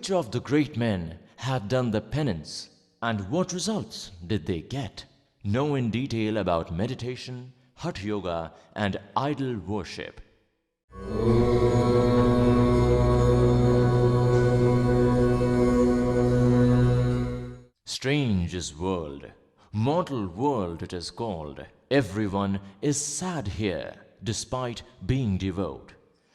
which of the great men had done the penance and what results did they get? Know in detail about meditation, Hatha Yoga and idol worship. Strange is world, mortal world it is called. Everyone is sad here, despite being devout.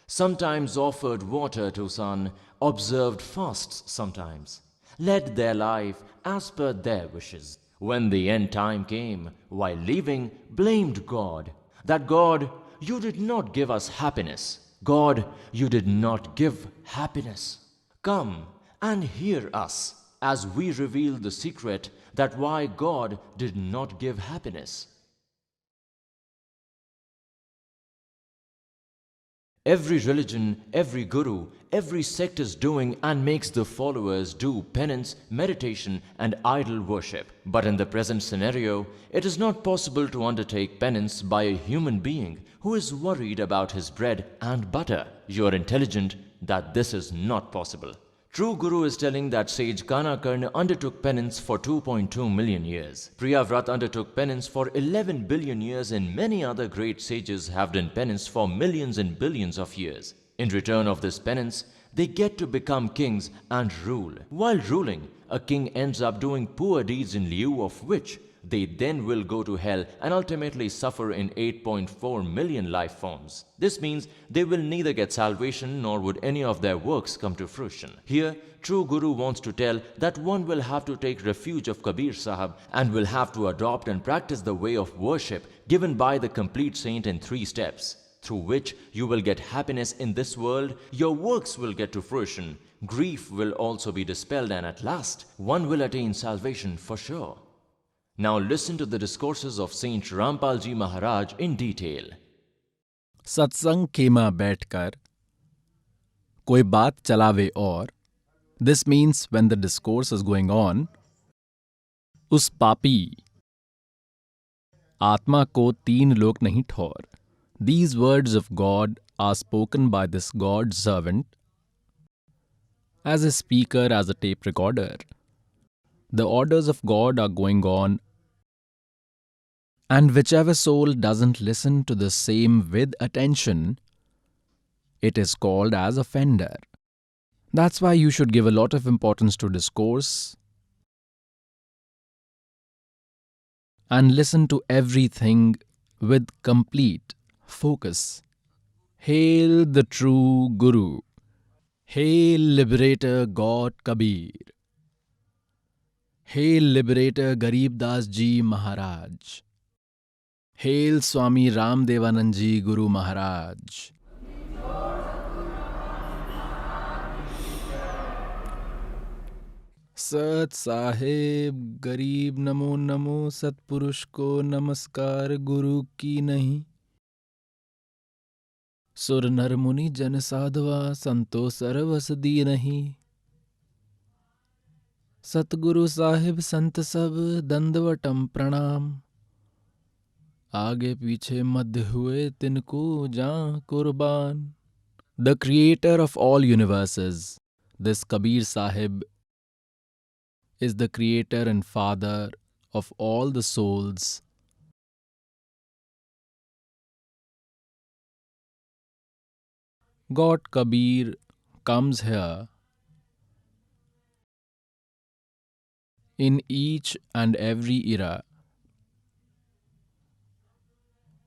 Sometimes offered water to sun, observed fasts sometimes, led their life as per their wishes. When the end time came, while leaving, blamed God, that God, you did not give us happiness. God, you did not give happiness. Come and hear us as we reveal the secret that why God did not give happiness. Every religion, every guru, every sect is doing and makes the followers do penance, meditation and idol worship. But in the present scenario, it is not possible to undertake penance by a human being who is worried about his bread and butter. You are intelligent that this is not possible. True Guru is telling that sage Kanakarna undertook penance for 2.2 million years. Priyavrat undertook penance for 11 billion years and many other great sages have done penance for millions and billions of years. In return of this penance, they get to become kings and rule. While ruling, a king ends up doing poor deeds in lieu of which they then will go to hell and ultimately suffer in 8.4 million life forms. This means they will neither get salvation nor would any of their works come to fruition. Here, true Guru wants to tell that one will have to take refuge of Kabir Sahib and will have to adopt and practice the way of worship given by the complete saint in 3 steps, through which you will get happiness in this world, your works will get to fruition, grief will also be dispelled and at last, one will attain salvation for sure. Now listen to the discourses of Saint Rampal ji Maharaj in detail. सत्संग खेमा बैठकर कोई बात चलावे और this means when the discourse is going on, उस पापी आत्मा को 3 लोक नहीं ठौर. These words of God are spoken by this God's servant as a speaker, as a tape recorder. The orders of God are going on, and whichever soul doesn't listen to the same with attention, it is called as offender. That's why you should give a lot of importance to discourse and listen to everything with complete focus. Hail the true Guru. Hail Liberator God Kabir. Hail Liberator Garib Das Ji Maharaj. Hail Swami Ramdevanand Ji Guru Maharaj. सत साहेब गरीब नमो नमो सतपुरुष को नमस्कार गुरु की नहीं. सुर नर मुनि जन साधवा संतो सरवस दी नहीं. सतगुरु साहिब संत सब दंडवटम प्रणाम. आगे पीछे मध्य हुए तिनको जां कुर्बान. The creator of all universes, this Kabir Sahib, is the creator and father of all the souls. God Kabir comes here in each and every era.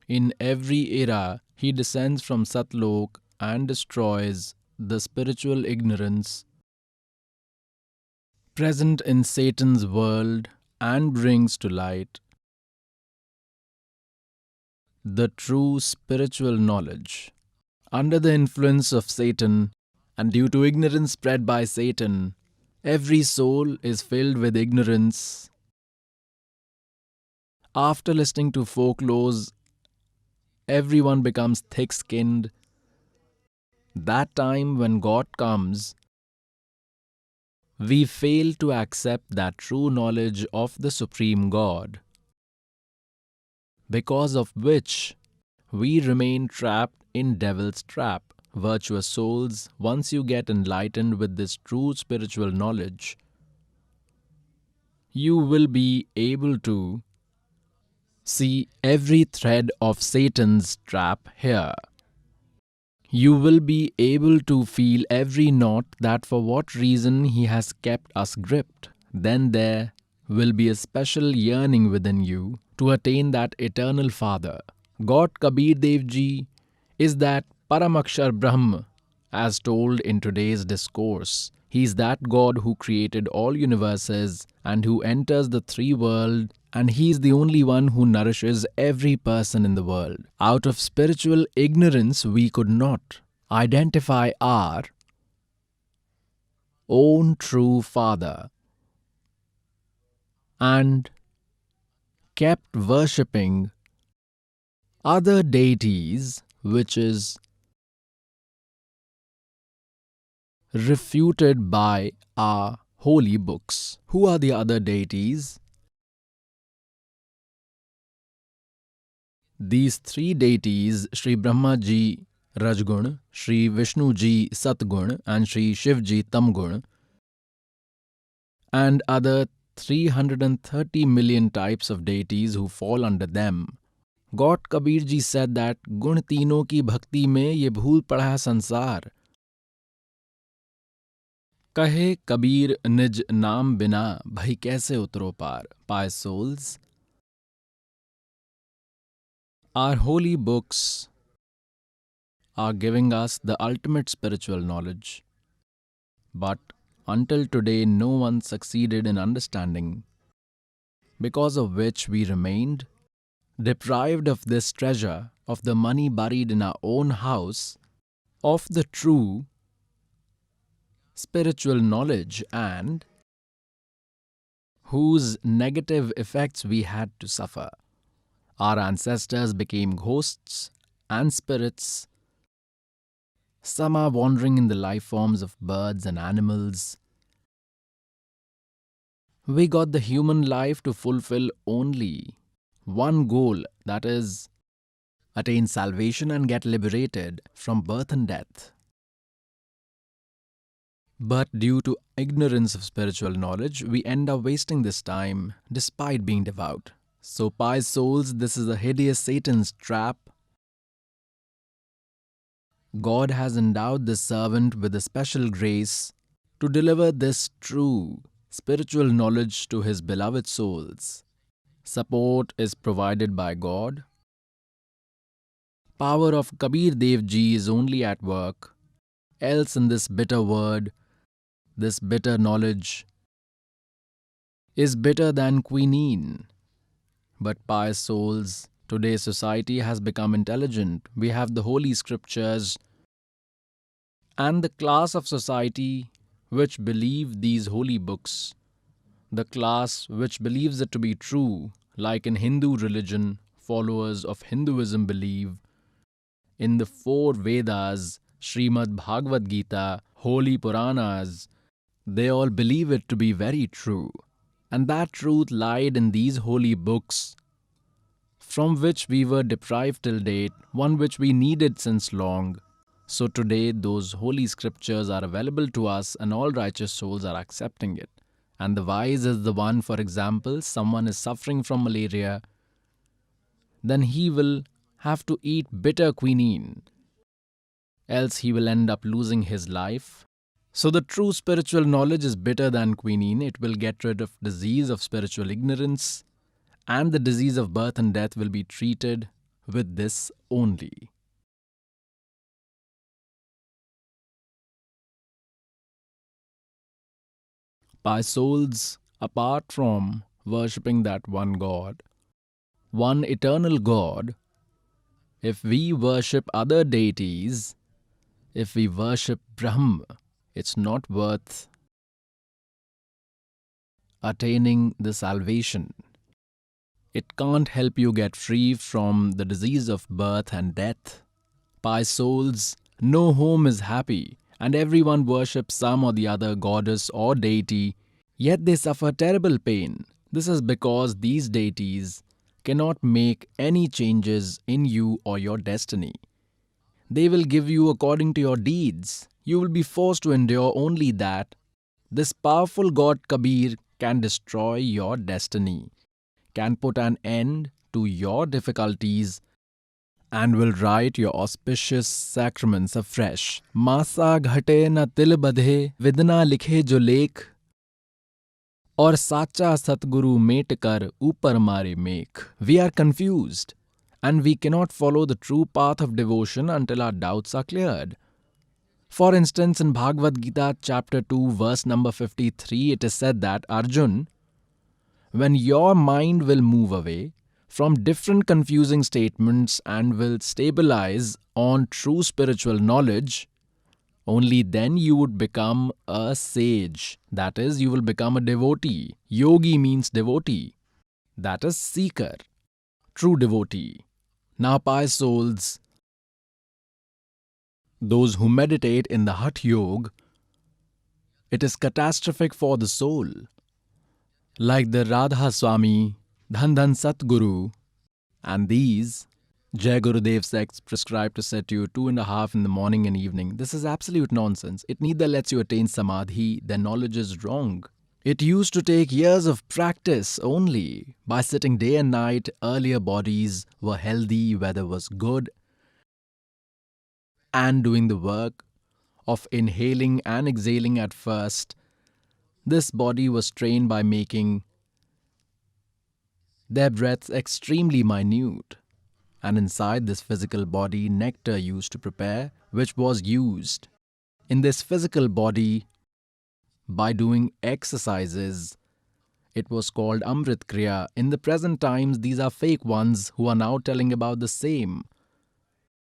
In every era, he descends from Satlok and destroys the spiritual ignorance present in Satan's world and brings to light the true spiritual knowledge. Under the influence of Satan and due to ignorance spread by Satan, every soul is filled with ignorance. After listening to folklores, everyone becomes thick-skinned. That time when God comes, we fail to accept that true knowledge of the Supreme God, because of which we remain trapped in devil's trap. virtuous souls, once you get enlightened with this true spiritual knowledge, you will be able to see every thread of Satan's trap here. You will be able to feel every knot that for what reason he has kept us gripped. Then there will be a special yearning within you to attain that eternal Father. God Kabir Dev Ji is that Paramakshar Brahm, as told in today's discourse. He is that God who created all universes and who enters the three worlds, and he is the only one who nourishes every person in the world. Out of spiritual ignorance, we could not identify our own true Father and kept worshipping other deities, which is refuted by our holy books. Who are the other deities? These three deities, Sri Brahma Ji Rajgun, Sri Vishnu Ji Satgun, and Sri Shiv Ji Tamgun, and other 330 million types of deities who fall under them. God Kabir Ji said that गुण तीनों की भक्ति में ये भूल पड़ा है संसार. कहे कबीर निज नाम बिना भई कैसे उतरो पार. Pious souls, our holy books are giving us the ultimate spiritual knowledge. But until today, no one succeeded in understanding, because of which we remained deprived of this treasure, of the money buried in our own house, of the true spiritual knowledge, and whose negative effects we had to suffer. Our ancestors became ghosts and spirits. Some are wandering in the life forms of birds and animals. We got the human life to fulfill only one goal, that is, attain salvation and get liberated from birth and death. But due to ignorance of spiritual knowledge, we end up wasting this time despite being devout. So, pious souls, this is a hideous Satan's trap. God has endowed this servant with a special grace to deliver this true spiritual knowledge to his beloved souls. Support is provided by God. Power of Kabir Dev Ji is only at work. Else in this bitter word, this bitter knowledge is bitter than quinine. But pious souls, today's society has become intelligent. We have the holy scriptures, and the class of society which believe these holy books, the class which believes it to be true, like in Hindu religion, followers of Hinduism believe in the four Vedas, Srimad Bhagavad Gita, holy Puranas. They all believe it to be very true. And that truth lied in these holy books, from which we were deprived till date, one which we needed since long. So today those holy scriptures are available to us and all righteous souls are accepting it. And the wise is the one, for example, someone is suffering from malaria, then he will have to eat bitter quinine, else he will end up losing his life. So the true spiritual knowledge is bitter than quinine. It will get rid of disease of spiritual ignorance, and the disease of birth and death will be treated with this only. By souls, apart from worshipping that one God, one eternal God, if we worship other deities, if we worship Brahma, it's not worth attaining the salvation. It can't help you get free from the disease of birth and death. Pious souls, no home is happy, and everyone worships some or the other goddess or deity, yet they suffer terrible pain. This is because these deities cannot make any changes in you or your destiny. They will give you according to your deeds. You will be forced to endure only that. This powerful God Kabir can destroy your destiny, can put an end to your difficulties, and will write your auspicious sacraments afresh. Masa ghate na til badhe, vidna likhe jo lekh, और साचा सतगुरु met कर ऊपर मारे मेघ. We are confused and we cannot follow the true path of devotion until our doubts are cleared. For instance, in Bhagavad Gita chapter 2 verse number 53, it is said that, Arjun, when your mind will move away from different confusing statements and will stabilize on true spiritual knowledge, only then you would become a sage. That is, you will become a devotee. Yogi means devotee. That is, seeker, true devotee. Now, pious souls, those who meditate in the Hatha Yoga, it is catastrophic for the soul. Like the Radha Swami, Dhan Dhan Satguru, and these Jai Gurudev sects prescribe to set you 2.5 in the morning and evening. This is absolute nonsense. It neither lets you attain samadhi, their knowledge is wrong. It used to take years of practice only. By sitting day and night, earlier bodies were healthy, weather was good, and doing the work of inhaling and exhaling at first, this body was trained by making their breaths extremely minute. And inside this physical body, nectar used to prepare, which was used in this physical body by doing exercises. It was called Amrit Kriya. In the present times, these are fake ones who are now telling about the same.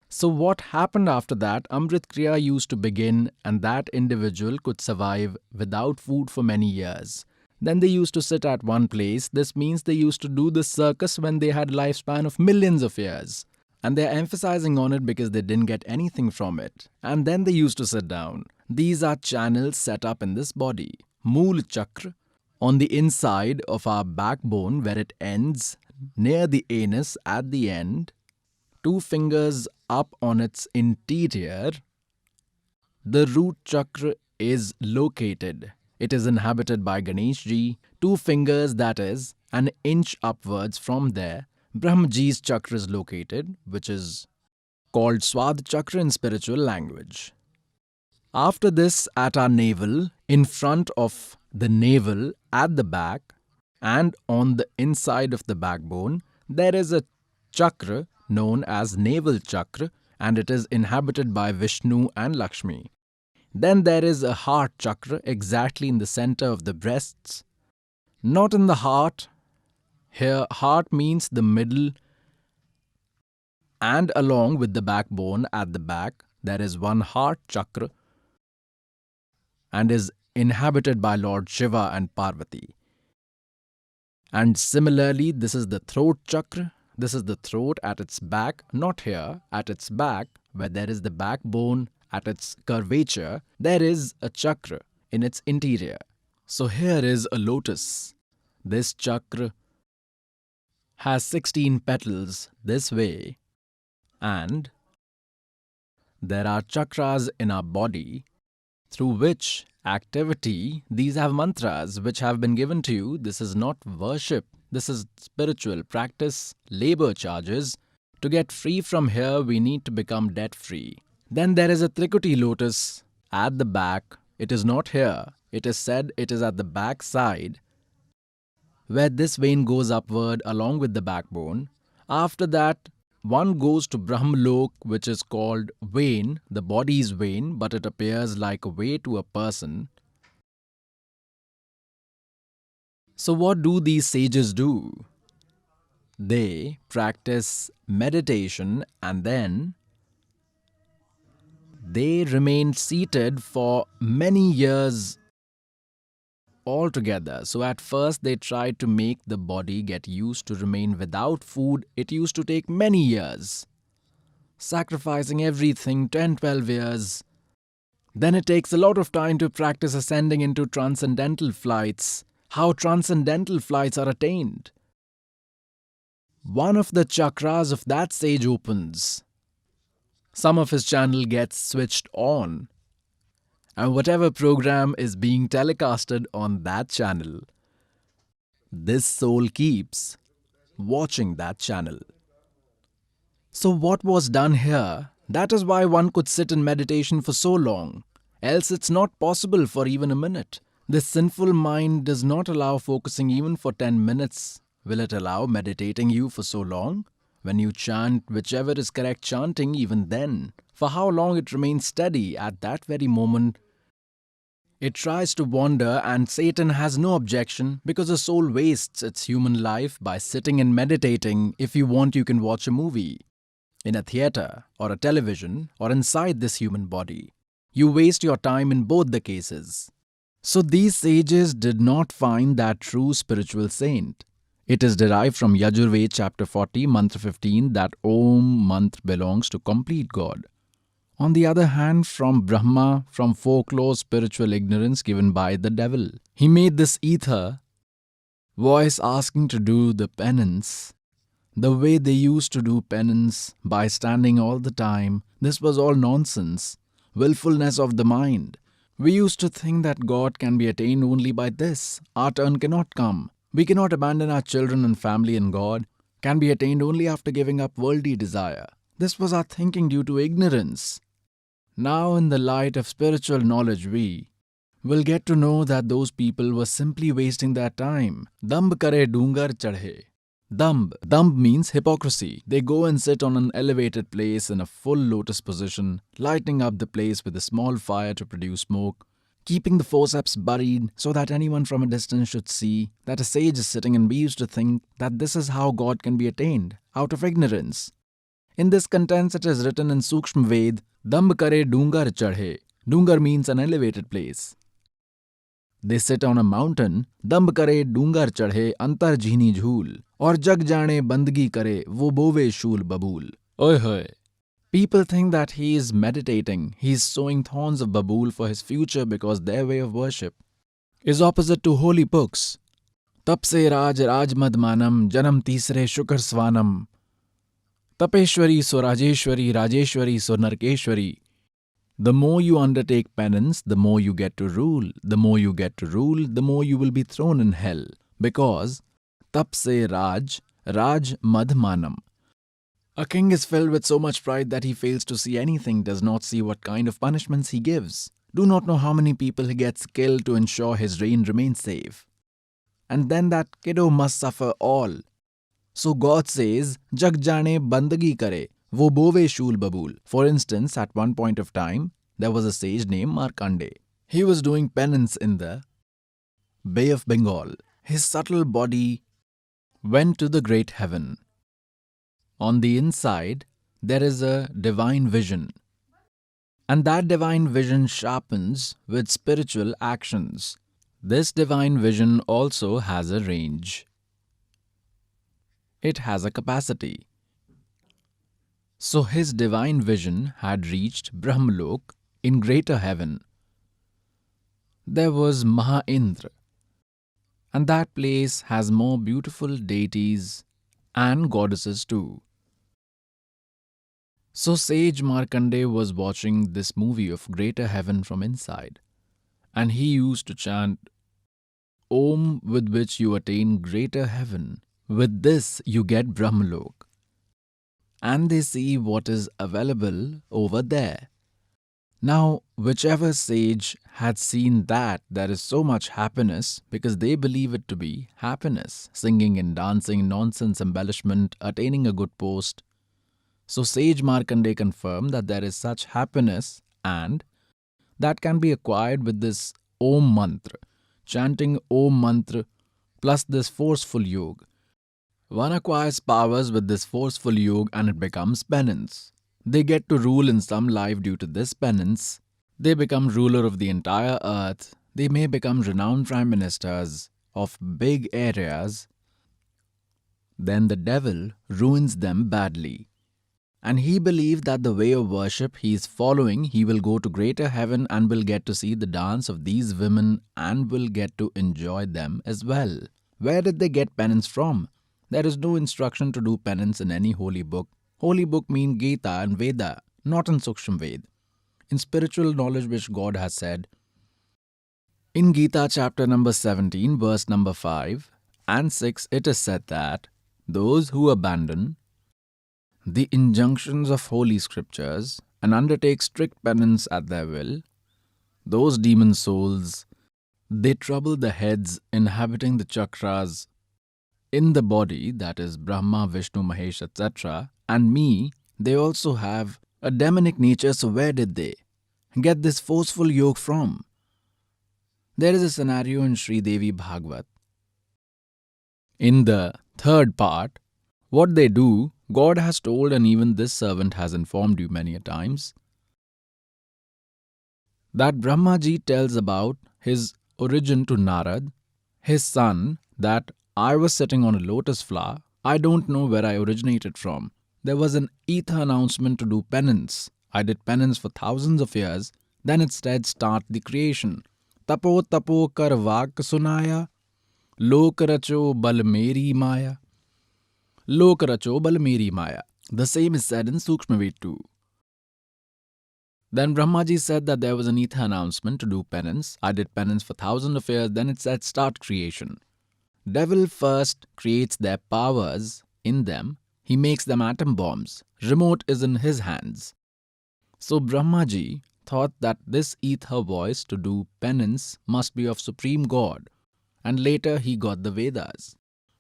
So what happened after that? Amrit Kriya used to begin, and that individual could survive without food for many years. Then they used to sit at one place. This means they used to do the circus when they had lifespan of millions of years. And they're emphasizing on it because they didn't get anything from it. And then they used to sit down. These are channels set up in this body. Mool Chakra, on the inside of our backbone where it ends, near the anus at the end, 2 fingers up on its interior, the root chakra is located. It is inhabited by Ganeshji. 2 fingers, that is, an inch upwards from there, Brahmaji's chakra is located, which is called Swad chakra in spiritual language. After this, at our navel, in front of the navel, at the back, and on the inside of the backbone, there is a chakra known as navel chakra, and it is inhabited by Vishnu and Lakshmi. Then there is a heart chakra exactly in the center of the breasts. Not in the heart. Here, heart means the middle, and along with the backbone at the back, there is one heart chakra and is inhabited by Lord Shiva and Parvati. And similarly, this is the throat chakra. This is the throat at its back, not here, at its back, where there is the backbone. At its curvature, there is a chakra in its interior. So here is a lotus. This chakra has 16 petals this way, and there are chakras in our body through which activity, these have mantras which have been given to you. This is not worship, this is spiritual practice, labor charges. To get free from here, we need to become debt-free. Then there is a Trikuti lotus at the back. It is not here. It is said it is at the back side, where this vein goes upward along with the backbone. After that, one goes to Brahmalok, which is called vein, the body's vein, but it appears like a way to a person. So what do these sages do? They practice meditation and then they remain seated for many years altogether. So at first they tried to make the body get used to remain without food. It used to take many years, sacrificing everything, 10-12 years. Then it takes a lot of time to practice ascending into transcendental flights. How transcendental flights are attained? One of the chakras of that sage opens. some of his channel gets switched on, and whatever program is being telecasted on that channel, this soul keeps watching that channel. So what was done here? That is why one could sit in meditation for so long. Else it's not possible for even a minute. This sinful mind does not allow focusing even for 10 minutes. Will it allow meditating you for so long? When you chant whichever is correct chanting, even then, for how long it remains steady at that very moment, it tries to wander, and Satan has no objection because the soul wastes its human life by sitting and meditating. If you want, you can watch a movie in a theater or a television or inside this human body. You waste your time in both the cases. So these sages did not find that true spiritual saint. It is derived from Yajurved chapter 40, mantra 15 that Om mantra belongs to complete God. On the other hand, from Brahma, from folklore spiritual ignorance given by the devil, he made this ether voice asking to do the penance the way they used to do penance by standing all the time. This was all nonsense, willfulness of the mind. We used to think that God can be attained only by this. Our turn cannot come. We cannot abandon our children and family, and God can be attained only after giving up worldly desire. This was our thinking due to ignorance. Now, in the light of spiritual knowledge, we will get to know that those people were simply wasting their time. Damb kare dungar chadhe. Damb means hypocrisy. They go and sit on an elevated place in a full lotus position, lighting up the place with a small fire to produce smoke, keeping the forceps buried so that anyone from a distance should see that a sage is sitting, and we used to think that this is how God can be attained, out of ignorance. In this contents it is written in Sukshma Ved, Damb kare dungar chadhe. Dungar means an elevated place. They sit on a mountain, damb kare dungar chadhe antar jhini jhool, aur jag jane bandgi kare wo bove shul babool. Oy hoy. People think that he is meditating, he is sowing thorns of babool for his future because their way of worship is opposite to holy books. Tap se raj madmanam janam tisre shukar swanam. Tapeshwari so Rajeshwari, Rajeshwari so Narkeshwari. The more you undertake penance, the more you get to rule. The more you get to rule, the more you will be thrown in hell. Because tap se Raj madmanam. A king is filled with so much pride that he fails to see anything, does not see what kind of punishments he gives, do not know how many people he gets killed to ensure his reign remains safe. And then that kiddo must suffer all. So God says, Jag jane bandagi kare, wo bove shul babool. For instance, at one point of time, there was a sage named Markande. He was doing penance in the Bay of Bengal. His subtle body went to the great heaven. On the inside, there is a divine vision. And that divine vision sharpens with spiritual actions. This divine vision also has a range. It has a capacity. So his divine vision had reached Brahmalok in greater heaven. There was Maha-Indra, and that place has more beautiful deities and goddesses too. So sage Markandeya was watching this movie of greater heaven from inside, and he used to chant, Om, with which you attain greater heaven. With this you get Brahmalok. And they see what is available over there. Now, whichever sage had seen that there is so much happiness because they believe it to be happiness, singing and dancing, nonsense embellishment, attaining a good post. So sage Markandeya confirmed that there is such happiness and that can be acquired with this Om mantra, chanting Om mantra plus this forceful yoga. One acquires powers with this forceful yoga and it becomes penance. They get to rule in some life due to this penance. They become ruler of the entire earth. They may become renowned prime ministers of big areas. Then the devil ruins them badly. And he believed that the way of worship he is following, he will go to greater heaven and will get to see the dance of these women and will get to enjoy them as well. Where did they get penance from? There is no instruction to do penance in any holy book. Holy book means Gita and Veda. not in Sukshma Ved, in spiritual knowledge which God has said. In Gita chapter number 17, verse number 5 and 6, it is said that those who abandon the injunctions of holy scriptures and undertake strict penance at their will, those demon souls, they trouble the heads inhabiting the chakras in the body, that is Brahma, Vishnu, Mahesh, etc., and me. They also have a demonic nature, so where did they get this forceful yoke from? There is a scenario in Sri Devi Bhagavad. In the third part, what they do, God has told, and even this servant has informed you many a times, that Brahmaji tells about his origin to Narad, his son, that I was sitting on a lotus flower. I don't know where I originated from. There was an ether announcement to do penance. I did penance for thousands of years. Then it said start the creation. Tapo tapo kar vak sunaya, lok racho bal meri maya. Lok racho bal meri maya. The same is said in Sukshma Ved too. Then Brahmaji said that there was an ether announcement to do penance. I did penance for thousands of years. Then it said start creation. Devil first creates their powers in them. He makes them atom bombs. Remote is in his hands. So Brahmaji thought that this ether voice to do penance must be of Supreme God. And later he got the Vedas.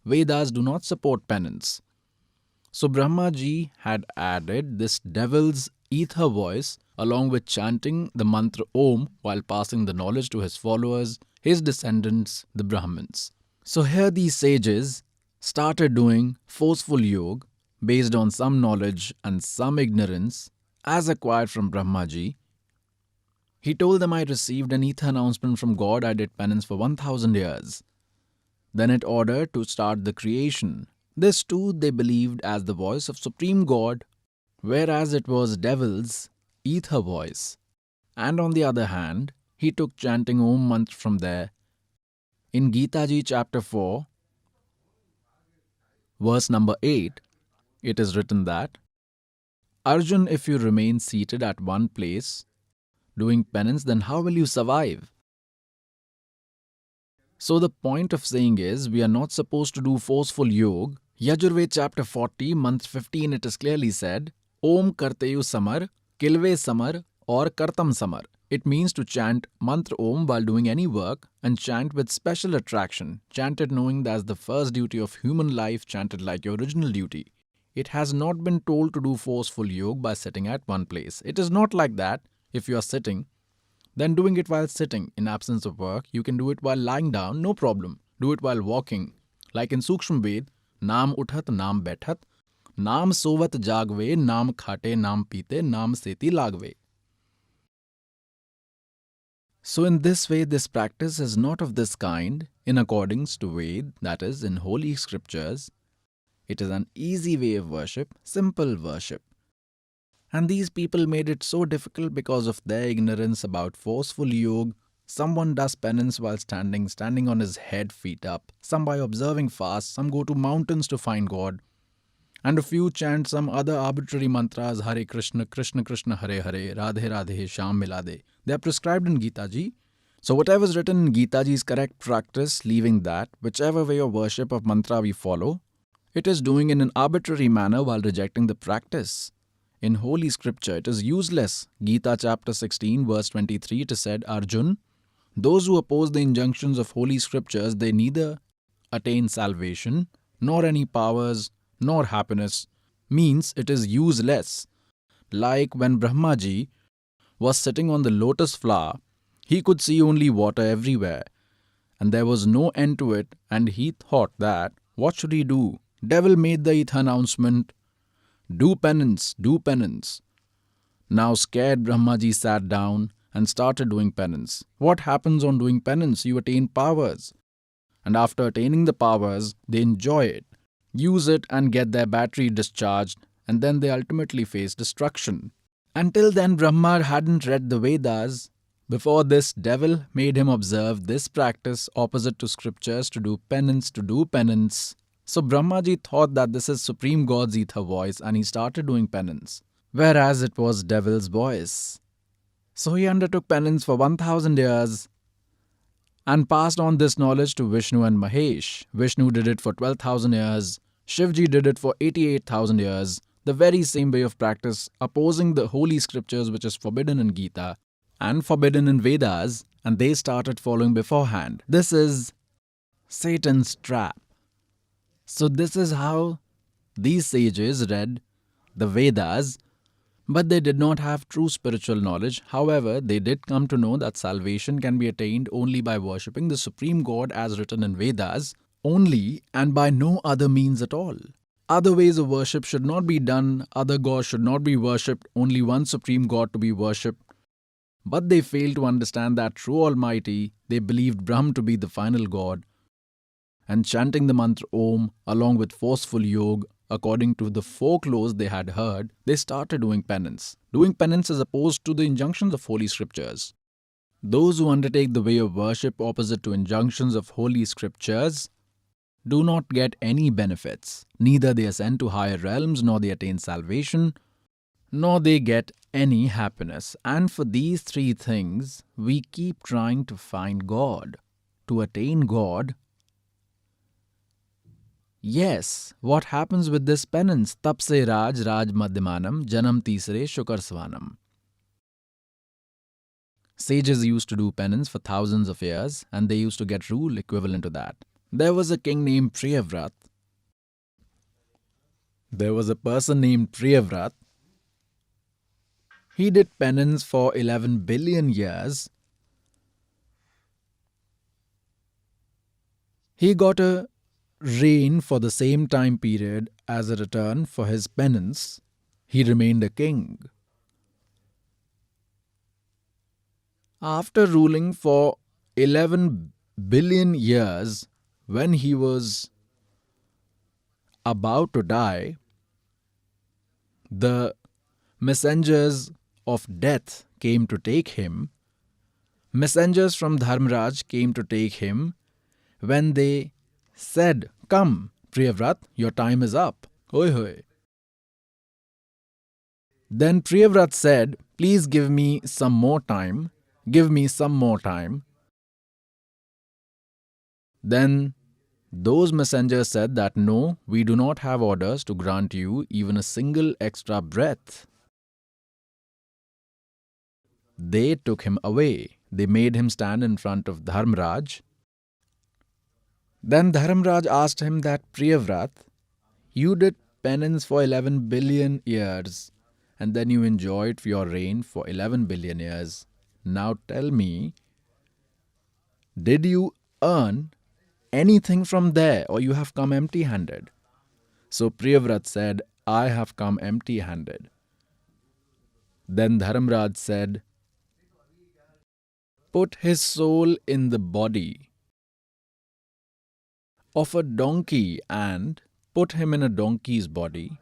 Vedas do not support penance. So Brahmaji had added this devil's ether voice along with chanting the mantra Om while passing the knowledge to his followers, his descendants, the Brahmins. So here these sages started doing forceful yoga based on some knowledge and some ignorance as acquired from Brahmaji. He told them, I received an ether announcement from God. I did penance for 1000 years. Then it ordered to start the creation. This too they believed as the voice of Supreme God, whereas it was devil's ether voice. And on the other hand, he took chanting Om mantra from there. In Gita Ji chapter 4, verse number 8, it is written that, Arjun, if you remain seated at one place, doing penance, then how will you survive? So the point of saying is, we are not supposed to do forceful yoga. Yajurved chapter 40, month 15, it is clearly said, Om karteyu samar, kilve samar, or kartam samar. It means to chant mantra Om while doing any work and chant with special attraction, chanted knowing that's the first duty of human life, chanted like your original duty. It has not been told to do forceful yoga by sitting at one place. It is not like that. If you are sitting, then doing it while sitting in absence of work, you can do it while lying down, no problem. Do it while walking. Like in Sukshma Ved, Naam uthat, Naam baithat, Naam sovat jagve, Naam khate, Naam pite, Naam seti lagve. So in this way, this practice is not of this kind in accordance to Ved, that is, in holy scriptures. It is an easy way of worship, simple worship. And these people made it so difficult because of their ignorance about forceful yoga. Someone does penance while standing on his head, feet up. Some by observing fast, some go to mountains to find God. And a few chant some other arbitrary mantras, Hare Krishna, Krishna Krishna, Hare Hare, Radhe Radhe, Sham Milade. They are prescribed in Gita Ji. So whatever is written in Gita Ji is correct practice, leaving that, whichever way of worship of mantra we follow, it is doing in an arbitrary manner while rejecting the practice. In Holy Scripture, it is useless. Gita chapter 16, verse 23, it is said, Arjun, those who oppose the injunctions of Holy Scriptures, they neither attain salvation, nor any powers, nor happiness. Means it is useless. Like when Brahmaji was sitting on the lotus flower, he could see only water everywhere, and there was no end to it, and he thought that, what should he do? Devil made the ether announcement, do penance, do penance. Now scared, Brahmaji sat down and started doing penance. What happens on doing penance? You attain powers. And after attaining the powers, they enjoy it, use it and get their battery discharged, and then they ultimately face destruction. Until then, Brahma hadn't read the Vedas. Before this, devil made him observe this practice opposite to scriptures to do penance, to do penance. So Brahmaji thought that this is Supreme God's ether voice and he started doing penance. whereas it was devil's voice. So he undertook penance for 1000 years and passed on this knowledge to Vishnu and Mahesh. Vishnu did it for 12,000 years. Shivji did it for 88,000 years. The very same way of practice, opposing the holy scriptures which is forbidden in Gita and forbidden in Vedas, and they started following beforehand. This is Satan's trap. So this is how these sages read the Vedas, but they did not have true spiritual knowledge. However, they did come to know that salvation can be attained only by worshipping the Supreme God as written in Vedas, only and by no other means at all. Other ways of worship should not be done, other gods should not be worshipped, only one Supreme God to be worshipped. But they failed to understand that true Almighty, they believed Brahm to be the final God, and chanting the mantra Om along with forceful yoga, according to the folklores they had heard, they started doing penance. Doing penance is opposed to the injunctions of holy scriptures. Those who undertake the way of worship opposite to injunctions of holy scriptures do not get any benefits. Neither they ascend to higher realms, nor they attain salvation, nor they get any happiness. And for these three things, we keep trying to find God, to attain God. Yes, what happens with this penance? Tab se Raj Madhyamanam, Janam Tisre Shukar Svanam. Sages used to do penance for thousands of years, and they used to get rule equivalent to that. There was a king named Priyavrat. There was a person named Priyavrat. He did penance for 11 billion years. He got a reign for the same time period as a return for his penance. He remained a king. After ruling for 11 billion years, when he was about to die, the messengers of death came to take him. Messengers from Dharmaraj came to take him when they said, "Come, Priyavrat, your time is up." Hoi hoi. Then Priyavrat said, "Please give me some more time. Give me some more time." Then those messengers said that, "No, we do not have orders to grant you even a single extra breath." They took him away. They made him stand in front of Dharmaraj. Then Dharmaraj asked him that, "Priyavrat, you did penance for 11 billion years, and then you enjoyed your reign for 11 billion years. Now tell me, did you earn anything from there, or you have come empty-handed?" So Priyavrat said, "I have come empty-handed." Then Dharmaraj said, "Put his soul in the body of a donkey and put him in a donkey's body,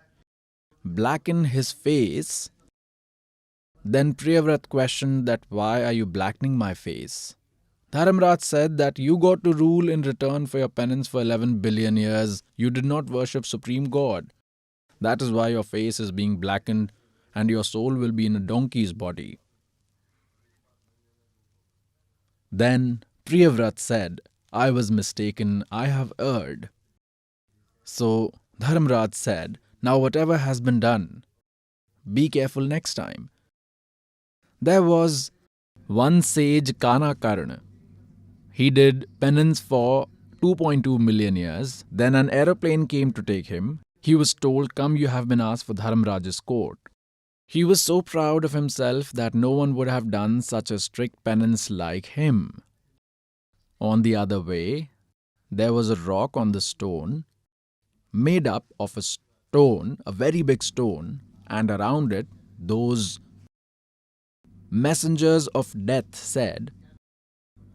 blacken his face." Then Priyavrat questioned that, "Why are you blackening my face?" Dharmaraj said that you got to rule in return for your penance for 11 billion years. You did not worship Supreme God. That is why your face is being blackened and your soul will be in a donkey's body. Then Priyavrat said, "I was mistaken, I have erred." So Dharmaraj said, "Now whatever has been done, be careful next time." There was one sage, Kanakarna. He did penance for 2.2 million years. Then an aeroplane came to take him. He was told, "Come, you have been asked for Dharmaraj's court." He was so proud of himself that no one would have done such a strict penance like him. On the other way, there was a rock on the stone, made up of a stone, a very big stone, and around it, those messengers of death said,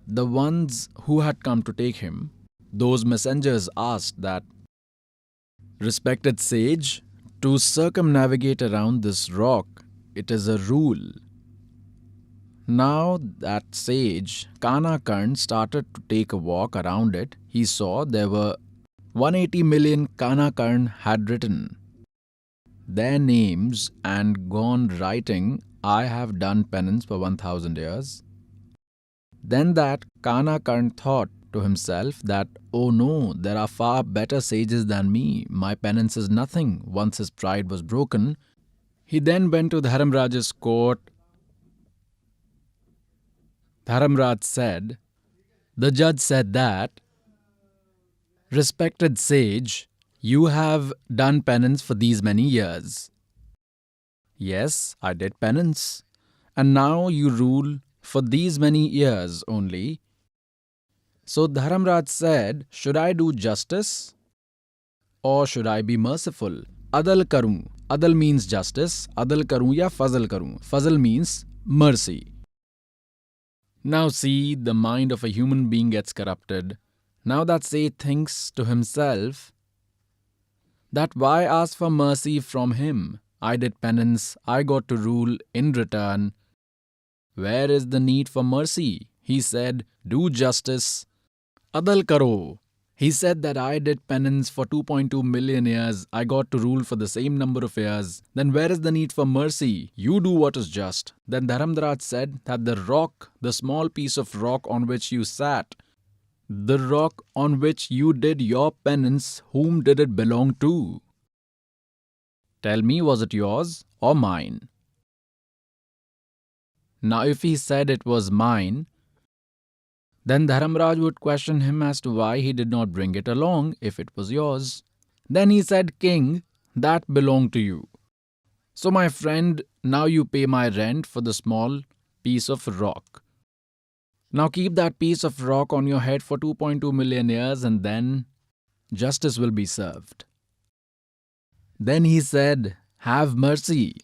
the ones who had come to take him, those messengers asked that, "Respected sage, to circumnavigate around this rock, it is a rule." Now that sage, Kanakarn, started to take a walk around it. He saw there were 180 million Kanakarn had written. their names and gone writing, I have done penance for 1000 years. Then that Kana Karn thought to himself that, oh no, there are far better sages than me. My penance is nothing. Once his pride was broken, he then went to Dharamraj's court. Dharamraj said, the judge said that, respected sage, you have done penance for these many years. Yes, I did penance. And now you rule for these many years only. So Dharamraj said, should I do justice or should I be merciful? Adal karu. Adal means justice. Adal karu ya fazal karu. Fazal means mercy. Now see, the mind of a human being gets corrupted. Now that sage thinks to himself that why ask for mercy from him? I did penance, I got to rule in return. Where is the need for mercy? He said, do justice. Adal karo. He said that I did penance for 2.2 million years. I got to rule for the same number of years. Then where is the need for mercy? You do what is just. Then Dharamraj said that the rock, the small piece of rock on which you sat, the rock on which you did your penance, whom did it belong to? Tell me, was it yours or mine? Now if he said it was mine, then Dharamraj would question him as to why he did not bring it along if it was yours. Then he said, King, that belonged to you. So my friend, now you pay my rent for the small piece of rock. Now keep that piece of rock on your head for 2.2 million years and then justice will be served. Then he said, have mercy.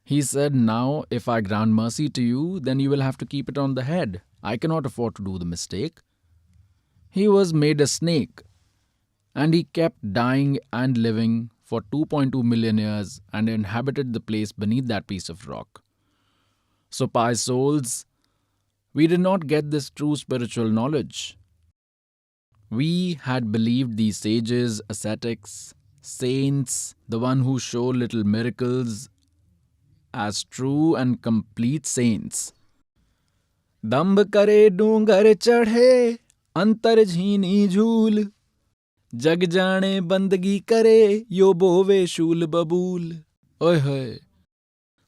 He said, now if I grant mercy to you, then you will have to keep it on the head. I cannot afford to do the mistake. He was made a snake and he kept dying and living for 2.2 million years and inhabited the place beneath that piece of rock. So pious souls, we did not get this true spiritual knowledge. We had believed these sages, ascetics, saints, the one who show little miracles, as true and complete saints. दंभ करे डूंगर चढ़े अंतर झीनी झूल जग जाने बंदगी करे यो बोवे शूल बबूल. Oy hoy.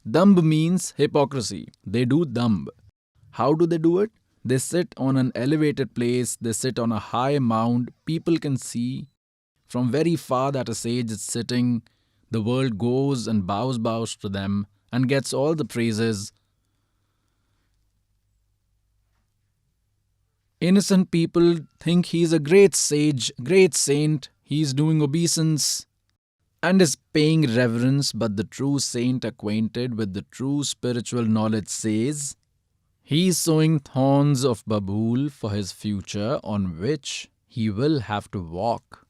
Dambh means hypocrisy. They do dambh. How do they do it? They sit on an elevated place, they sit on a high mound. People can see from very far that a sage is sitting. The world goes and bows to them and gets all the praises. Innocent people think he's a great sage, great saint, he's doing obeisance and is paying reverence, but the true saint acquainted with the true spiritual knowledge says, he's sowing thorns of babool for his future on which he will have to walk.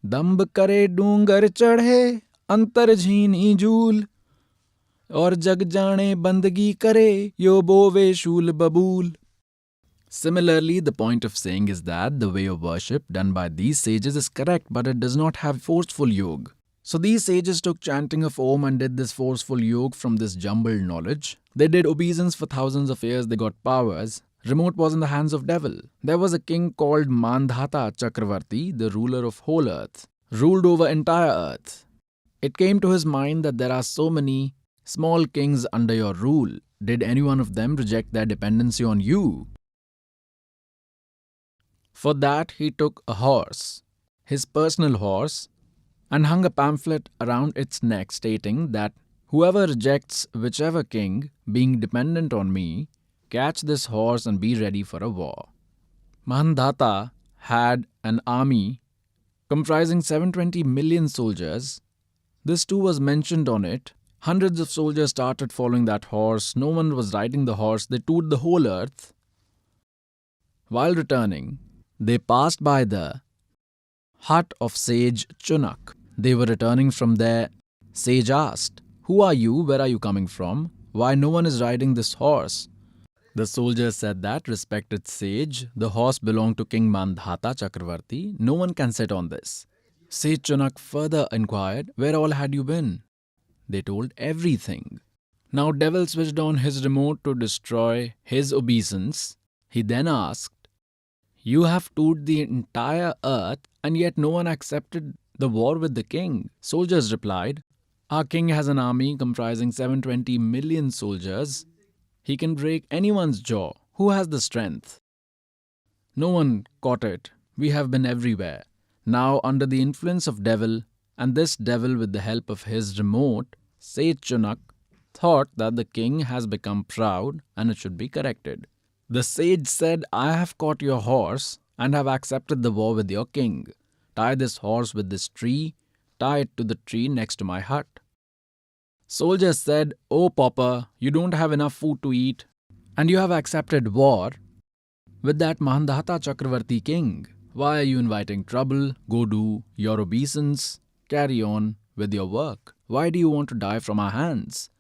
दंभ करे डूंगर चढ़े अंतर झीनी झूल और जग जाने बंदगी करे यो बोवे शूल बबूल. Similarly, the point of saying is that the way of worship done by these sages is correct, but it does not have forceful yoga. So these sages took chanting of Om and did this forceful yoga from this jumbled knowledge. They did obeisance for thousands of years, they got powers. Remote was in the hands of devil. There was a king called Mandhata Chakravarti, the ruler of whole earth, ruled over entire earth. It came to his mind that there are so many small kings under your rule. Did any one of them reject their dependency on you? For that he took a horse, his personal horse, and hung a pamphlet around its neck stating that whoever rejects whichever king, being dependent on me, catch this horse and be ready for a war. Mandhata had an army comprising 720 million soldiers. This too was mentioned on it. Hundreds of soldiers started following that horse. No one was riding the horse. They toured the whole earth. While returning, they passed by the hut of sage Chunak. They were returning from there. Sage asked, "Who are you? Where are you coming from? Why no one is riding this horse?" The soldier said that, "Respected sage, the horse belonged to King Mandhata Chakravarti. No one can sit on this." Sage Chunak further inquired, where all had you been? They told everything. Now devil switched on his remote to destroy his obeisance. He then asked, you have toured the entire earth and yet no one accepted the war with the king. Soldiers replied, our king has an army comprising 720 million soldiers. He can break anyone's jaw. Who has the strength? No one caught it. We have been everywhere. Now under the influence of devil, and this devil with the help of his remote, Sage Chunak thought that the king has become proud and it should be corrected. The sage said, I have caught your horse and have accepted the war with your king. Tie this horse with this tree, tie it to the tree next to my hut. Soldiers said, oh pauper, you don't have enough food to eat and you have accepted war with that Mahandahata Chakravarti king. Why are you inviting trouble? Go do your obeisance. Carry on with your work. Why do you want to die from our hands?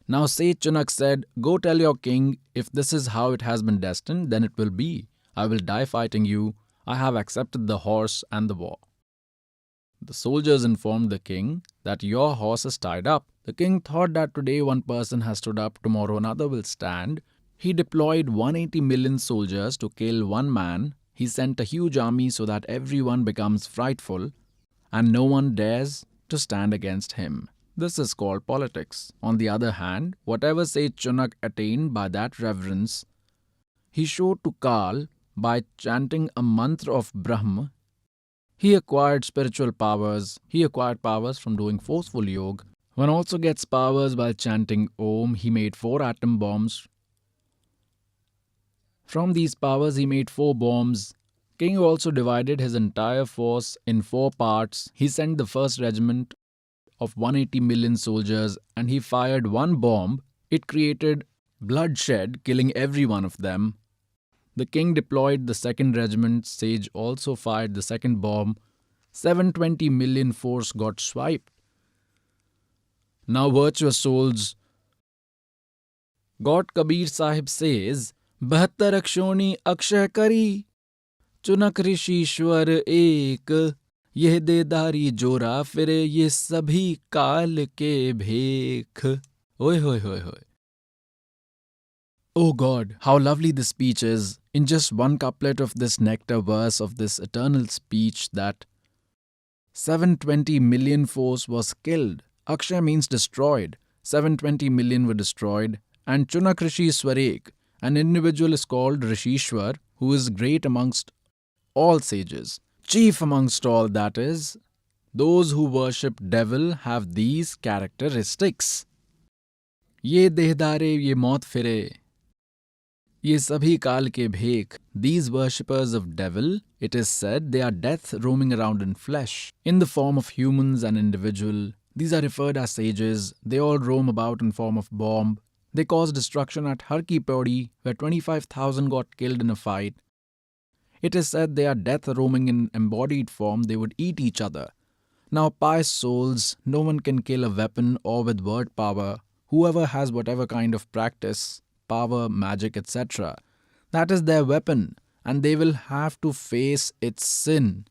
Now Sage Chunak said, go tell your king, if this is how it has been destined, then it will be. I will die fighting you. I have accepted the horse and the war. The soldiers informed the king that your horse is tied up. The king thought that today one person has stood up, tomorrow another will stand. He deployed 180 million soldiers to kill one man. He sent a huge army so that everyone becomes frightful and no one dares to stand against him. This is called politics. On the other hand, whatever Sage Chunak attained by that reverence, he showed to Kal by chanting a mantra of Brahma. He acquired spiritual powers. He acquired powers from doing forceful yoga. One also gets powers by chanting Om. He made 4 atom bombs. From these powers he made 4 bombs. King also divided his entire force in 4 parts. He sent the first regiment of 180 million soldiers and he fired one bomb. It created bloodshed, killing every one of them. The king deployed the second regiment. Sage also fired the second bomb. 720 million force got swiped. Now virtuous souls. God Kabir Sahib says, 72 अक्षोणी Akshay करी, चुनक ऋषीश्वर एक, यह देदारी जोरा फिरे, ये सभी काल के भेख. Oi, hoi, hoi, hoi. Oh God, how lovely this speech is. In just one couplet of this nectar verse of this eternal speech that 720 million force was killed. Akshay means destroyed. 720 million were destroyed. And Chunak Rishi Swarek, an individual is called Rishishwar, who is great amongst all sages. Chief amongst all, that is, those who worship devil have these characteristics. Ye dehdare ye maut fire. Ye sabhi kaal ke bhek. These worshippers of devil, it is said, they are death roaming around in flesh, in the form of humans and individual. These are referred as sages. They all roam about in form of bomb. They caused destruction at Har Ki Pauri, where 25,000 got killed in a fight. It is said they are death roaming in embodied form. They would eat each other. Now pious souls, no one can kill a weapon or with word power. Whoever has whatever kind of practice, power, magic, etc., that is their weapon, and they will have to face its sin.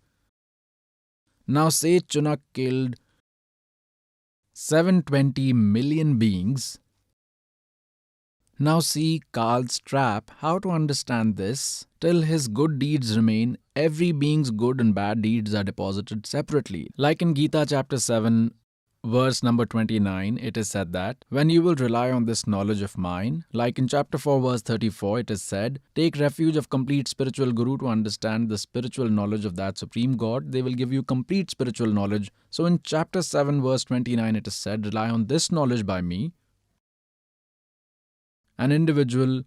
Now Sage Chunak killed 720 million beings. Now see Kal's trap. How to understand this? Till his good deeds remain, every being's good and bad deeds are deposited separately. Like in Gita chapter 7, verse number 29, it is said that, when you will rely on this knowledge of mine, like in chapter 4, verse 34, it is said, take refuge of complete spiritual guru to understand the spiritual knowledge of that supreme God. They will give you complete spiritual knowledge. So in chapter 7, verse 29, it is said, rely on this knowledge by me. An individual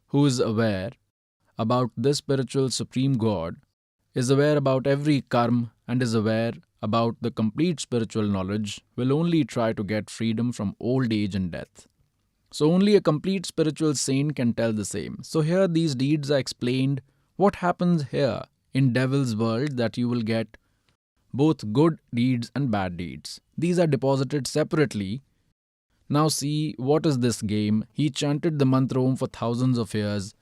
who is aware about this spiritual supreme God is aware about every karma and is aware about the complete spiritual knowledge will only try to get freedom from old age and death. So only a complete spiritual saint can tell the same. So here these deeds are explained. What happens here in devil's world, that you will get both good deeds and bad deeds. These are deposited separately. Now see, what is this game? He chanted the mantra Om for thousands of years,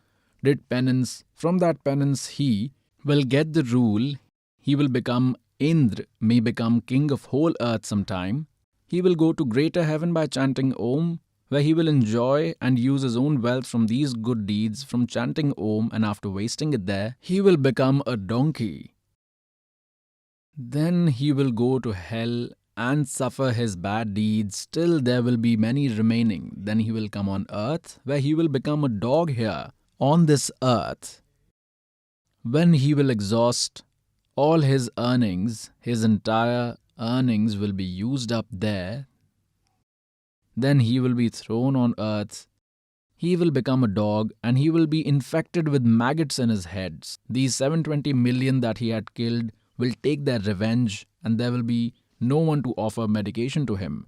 did penance. From that penance he will get the rule. He will become Indra may become king of whole earth sometime. He will go to greater heaven by chanting Om, where he will enjoy and use his own wealth from these good deeds from chanting Om, and after wasting it there, he will become a donkey. Then he will go to hell and suffer his bad deeds till there will be many remaining. Then he will come on earth, where he will become a dog here on this earth. When he will exhaust all his earnings, his entire earnings will be used up there. Then he will be thrown on earth. He will become a dog and he will be infected with maggots in his heads. These 720 million that he had killed will take their revenge, and there will be no one to offer medication to him.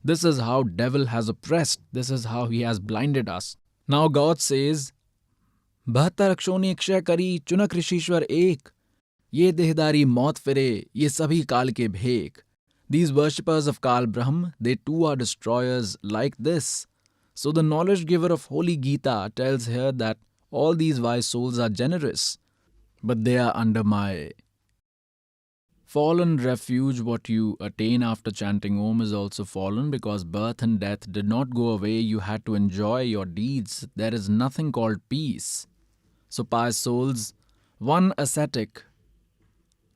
This is how devil has oppressed. This is how he has blinded us. Now God says, 72 अक्षोनी Akshay करी चुनक ऋषीश्वर एक, ये देहदारी मौत फिरे, ये सभी काल के भेक. These worshippers of Kal Brahm, they too are destroyers like this. So the knowledge giver of Holy Gita tells here that all these wise souls are generous, but they are under my fallen refuge. What you attain after chanting Om is also fallen, because birth and death did not go away. You had to enjoy your deeds. There is nothing called peace. So pious souls, one ascetic,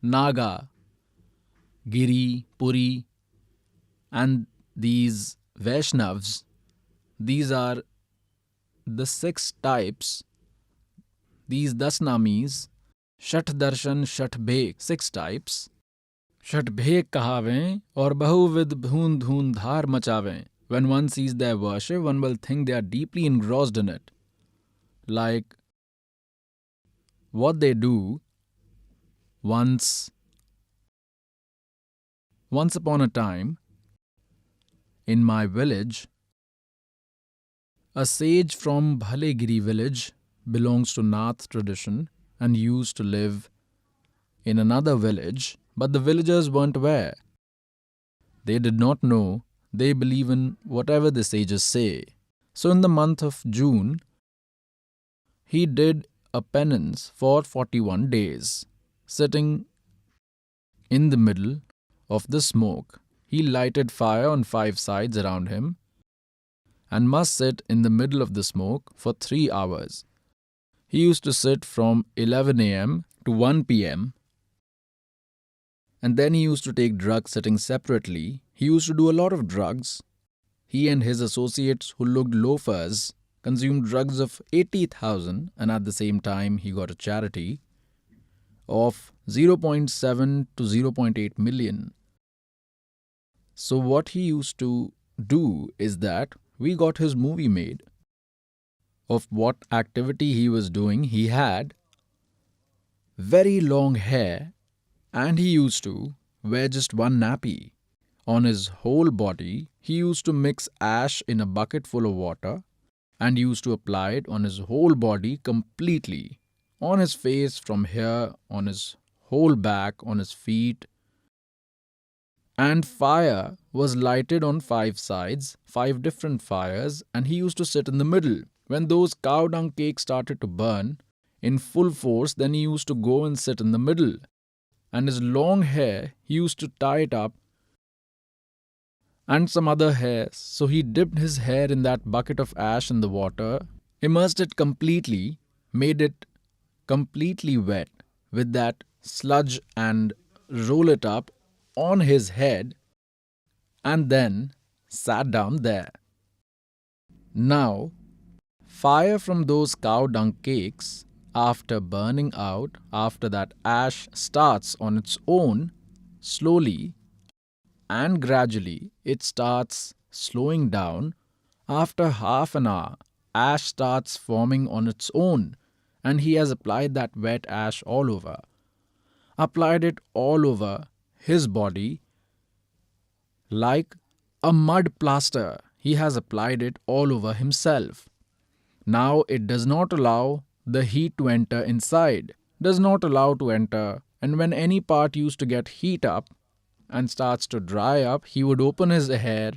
Naga, Giri, Puri, and these Vaishnavs, these are the 6 types, these Dasnamis, Shat Darshan, Shat Bhek, 6 types. Shat Bhek kahaveं और बहुविध भून धून धार मचावें. When one sees their worship, one will think they are deeply engrossed in it. Like what they do, once upon a time, in my village, a sage from Bhalegiri village belongs to Nath tradition and used to live in another village, but the villagers weren't aware. They did not know. They believe in whatever the sages say. So in the month of June, he did a penance for 41 days, sitting in the middle of the smoke. He lighted fire on 5 sides around him and must sit in the middle of the smoke for 3 hours. He used to sit from 11 a.m. to 1 p.m. and then he used to take drugs sitting separately. He used to do a lot of drugs. He and his associates, who looked loafers, consumed drugs of 80,000, and at the same time he got a charity of 0.7 to 0.8 million. So what he used to do is that we got his movie made of what activity he was doing. He had very long hair and he used to wear just one nappy. On his whole body, he used to mix ash in a bucket full of water and used to apply it on his whole body completely. On his face, from here, on his whole back, on his feet. And fire was lighted on 5 sides, 5 different fires, and he used to sit in the middle. When those cow dung cakes started to burn in full force, then he used to go and sit in the middle. And his long hair, he used to tie it up, and some other hair. So he dipped his hair in that bucket of ash in the water, immersed it completely, made it completely wet with that sludge and roll it up on his head and then sat down there. Now, fire from those cow dung cakes, after burning out, after that ash starts on its own, slowly and gradually it starts slowing down. After half an hour, ash starts forming on its own, and he has applied that wet ash all over. Applied it all over his body like a mud plaster. He has applied it all over himself. Now it does not allow the heat to enter inside, does not allow to enter, and when any part used to get heat up and starts to dry up, he would open his hair,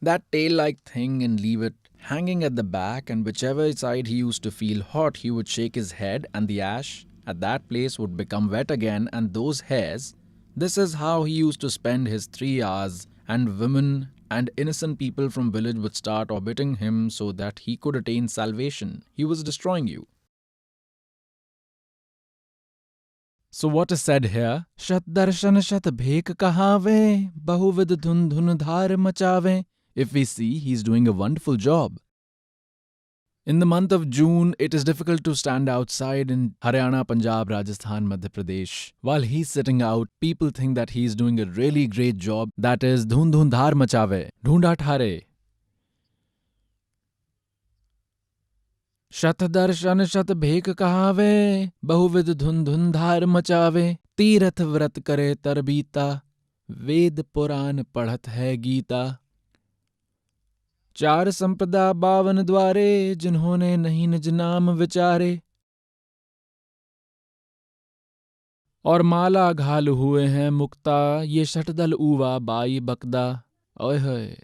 that tail-like thing, and leave it hanging at the back, and whichever side he used to feel hot, he would shake his head and the ash at that place would become wet again, and those hairs, This is how he used to spend his 3 hours, and women and innocent people from village would start orbiting him so that he could attain salvation. He was destroying you. So what is said here? Shat darshan shat bhek kahave, bahuvid dhun dhun dhar machave. If we see, he's doing a wonderful job. In the month of June, it is difficult to stand outside in Haryana, Punjab, Rajasthan, Madhya Pradesh. While he's sitting out, people think that he's doing a really great job. That is, dhun dhun dhar machave, dhunda thare. Shat darshan shat bhek kahave, bahuvid dhun dhun dhar machave. Tirath vrat kare tarbita, Ved Puran padhat hai Gita. 4 संपदा 52 द्वारे, जिन्होंने नहीं निज नाम विचारे। और माला घाल हुए हैं मुक्ता, ये शटदल ऊवा by बकदा। Oy hoy.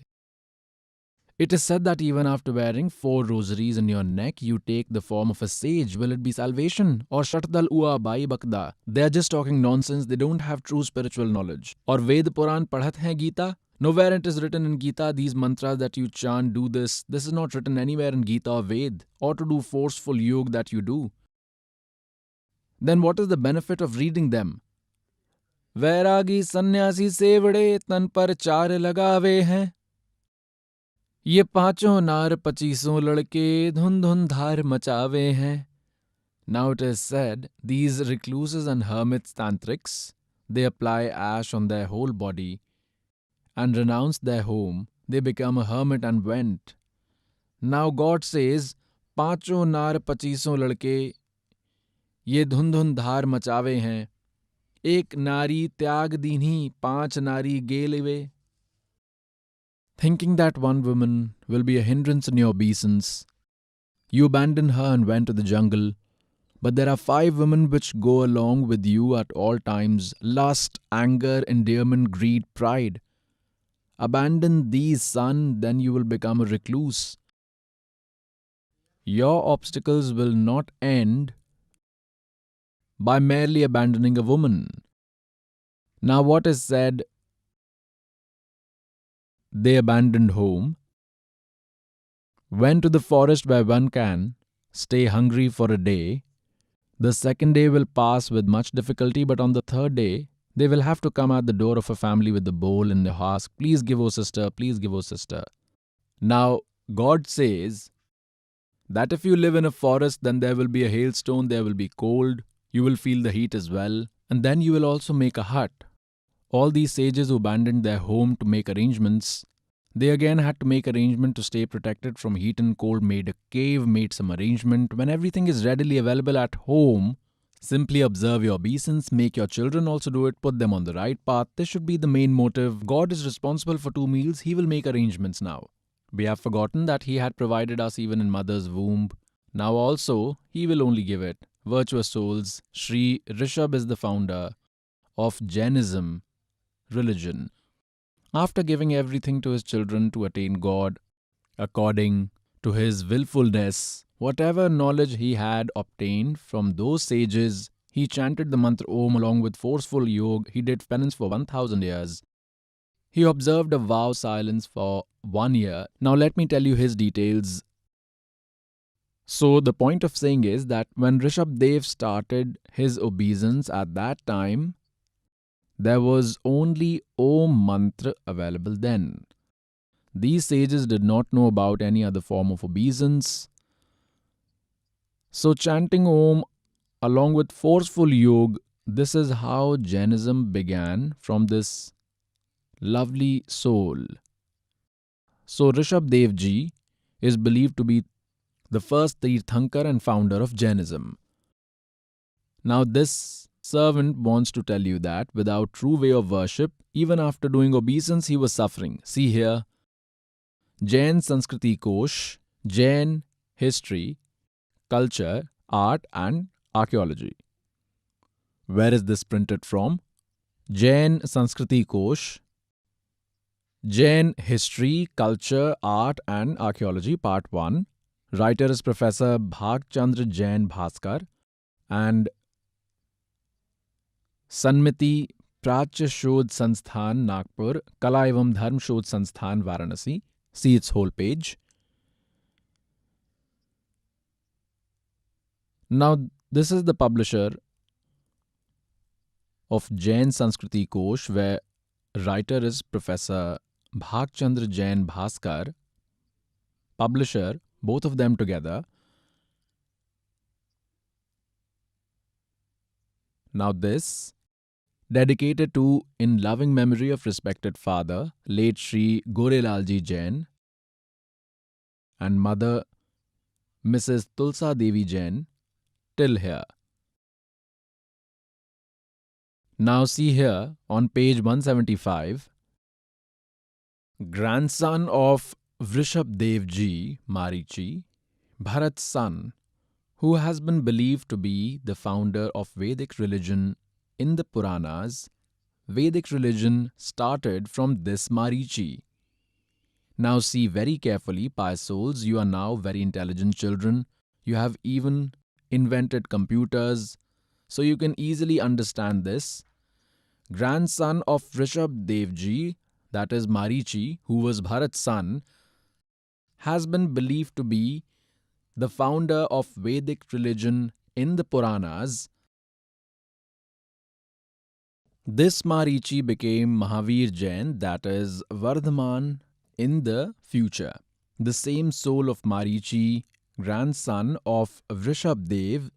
It is said that even after wearing 4 rosaries in your neck, you take the form of a sage. Will it be salvation? Or Shatdal Ua Bai Bakda? They are just talking nonsense. They don't have true spiritual knowledge. Or Ved Puran Padhat hai Gita? Nowhere it is written in Gita, these mantras that you chant, do this. This is not written anywhere in Gita or Ved. Or to do forceful yoga that you do. Then what is the benefit of reading them? Vairagi sannyasi sevade tan par 4 lagave hain. ये 5 नार 25 लड़के धुन धुन धार मचावे हैं. Now it is said, these recluses and hermits tantrics, they apply ash on their whole body and renounce their home. They become a hermit and went. Now God says, 5 नार 25 लड़के ये धुन धुन धार मचावे हैं. एक नारी त्याग दीन्ही 5 नारी गेलिवे. Thinking that one woman will be a hindrance in your obeisance, you abandoned her and went to the jungle. But there are 5 women which go along with you at all times: lust, anger, endearment, greed, pride. Abandon these, son, then you will become a recluse. Your obstacles will not end by merely abandoning a woman. Now what is said? They abandoned home, went to the forest where one can stay hungry for a day. The second day will pass with much difficulty, but on the third day, they will have to come at the door of a family with a bowl and ask, please give, O sister, please give, O sister. Now, God says that if you live in a forest, then there will be a hailstone, there will be cold, you will feel the heat as well, and then you will also make a hut. All these sages who abandoned their home to make arrangements, they again had to make arrangement to stay protected from heat and cold, made a cave, made some arrangement. When everything is readily available at home, simply observe your obeisance, make your children also do it, put them on the right path. This should be the main motive. God is responsible for 2 meals, He will make arrangements now. We have forgotten that He had provided us even in mother's womb. Now also, He will only give it. Virtuous souls, Sri Rishabh is the founder of Jainism religion. After giving everything to his children to attain God, according to his willfulness, whatever knowledge he had obtained from those sages, he chanted the mantra Om along with forceful yoga. He did penance for 1000 years. He observed a vow silence for 1 year. Now let me tell you his details. So the point of saying is that when Rishabh Dev started his obeisance at that time, there was only Om mantra available then. These sages did not know about any other form of obeisance. So chanting Om along with forceful yoga, this is how Jainism began from this lovely soul. So Rishabh Dev Ji is believed to be the first Tirthankar and founder of Jainism. Now this servant wants to tell you that without true way of worship, even after doing obeisance, he was suffering. See here, Jain Sanskriti Kosh, Jain history, culture, art and archaeology. Where is this printed from? Jain Sanskriti Kosh, Jain history, culture, art and archaeology, part 1. Writer is Professor Bhagchandra Jain Bhaskar and Sanmiti Prachya Shodh Sansthan, Nagpur, Kala Evam Dharm Shodh Sansthan, Varanasi. See its whole page. Now, this is the publisher of Jain Sanskriti Kosh, where writer is Professor Bhakchandra Jain Bhaskar, publisher, both of them together. Now this, dedicated to in loving memory of respected father, late Shri Gorelalji Jain, and mother, Mrs. Tulsa Devi Jain, till here. Now see here on page 175, grandson of Vrishab Dev Ji, Marichi, Bharat's son, who has been believed to be the founder of Vedic religion in the Puranas. Vedic religion started from this Marichi. Now see very carefully, pious souls, you are now very intelligent children. You have even invented computers, so you can easily understand this. Grandson of Rishabh Dev Ji, that is Marichi, who was Bharat's son, has been believed to be the founder of Vedic religion in the Puranas. This Marichi became Mahavir Jain, that is Vardhaman, in the future. The same soul of Marichi, grandson of Vrishab Dev,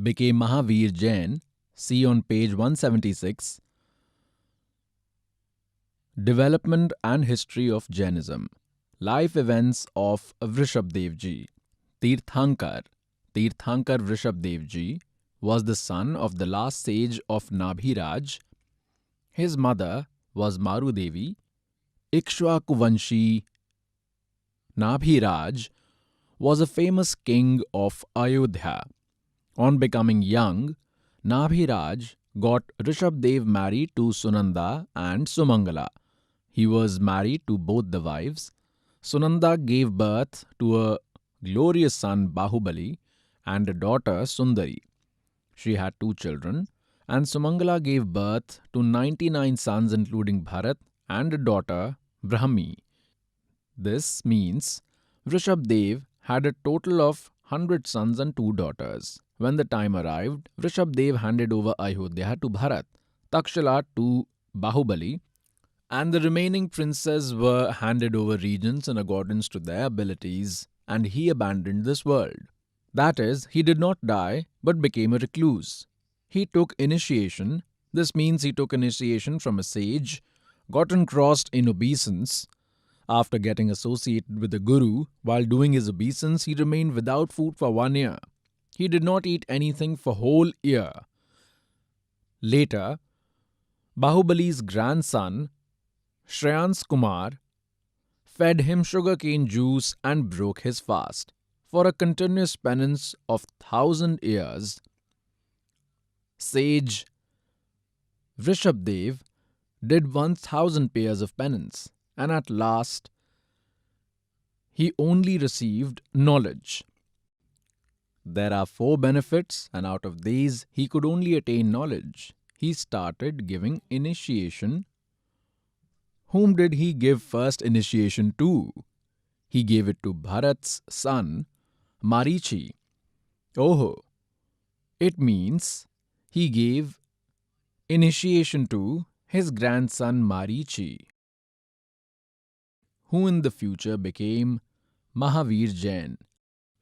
became Mahavir Jain. See on page 176. Development and history of Jainism. Life events of Vrishab Dev Ji. Tirthankar Vrishab Dev Ji was the son of the last sage of Nabhiraj. His mother was Maru Devi. Ikshvakuvanshi Nabhiraj was a famous king of Ayodhya. On becoming young, Nabhiraj got Rishabh Dev married to Sunanda and Sumangala. He was married to both the wives. Sunanda gave birth to a glorious son Bahubali and a daughter Sundari. She had 2 children, and Sumangala gave birth to 99 sons including Bharat and a daughter Brahmi. This means Vrishab Dev had a total of 100 sons and 2 daughters. When the time arrived, Vrishab Dev handed over Ayodhya to Bharat, Takshila to Bahubali, and the remaining princes were handed over regions in accordance to their abilities, and he abandoned this world. That is, he did not die but became a recluse. He took initiation. This means he took initiation from a sage, got engrossed in obeisance. After getting associated with the Guru, while doing his obeisance, he remained without food for 1 year. He did not eat anything for whole year. Later, Bahubali's grandson, Shreyans Kumar, fed him sugarcane juice and broke his fast. For a continuous penance of 1,000 years, sage Vrishab Dev did 1,000 pairs of penance, and at last he only received knowledge. There are 4 benefits, and out of these he could only attain knowledge. He started giving initiation. Whom did he give first initiation to? He gave it to Bharat's son, Marichi. Oh, it means he gave initiation to his grandson Marichi, who in the future became Mahavir Jain.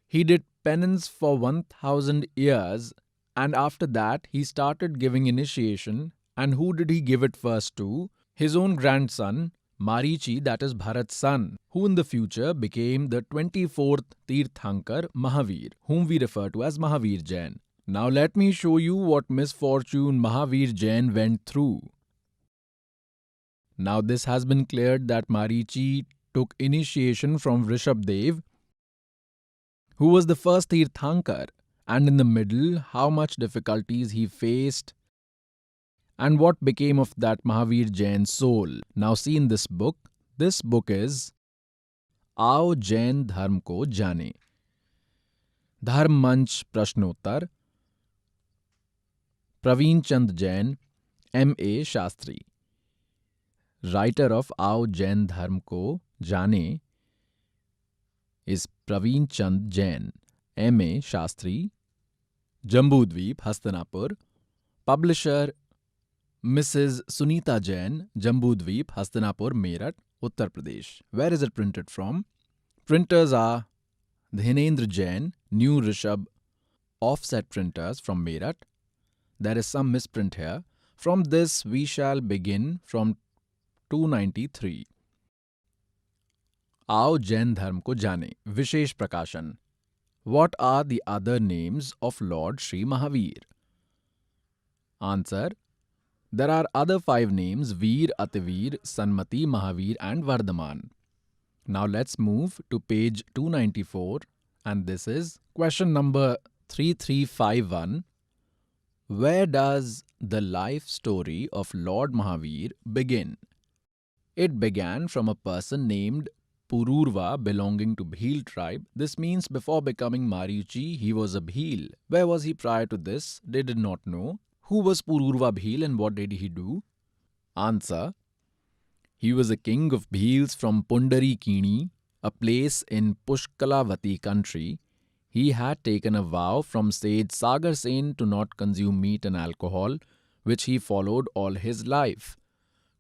He did penance for 1,000 years, and after that he started giving initiation. And who did he give it first to? His own grandson, Marichi, that is Bharat's son, who in the future became the 24th Tirthankar Mahavir, whom we refer to as Mahavir Jain. Now let me show you what misfortune Mahavir Jain went through. Now this has been cleared that Marichi took initiation from Vrishab Dev, who was the first Tirthankar, and in the middle how much difficulties he faced and what became of that Mahavir Jain soul. Now see in this book is Aao Jain Dharm Ko Jane. Dharm Manch Prashnottar, Praveen Chand Jain, M.A. Shastri. Writer of Ao Jain Dharm Ko Jane is Praveen Chand Jain. M.A. Shastri, Jambudweep, Hastinapur. Publisher Mrs. Sunita Jain, Jambudweep, Hastinapur, Meerut, Uttar Pradesh. Where is it printed from? Printers are Dhinendra Jain, New Rishabh Offset Printers from Meerut. There is some misprint here. From this we shall begin from 293. Ao Jain Dharm Ko Jane, Vishesh Prakashan. What are the other names of Lord Sri Mahavir? Answer. There are other 5 names: Veer, Ativir, Sanmati, Mahavir and Vardhaman. Now let's move to page 294, and this is question number 3351. Where does the life story of Lord Mahavir begin? It began from a person named Pururva belonging to Bhil tribe. This means before becoming Marichi, he was a Bhil. Where was he prior to this? They did not know. Who was Pururva Bhil and what did he do? Answer. He was a king of Bhils from Pundarikini, a place in Pushkalavati country. He had taken a vow from sage Sagar Sen to not consume meat and alcohol, which he followed all his life.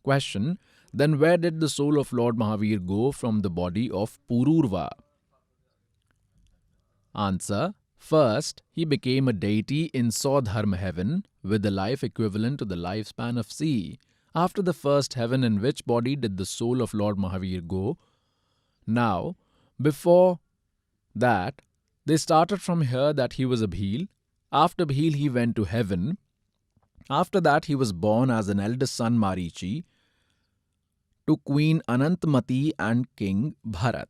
Question. Then where did the soul of Lord Mahavir go from the body of Pururva? Answer. First, he became a deity in Saudharma heaven with the life equivalent to the lifespan of sea. After the first heaven, in which body did the soul of Lord Mahavir go? Now, before that, they started from here that he was a Bhil. After Bhil, he went to heaven. After that, he was born as an eldest son Marichi to Queen Anantmati and King Bharat.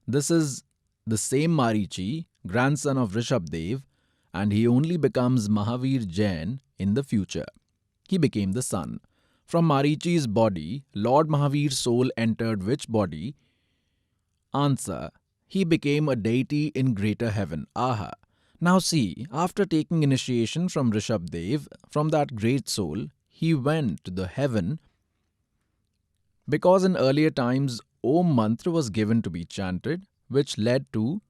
This is the same Marichi, grandson of Rishabdev, and he only becomes Mahavir Jain in the future. He became the son. From Marichi's body, Lord Mahavir's soul entered which body? Answer. He became a deity in greater heaven. Aha. Now see, after taking initiation from Rishabdev, from that great soul, he went to the heaven, because in earlier times Om mantra was given to be chanted, which led to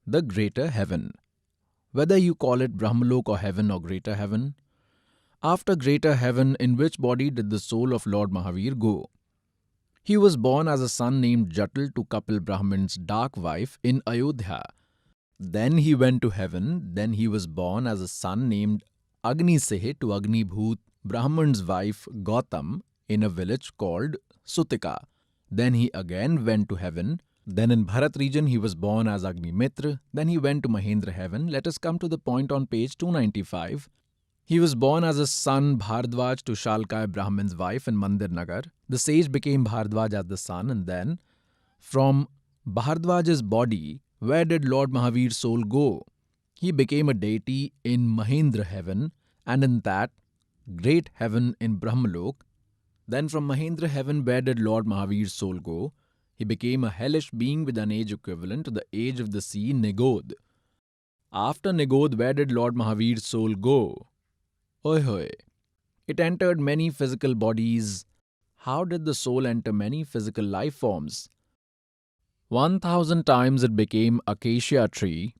the greater heaven. Whether you call it Brahmalok or heaven or greater heaven. After greater heaven, in which body did the soul of Lord Mahavir go? He was born as a son named Jatal to Kapil Brahman's dark wife in Ayodhya. Then he went to heaven. Then he was born as a son named Agni Sehe to Agni Bhoot, Brahman's wife Gautam, in a village called Sutika. Then he again went to heaven. Then in Bharat region he was born as Agni Mitra. Then he went to Mahendra heaven. Let us come to the point on page 295. He was born as a son Bhardwaj to Shalkai Brahman's wife in Mandir Nagar. The sage became Bhardwaj as the son, and then from Bhardwaj's body, where did Lord Mahavir's soul go? He became a deity in Mahendra heaven, and in that great heaven in Brahmalok. Then from Mahendra heaven, where did Lord Mahavir's soul go? He became a hellish being with an age equivalent to the age of the sea, Nigod. After Nigod, where did Lord Mahavir's soul go? Oi hoi. It entered many physical bodies. How did the soul enter many physical life forms? 1,000 times it became acacia tree,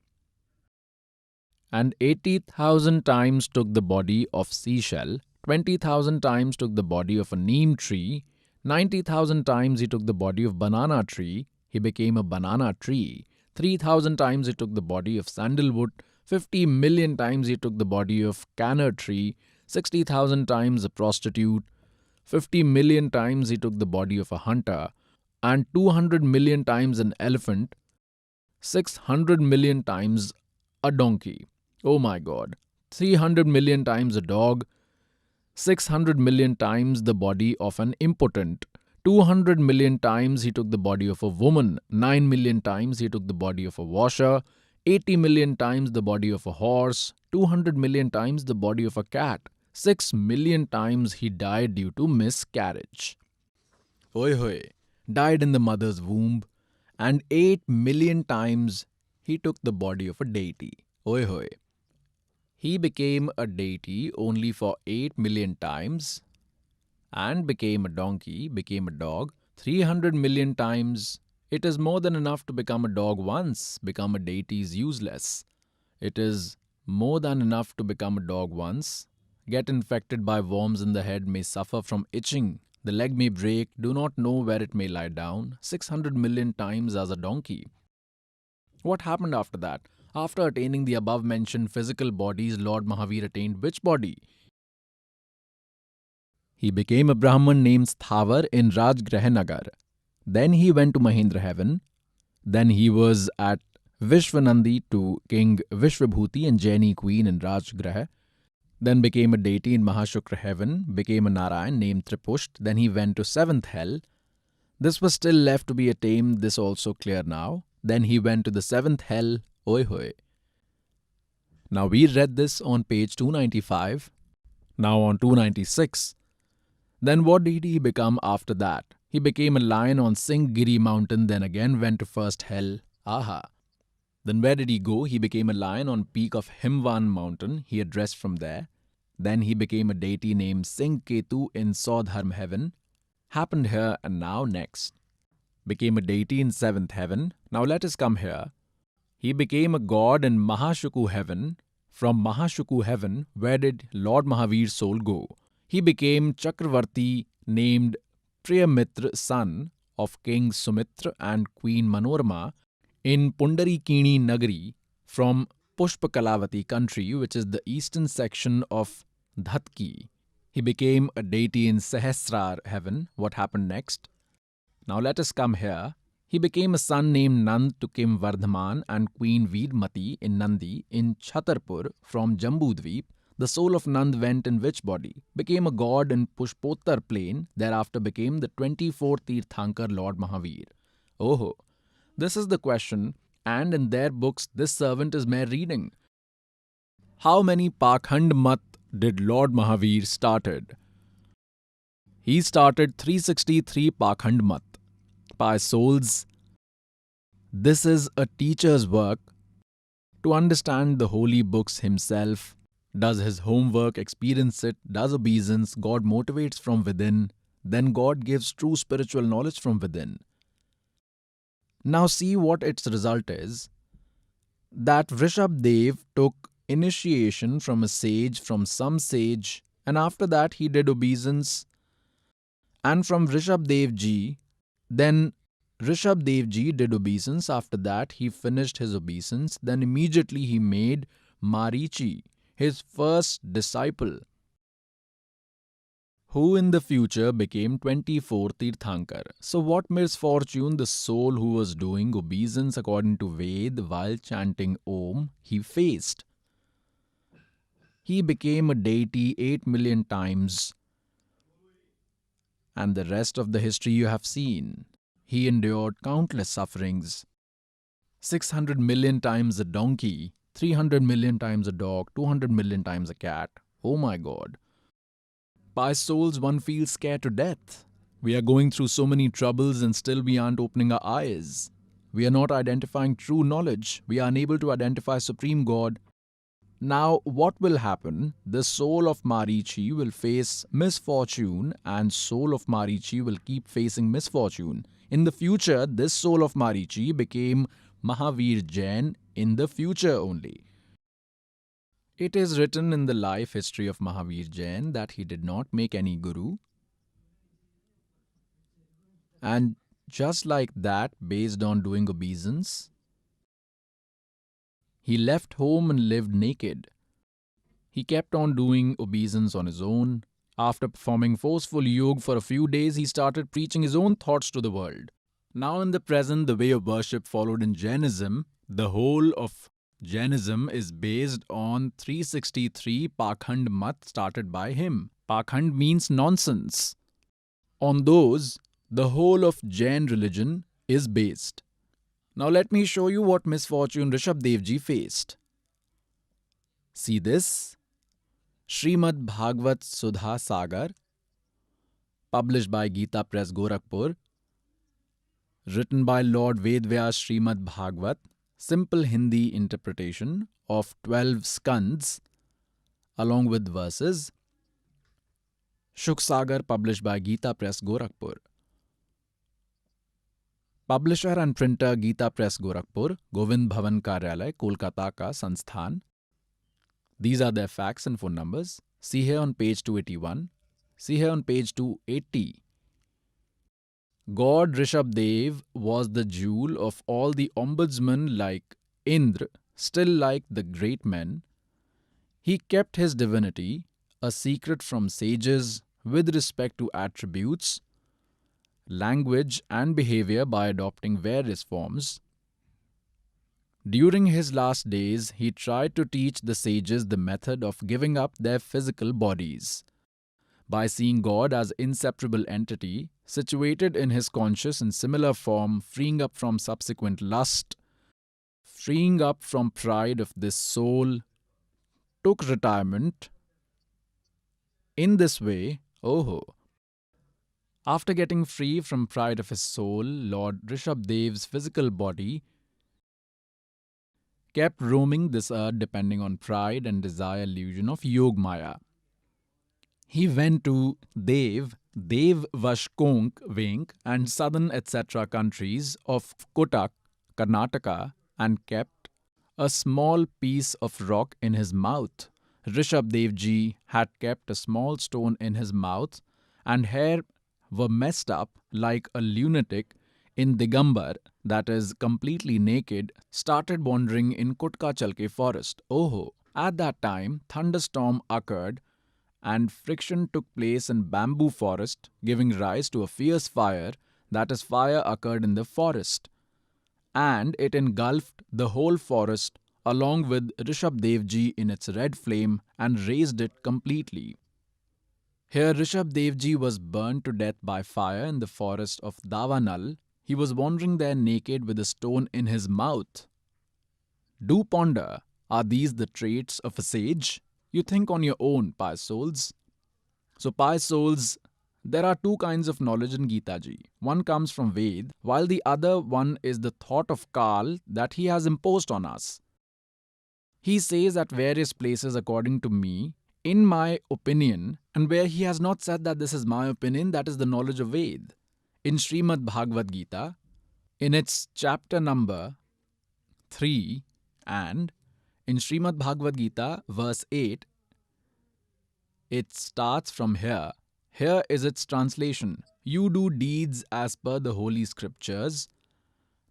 and 80,000 times took the body of seashell, 20,000 times took the body of a neem tree, 90,000 times he took the body of banana tree, he became a banana tree, 3,000 times he took the body of sandalwood, 50 million times he took the body of canna tree, 60,000 times a prostitute, 50 million times he took the body of a hunter, and 200 million times an elephant, 600 million times a donkey. Oh my God. 300 million times a dog, 600 million times the body of an impotent, 200 million times he took the body of a woman, 9 million times he took the body of a washer, 80 million times the body of a horse, 200 million times the body of a cat, 6 million times he died due to miscarriage. Oi hoi, died in the mother's womb, and 8 million times he took the body of a deity. Oi hoi. He became a deity only for 8 million times and became a donkey, became a dog 300 million times. It is more than enough to become a dog once. Become a deity is useless. It is more than enough to become a dog once. Get infected by worms in the head, may suffer from itching. The leg may break, do not know where it may lie down. 600 million times as a donkey. What happened after that? After attaining the above mentioned physical bodies, Lord Mahavir attained which body? He became a Brahman named Sthavar in Rajgrahanagar. Then he went to Mahendra heaven. Then he was at Vishwanandi to King Vishwabhuti and Jaini queen in Rajgraha. Then became a deity in Mahashukra heaven, became a Narayan named Tripusht. Then he went to seventh hell. This was still left to be attained, this also clear now. Then he went to the seventh hell, oi hoy. Now we read this on page 295. Now on 296. Then what did he become after that? He became a lion on Singhgiri mountain, then again went to first hell, aha. Then where did he go? He became a lion on peak of Himvan mountain. He addressed from there. Then he became a deity named Singh-Ketu in Saudharm heaven. Happened here and now next. Became a deity in seventh heaven. Now let us come here. He became a god in Mahashuku heaven. From Mahashuku heaven, where did Lord Mahavir's soul go? He became Chakravarti named Priyamitra, son of King Sumitra and Queen Manorama in Pundarikini Nagari from Pushpakalavati country, which is the eastern section of Dhatki. He became a deity in Sahasrar heaven. What happened next? Now let us come here. He became a son named Nand to King Vardhaman and Queen Veedmati in Nandi in Chhatarpur from Jambudvip. The soul of Nand went in which body? Became a god in Pushpottar plain, thereafter became the 24th Tirthankar Lord Mahavir. Oh, this is the question, and in their books this servant is mere reading. How many Pakhand Mat did Lord Mahavir started? He started 363 Pakhand Mat. By souls, this is a teacher's work to understand the holy books himself, does his homework, experience it, does obeisance, God motivates from within, then God gives true spiritual knowledge from within. Now see what its result is. That Rishabh Dev took initiation from a sage, from some sage, and after that he did obeisance. And from Rishabh Dev Ji, then Rishabh Dev Ji did obeisance. After that he finished his obeisance. Then immediately he made Marichi his first disciple, who in the future became 24th Tirthankar. So what misfortune the soul who was doing obeisance according to Ved while chanting Om he faced? He became a deity 8 million times, and the rest of the history you have seen. He endured countless sufferings. 600 million times a donkey, 300 million times a dog, 200 million times a cat. Oh my God. By souls, one feels scared to death. We are going through so many troubles and still we aren't opening our eyes. We are not identifying true knowledge. We are unable to identify Supreme God. Now, what will happen? The soul of Marichi will face misfortune and soul of Marichi will keep facing misfortune. In the future, this soul of Marichi became Mahavir Jain in the future only. It is written in the life history of Mahavir Jain that he did not make any guru. And just like that, based on doing obeisance, he left home and lived naked. He kept on doing obeisance on his own. After performing forceful yoga for a few days, he started preaching his own thoughts to the world. Now in the present, the way of worship followed in Jainism, the whole of Jainism is based on 363 Pakhand Mat started by him. Pakhand means nonsense. On those, the whole of Jain religion is based. Now let me show you what misfortune Rishabh Dev Ji faced. See this? Srimad Bhagavad Sudha Sagar, published by Gita Press Gorakhpur, written by Lord Vedvyas Srimad Bhagavat, simple Hindi interpretation of 12 skands, along with verses. Shuk Sagar, published by Geeta Press, Gorakhpur. Publisher and printer Geeta Press, Gorakhpur, Govind Bhavan Karyalay, Kolkata ka Sansthan. These are their facts and phone numbers. See here on page 281. See here on page 280. God Rishabdev was the jewel of all the ombudsmen like Indra, still like the great men. He kept his divinity, a secret from sages, with respect to attributes, language and behavior by adopting various forms. During his last days, he tried to teach the sages the method of giving up their physical bodies. By seeing God as inseparable entity, situated in his conscious and similar form, freeing up from subsequent lust, freeing up from pride of this soul, took retirement. In this way, after getting free from pride of his soul, Lord Rishabdev's physical body kept roaming this earth depending on pride and desire illusion of Yogmaya. He went to Dev Vashkonk, Venk and southern etc. countries of Kotak, Karnataka and kept a small piece of rock in his mouth. Rishabdev ji had kept a small stone in his mouth and hair were messed up like a lunatic in Digambar, that is completely naked, started wandering in Kutka Chalke forest. At that time, thunderstorm occurred and friction took place in bamboo forest, giving rise to a fierce fire, that is fire occurred in the forest. And it engulfed the whole forest along with Rishabdev ji in its red flame and razed it completely. Here Rishabdev ji was burned to death by fire in the forest of Davanal. He was wandering there naked with a stone in his mouth. Do ponder, are these the traits of a sage? You think on your own, pious souls. So pious souls, there are two kinds of knowledge in Gita ji. One comes from Ved, while the other one is the thought of Kal that he has imposed on us. He says at various places according to me, in my opinion, and where he has not said that this is my opinion, that is the knowledge of Ved. In Srimad Bhagavad Gita, in its chapter number 3 and in Srimad Bhagavad Gita verse 8, it starts from here. Here is its translation. You do deeds as per the holy scriptures.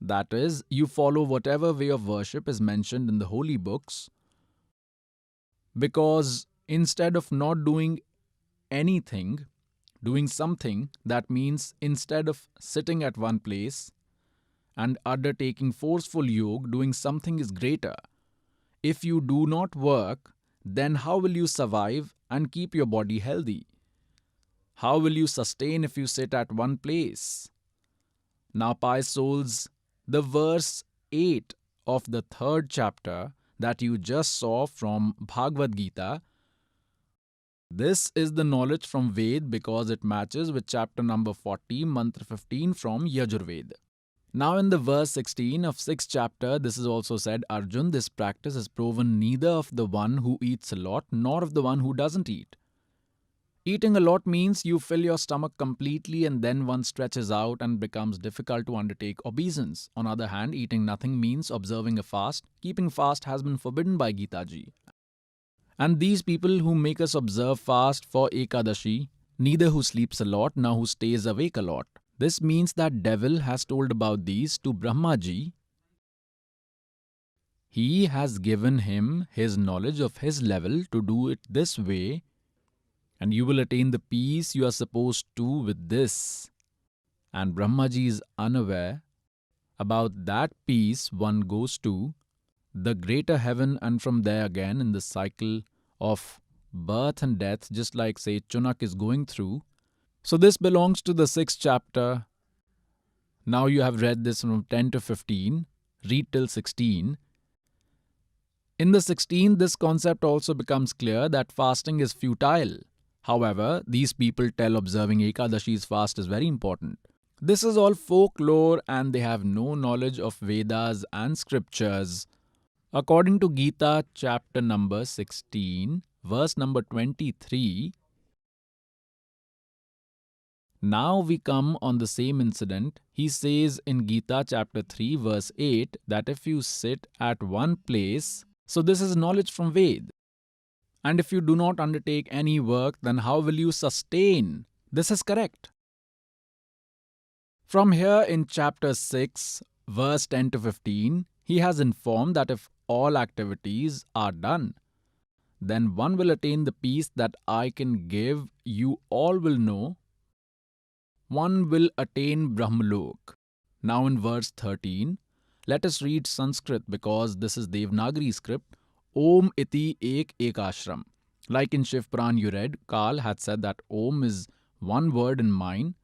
That is, you follow whatever way of worship is mentioned in the holy books. Because instead of not doing anything, doing something, that means instead of sitting at one place and undertaking forceful yoga, doing something is greater. If you do not work, then how will you survive and keep your body healthy? How will you sustain if you sit at one place? Now, pious souls, the verse 8 of the 3rd chapter that you just saw from Bhagavad Gita, this is the knowledge from Ved because it matches with chapter number 40, mantra 15 from Yajurved. Now in the verse 16 of 6th chapter, this is also said, Arjun, this practice is proven neither of the one who eats a lot nor of the one who doesn't eat. Eating a lot means you fill your stomach completely and then one stretches out and becomes difficult to undertake obeisance. On the other hand, eating nothing means observing a fast. Keeping fast has been forbidden by Gita ji. And these people who make us observe fast for Ekadashi, neither who sleeps a lot nor who stays awake a lot. This means that devil has told about these to Brahma ji. He has given him his knowledge of his level to do it this way, and you will attain the peace you are supposed to with this. And Brahma ji is unaware about that peace one goes to the greater heaven and from there again in the cycle of birth and death, just like say Chunak is going through. So this belongs to the 6th chapter. Now you have read this from 10 to 15. Read till 16. In the 16th, this concept also becomes clear that fasting is futile. However, these people tell observing Ekadashi's fast is very important. This is all folklore and they have no knowledge of Vedas and scriptures. According to Gita chapter number 16, verse number 23. Now we come on the same incident. He says in Gita chapter 3 verse 8 that if you sit at one place, so this is knowledge from Ved. And if you do not undertake any work, then how will you sustain? This is correct. From here in chapter 6, verse 10 to 15, he has informed that if all activities are done, then one will attain the peace that I can give, you all will know. One will attain Brahmalok. Now in verse 13, let us read Sanskrit because this is Devanagari script. Om iti ek ashram. Like in Shiv Puran you read, Kal had said that Om is one word in mind.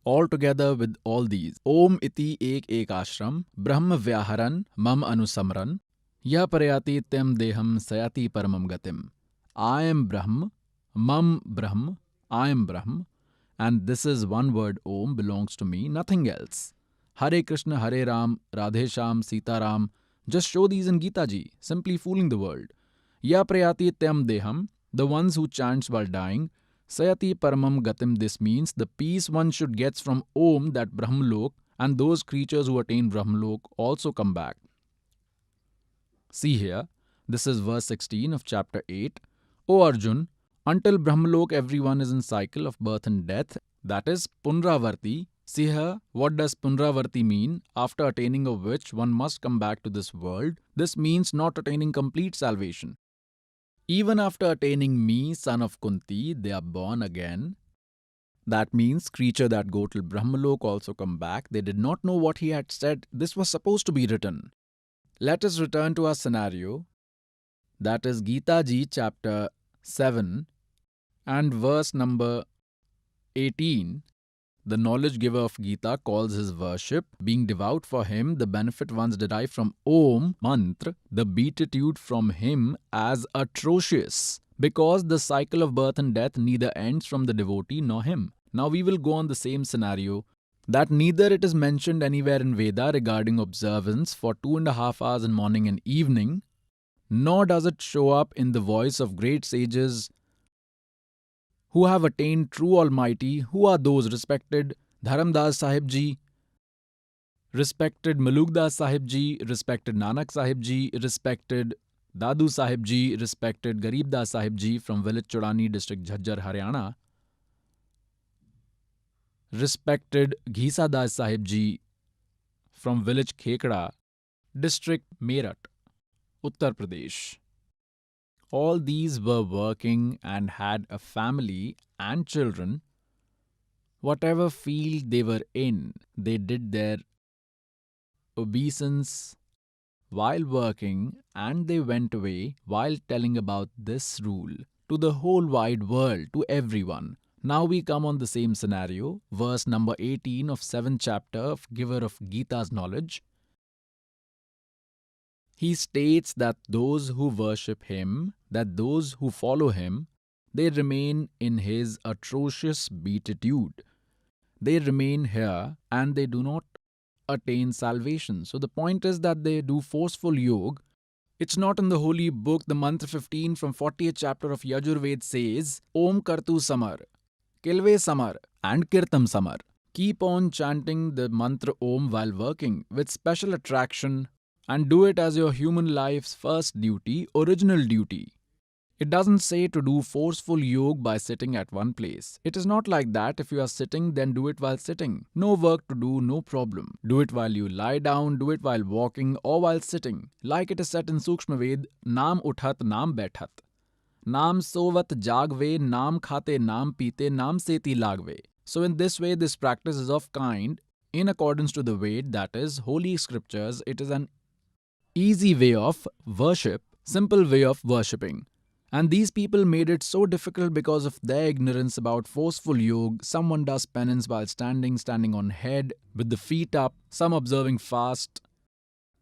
All together with all these. Om iti ek ashram. Brahma vyaharan mam anusamran. Ya parayati tem deham sayati paramam gatim. I am Brahma, mam Brahma, I am Brahma. And this is one word Om belongs to me, nothing else. Hare Krishna, Hare Ram, Radhe Sham, Sita Ram. Just show these in Gita ji, simply fooling the world. Ya prayati tem deham, the ones who chants while dying. Sayati paramam gatim, this means the peace one should get from Om, that Brahmalok, and those creatures who attain Brahmalok also come back. See here, this is verse 16 of chapter 8. O Arjun, until Brahmalok everyone is in cycle of birth and death, that is Punravarti. See here, what does Punravarti mean? After attaining of which one must come back to this world. This means not attaining complete salvation. Even after attaining me, son of Kunti, they are born again. That means creature that go till Brahmalok also come back. They did not know what he had said. This was supposed to be written. Let us return to our scenario. That is Gita ji chapter 7 and verse number 18. The knowledge giver of Gita calls his worship, being devout for him, the benefit ones derive from Om mantra, the beatitude from him, as atrocious, because the cycle of birth and death neither ends from the devotee nor him. Now we will go on the same scenario, that neither it is mentioned anywhere in Veda regarding observance for 2.5 hours in morning and evening, nor does it show up in the voice of great sages who have attained true Almighty. Who are those? Respected Dharamdas Sahib Ji, respected Malukdas Sahib Ji, respected Nanak Sahib Ji, respected Dadu Sahib Ji, respected Garibdas Sahib Ji from village Chodani, district Jhajjar, Haryana, respected Ghisa Das Sahib Ji from village Khekda, district Meerut, Uttar Pradesh. All these were working and had a family and children. Whatever field they were in, they did their obeisance while working, and they went away while telling about this rule to the whole wide world, to everyone. Now we come on the same scenario, verse number 18 of 7th chapter of Giver of Gita's knowledge. He states that those who worship him, that those who follow him, they remain in his atrocious beatitude. They remain here and they do not attain salvation. So the point is that they do forceful yoga. It's not in the holy book. The mantra 15 from 40th chapter of Yajurved says, Om Kartu Samar, Kilve Samar and Kirtam Samar. Keep on chanting the mantra Om while working with special attraction, and do it as your human life's first duty, original duty. It doesn't say to do forceful yoga by sitting at one place. It is not like that. If you are sitting, then do it while sitting. No work to do, no problem. Do it while you lie down, do it while walking or while sitting. Like it is said in Sukshma Ved, Naam uthat, naam baithat. Naam sovat jagve, naam khate, naam pite, naam seti lagve. So in this way, this practice is of kind in accordance to the Ved, that is, holy scriptures. It is an easy way of worship, simple way of worshipping. And these people made it so difficult because of their ignorance about forceful yoga. Someone does penance while standing on head with the feet up, some observing fast.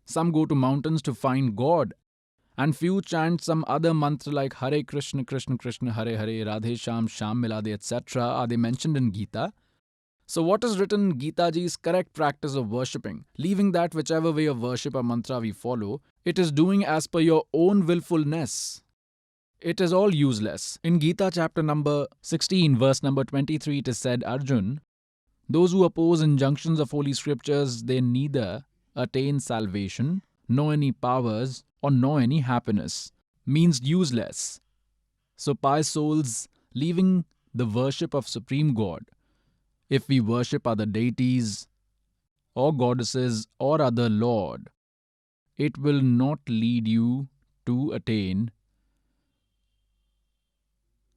Some go to mountains to find God. And few chant some other mantra like Hare Krishna, Krishna Krishna, Hare Hare, Radhe Sham, Sham Milade, etc. Are they mentioned in Gita? So what is written in Gita ji's correct practice of worshipping? Leaving that whichever way of worship or mantra we follow, it is doing as per your own willfulness. it is all useless. In Gita chapter number 16, verse number 23, it is said, Arjun, those who oppose injunctions of holy scriptures, they neither attain salvation, nor any powers, or nor any happiness. Means useless. So pious souls, leaving the worship of Supreme God, if we worship other deities or goddesses or other Lord, it will not lead you to attain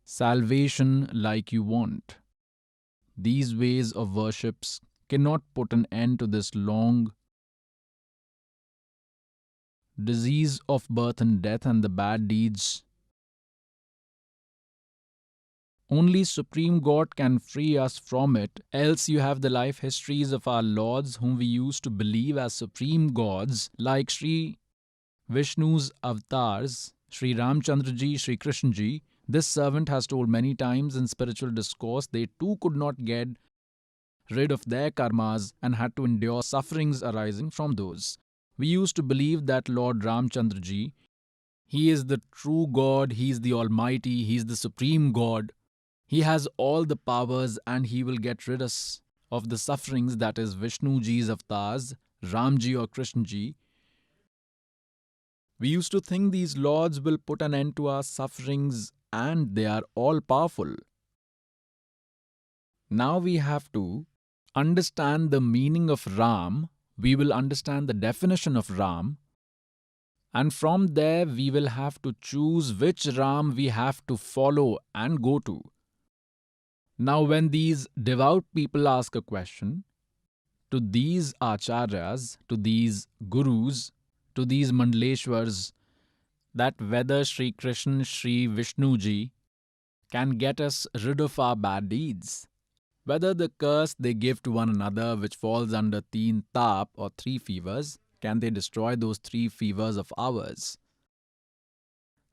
salvation like you want. These ways of worships cannot put an end to this long disease of birth and death and the bad deeds. Only Supreme God can free us from it, else you have the life histories of our lords whom we used to believe as supreme gods, like Sri Vishnu's avatars, Sri Ramchandra ji, Sri Krishna ji. This servant has told many times in spiritual discourse they too could not get rid of their karmas and had to endure sufferings arising from those. We used to believe that Lord Ramchandra ji, he is the true God, he is the Almighty, he is the Supreme God. He has all the powers and he will get rid us of the sufferings, that is Vishnu ji's avatars, Ram ji or Krishna ji. We used to think these lords will put an end to our sufferings and they are all powerful. Now we have to understand the meaning of Ram, we will understand the definition of Ram, and from there we will have to choose which Ram we have to follow and go to. Now when these devout people ask a question to these acharyas, to these gurus, to these mandaleshwars, that whether Sri Krishna, Sri Vishnu ji can get us rid of our bad deeds, whether the curse they give to one another which falls under teen tap or three fevers, can they destroy those three fevers of ours?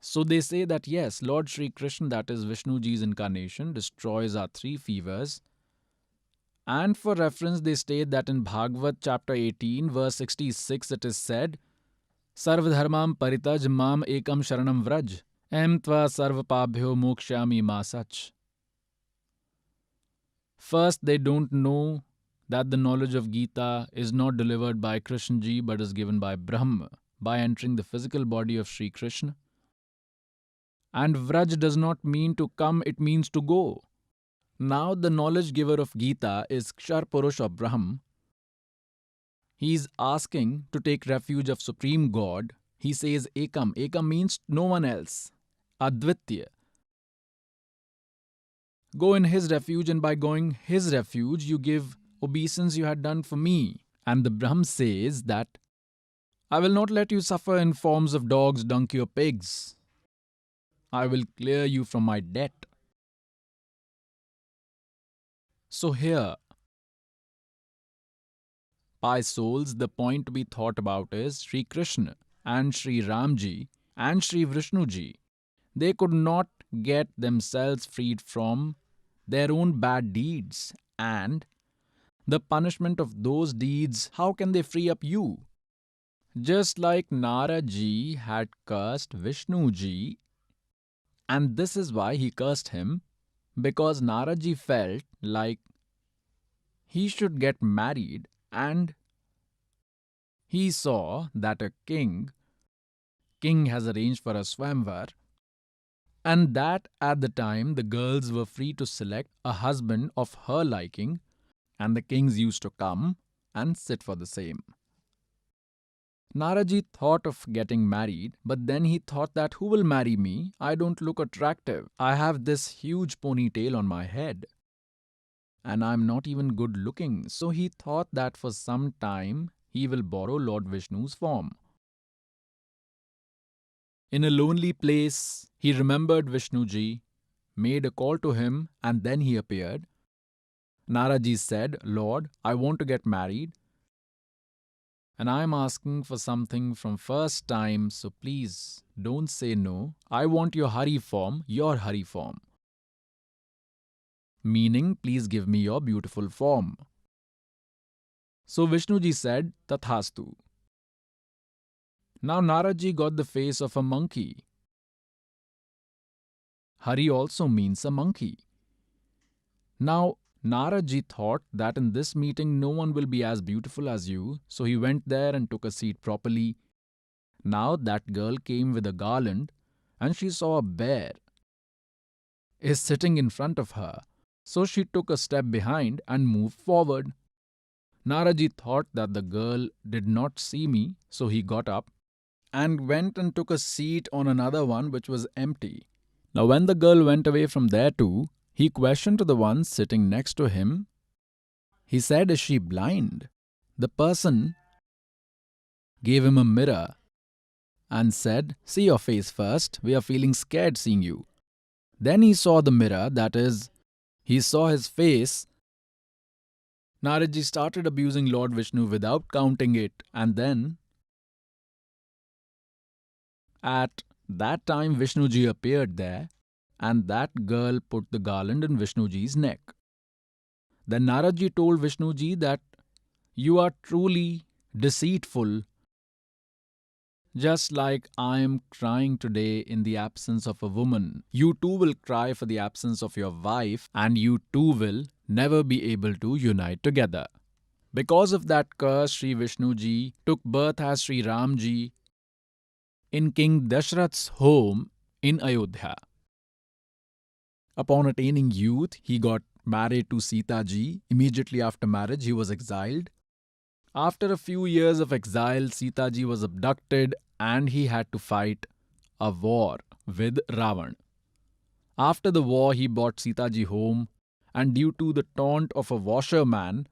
So they say that yes, Lord Sri Krishna, that is Vishnu ji's incarnation, destroys our three fevers. And for reference, they state that in Bhagavad chapter 18, verse 66, it is said, Sarvadharmam paritaj mam ekam sharanam vraj, em tva sarvapabhyo mokshami ma sach. First, they don't know that the knowledge of Gita is not delivered by Krishna ji but is given by Brahma, by entering the physical body of Sri Krishna. And Vraj does not mean to come, it means to go. Now the knowledge giver of Gita is Kshar Purush or Brahm. He is asking to take refuge of Supreme God. He says Ekam. Ekam means no one else. Advitya. Go in his refuge, and by going his refuge you give obeisance you had done for me. And the Brahm says that I will not let you suffer in forms of dogs, donkey or pigs. I will clear you from my debt. So here, by souls, the point to be thought about is Sri Krishna and Sri Ramji and Sri Vishnu ji. They could not get themselves freed from their own bad deeds, and the punishment of those deeds, how can they free up you? Just like Narad ji had cursed Vishnu ji, and this is why he cursed him, because Narad ji felt like he should get married, and he saw that a king has arranged for a swamvar, and that at the time the girls were free to select a husband of her liking, and the kings used to come and sit for the same. Naraji thought of getting married, but then he thought that who will marry me? I don't look attractive. I have this huge ponytail on my head. And I'm not even good looking. So he thought that for some time he will borrow Lord Vishnu's form. In a lonely place, he remembered Vishnuji, made a call to him, and then he appeared. Naraji said, Lord, I want to get married. And I am asking for something from first time, so please don't say no. I want your Hari form, your Hari form. Meaning, please give me your beautiful form. So Vishnuji said, Tathastu. Now Naraji got the face of a monkey. Hari also means a monkey. Now, Naraji thought that in this meeting no one will be as beautiful as you, so he went there and took a seat properly. Now that girl came with a garland, and she saw a bear is sitting in front of her, so she took a step behind and moved forward. Naraji thought that the girl did not see me, so he got up and went and took a seat on another one which was empty. Now, when the girl went away from there too, he questioned to the one sitting next to him. He said, "Is she blind?" The person gave him a mirror and said, "See your face first. We are feeling scared seeing you." Then he saw the mirror, that is, he saw his face. Naraji started abusing Lord Vishnu without counting it, and then at that time Vishnuji appeared there, and that girl put the garland in Vishnuji's neck. Then Naraji told Vishnuji that you are truly deceitful, just like I am crying today in the absence of a woman. You too will cry for the absence of your wife, and you too will never be able to unite together. Because of that curse, Sri Vishnuji took birth as Sri Ramji in King Dashrath's home in Ayodhya. Upon attaining youth, he got married to Sita ji. Immediately after marriage, he was exiled. After a few years of exile, Sita ji was abducted and he had to fight a war with Ravan. After the war, he brought Sita ji home, and due to the taunt of a washerman,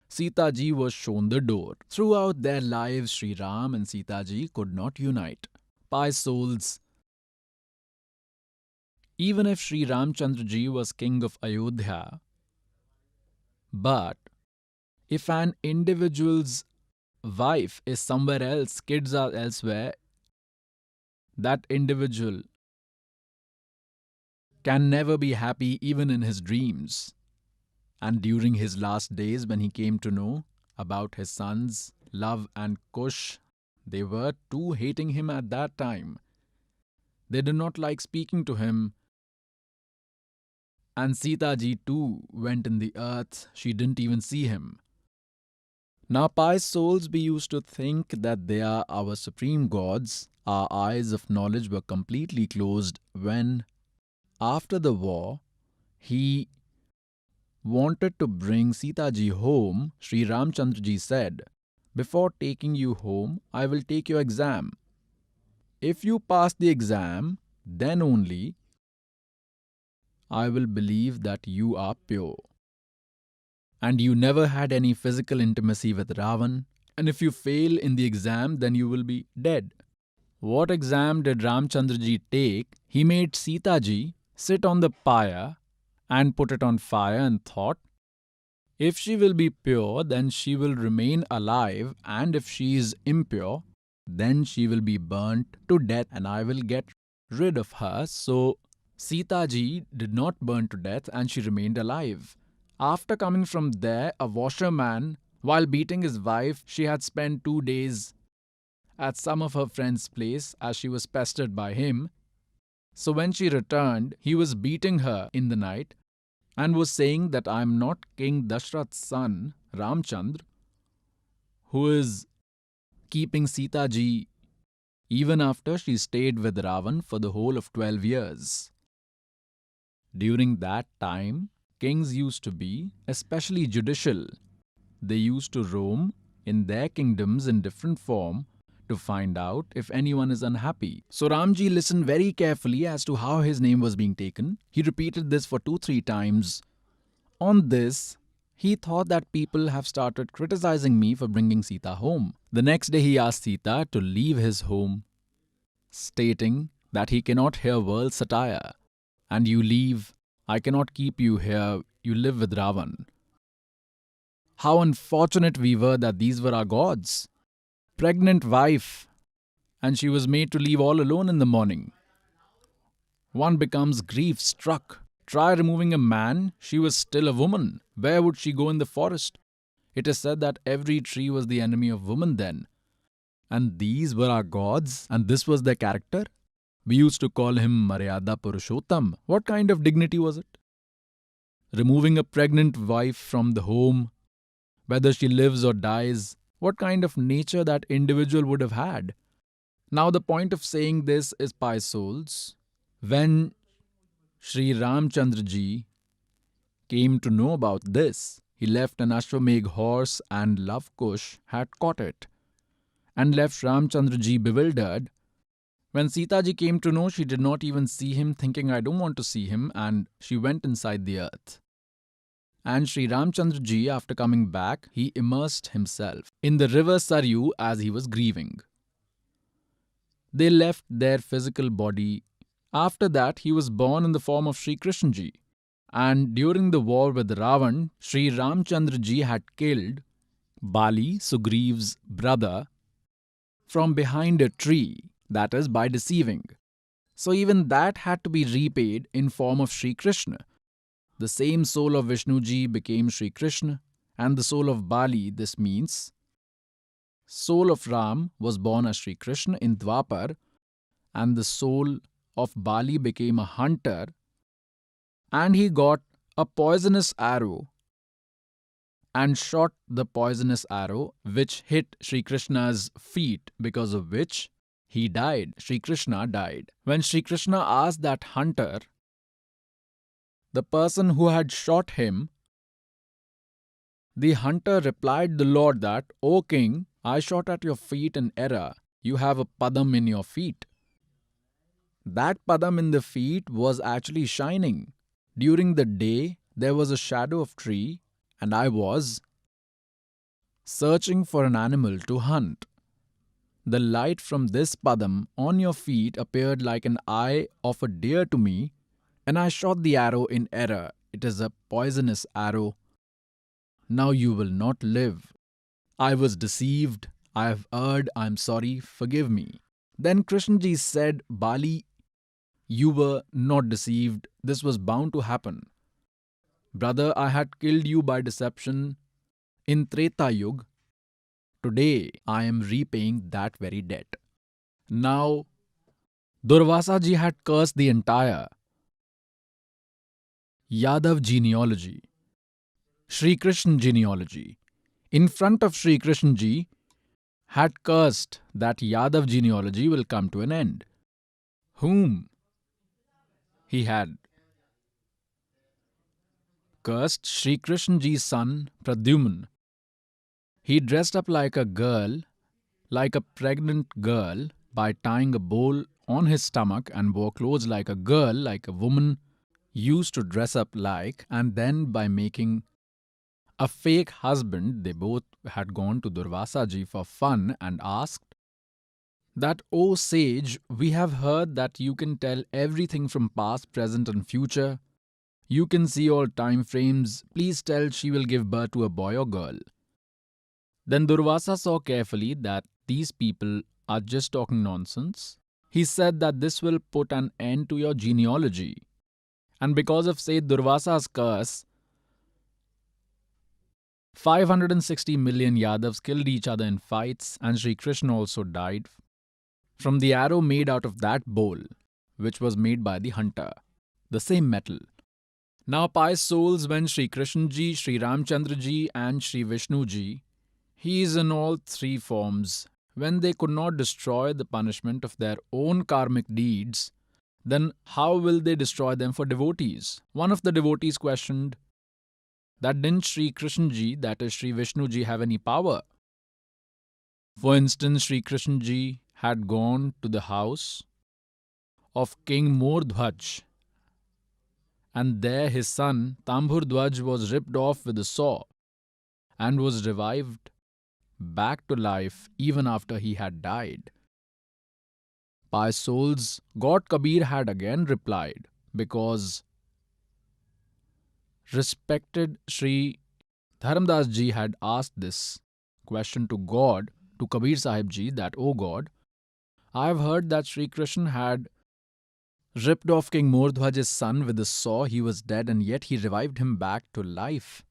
Sita ji was shown the door. Throughout their lives, Sri Ram and Sita ji could not unite. Pious souls, even if Sri Ramchandra ji was king of Ayodhya, but if an individual's wife is somewhere else, kids are elsewhere, that individual can never be happy even in his dreams. And during his last days, when he came to know about his sons, Love and Kush, they were too hating him at that time. They did not like speaking to him. And Sita ji too went in the earth. She didn't even see him. Now, pious souls, we used to think that they are our supreme gods. Our eyes of knowledge were completely closed when, after the war, he wanted to bring Sita ji home. Sri Ramchandra ji said, "Before taking you home, I will take your exam. If you pass the exam, then only I will believe that you are pure. And you never had any physical intimacy with Ravan. And if you fail in the exam, then you will be dead." What exam did Ramchandra ji take? He made Sita ji sit on the pyre and put it on fire and thought, if she will be pure, then she will remain alive, and if she is impure, then she will be burnt to death and I will get rid of her. So Sita ji did not burn to death and she remained alive. After coming from there, a washerman, while beating his wife, she had spent 2 days at some of her friends' place as she was pestered by him. So when she returned, he was beating her in the night and was saying that I am not King Dashrath's son, Ramchandra, who is keeping Sita ji even after she stayed with Ravan for the whole of 12 years. During that time, kings used to be especially judicial. They used to roam in their kingdoms in different form to find out if anyone is unhappy. So Ramji listened very carefully as to how his name was being taken. He repeated this for 2-3 times. On this, he thought that people have started criticizing me for bringing Sita home. The next day he asked Sita to leave his home, stating that he cannot hear world satire. And you leave, I cannot keep you here, you live with Ravan. How unfortunate we were that these were our gods. Pregnant wife, and she was made to leave all alone in the morning. One becomes grief-struck. Try removing a man, she was still a woman. Where would she go in the forest? It is said that every tree was the enemy of woman then. And these were our gods, and this was their character? We used to call him Maryada Purushottam. What kind of dignity was it? Removing a pregnant wife from the home, whether she lives or dies, what kind of nature that individual would have had? Now, the point of saying this is, pious souls, when Sri Ramchandra ji came to know about this, he left an Ashwamegh horse and Love Kush had caught it and left Ramchandra ji bewildered. When Sita ji came to know, she did not even see him, thinking, I don't want to see him, and she went inside the earth. And Sri Ramchandra ji, after coming back, he immersed himself in the river Saryu as he was grieving. They left their physical body. After that, he was born in the form of Sri Krishna ji. And during the war with Ravan, Sri Ramchandra ji had killed Bali, Sugriva's brother, from behind a tree, that is, by deceiving. So even that had to be repaid in form of Sri Krishna. The same soul of Vishnuji became Sri Krishna, and the soul of Bali, this means soul of Ram, was born as Sri Krishna in Dwapar, and the soul of Bali became a hunter, and he got a poisonous arrow and shot the poisonous arrow, which hit Sri Krishna's feet, because of which he died. Sri Krishna died. When Sri Krishna asked that hunter, the person who had shot him, the hunter replied the Lord that, O king, I shot at your feet in error. You have a padam in your feet. That padam in the feet was actually shining. During the day, there was a shadow of tree, and I was searching for an animal to hunt. The light from this padam on your feet appeared like an eye of a deer to me, and I shot the arrow in error. It is a poisonous arrow. Now you will not live. I was deceived. I have erred. I am sorry. Forgive me. Then Krishnaji said, Bali, you were not deceived. This was bound to happen. Brother, I had killed you by deception in Treta Yuga. Today, I am repaying that very debt. Now, Durvasa ji had cursed the entire Yadav genealogy, Sri Krishna genealogy. In front of Sri Krishna ji, had cursed that Yadav genealogy will come to an end. Whom he had cursed? Sri Krishna ji's son, Pradyumna. He dressed up like a girl, like a pregnant girl, by tying a bowl on his stomach, and wore clothes like a girl, like a woman used to dress up like, and then by making a fake husband, they both had gone to Durvasa ji for fun and asked that, O sage, we have heard that you can tell everything from past, present and future. You can see all time frames. Please tell she will give birth to a boy or girl. Then Durvasa saw carefully that these people are just talking nonsense. He said that this will put an end to your genealogy. And because of Seth Durvasa's curse, 560 million Yadavs killed each other in fights, and Sri Krishna also died from the arrow made out of that bowl, which was made by the hunter, the same metal. Now, pious souls, when Sri Krishna ji, Sri Ramchandra ji and Sri Vishnu ji, he is in all three forms, when they could not destroy the punishment of their own karmic deeds, then how will they destroy them for devotees? One of the devotees questioned that didn't Sri Krishna ji, that is Sri Vishnu ji, have any power? For instance, Sri Krishna ji had gone to the house of King Mordhwaj, and there his son Tamburdhwaj was ripped off with a saw and was revived back to life even after he had died. Pious souls, God Kabir had again replied, because respected Sri Dharamdas ji had asked this question to God, to Kabir Sahib ji, that, O God, I have heard that Sri Krishna had ripped off King Mordhwaj's son with a saw. He was dead, and yet he revived him back to life.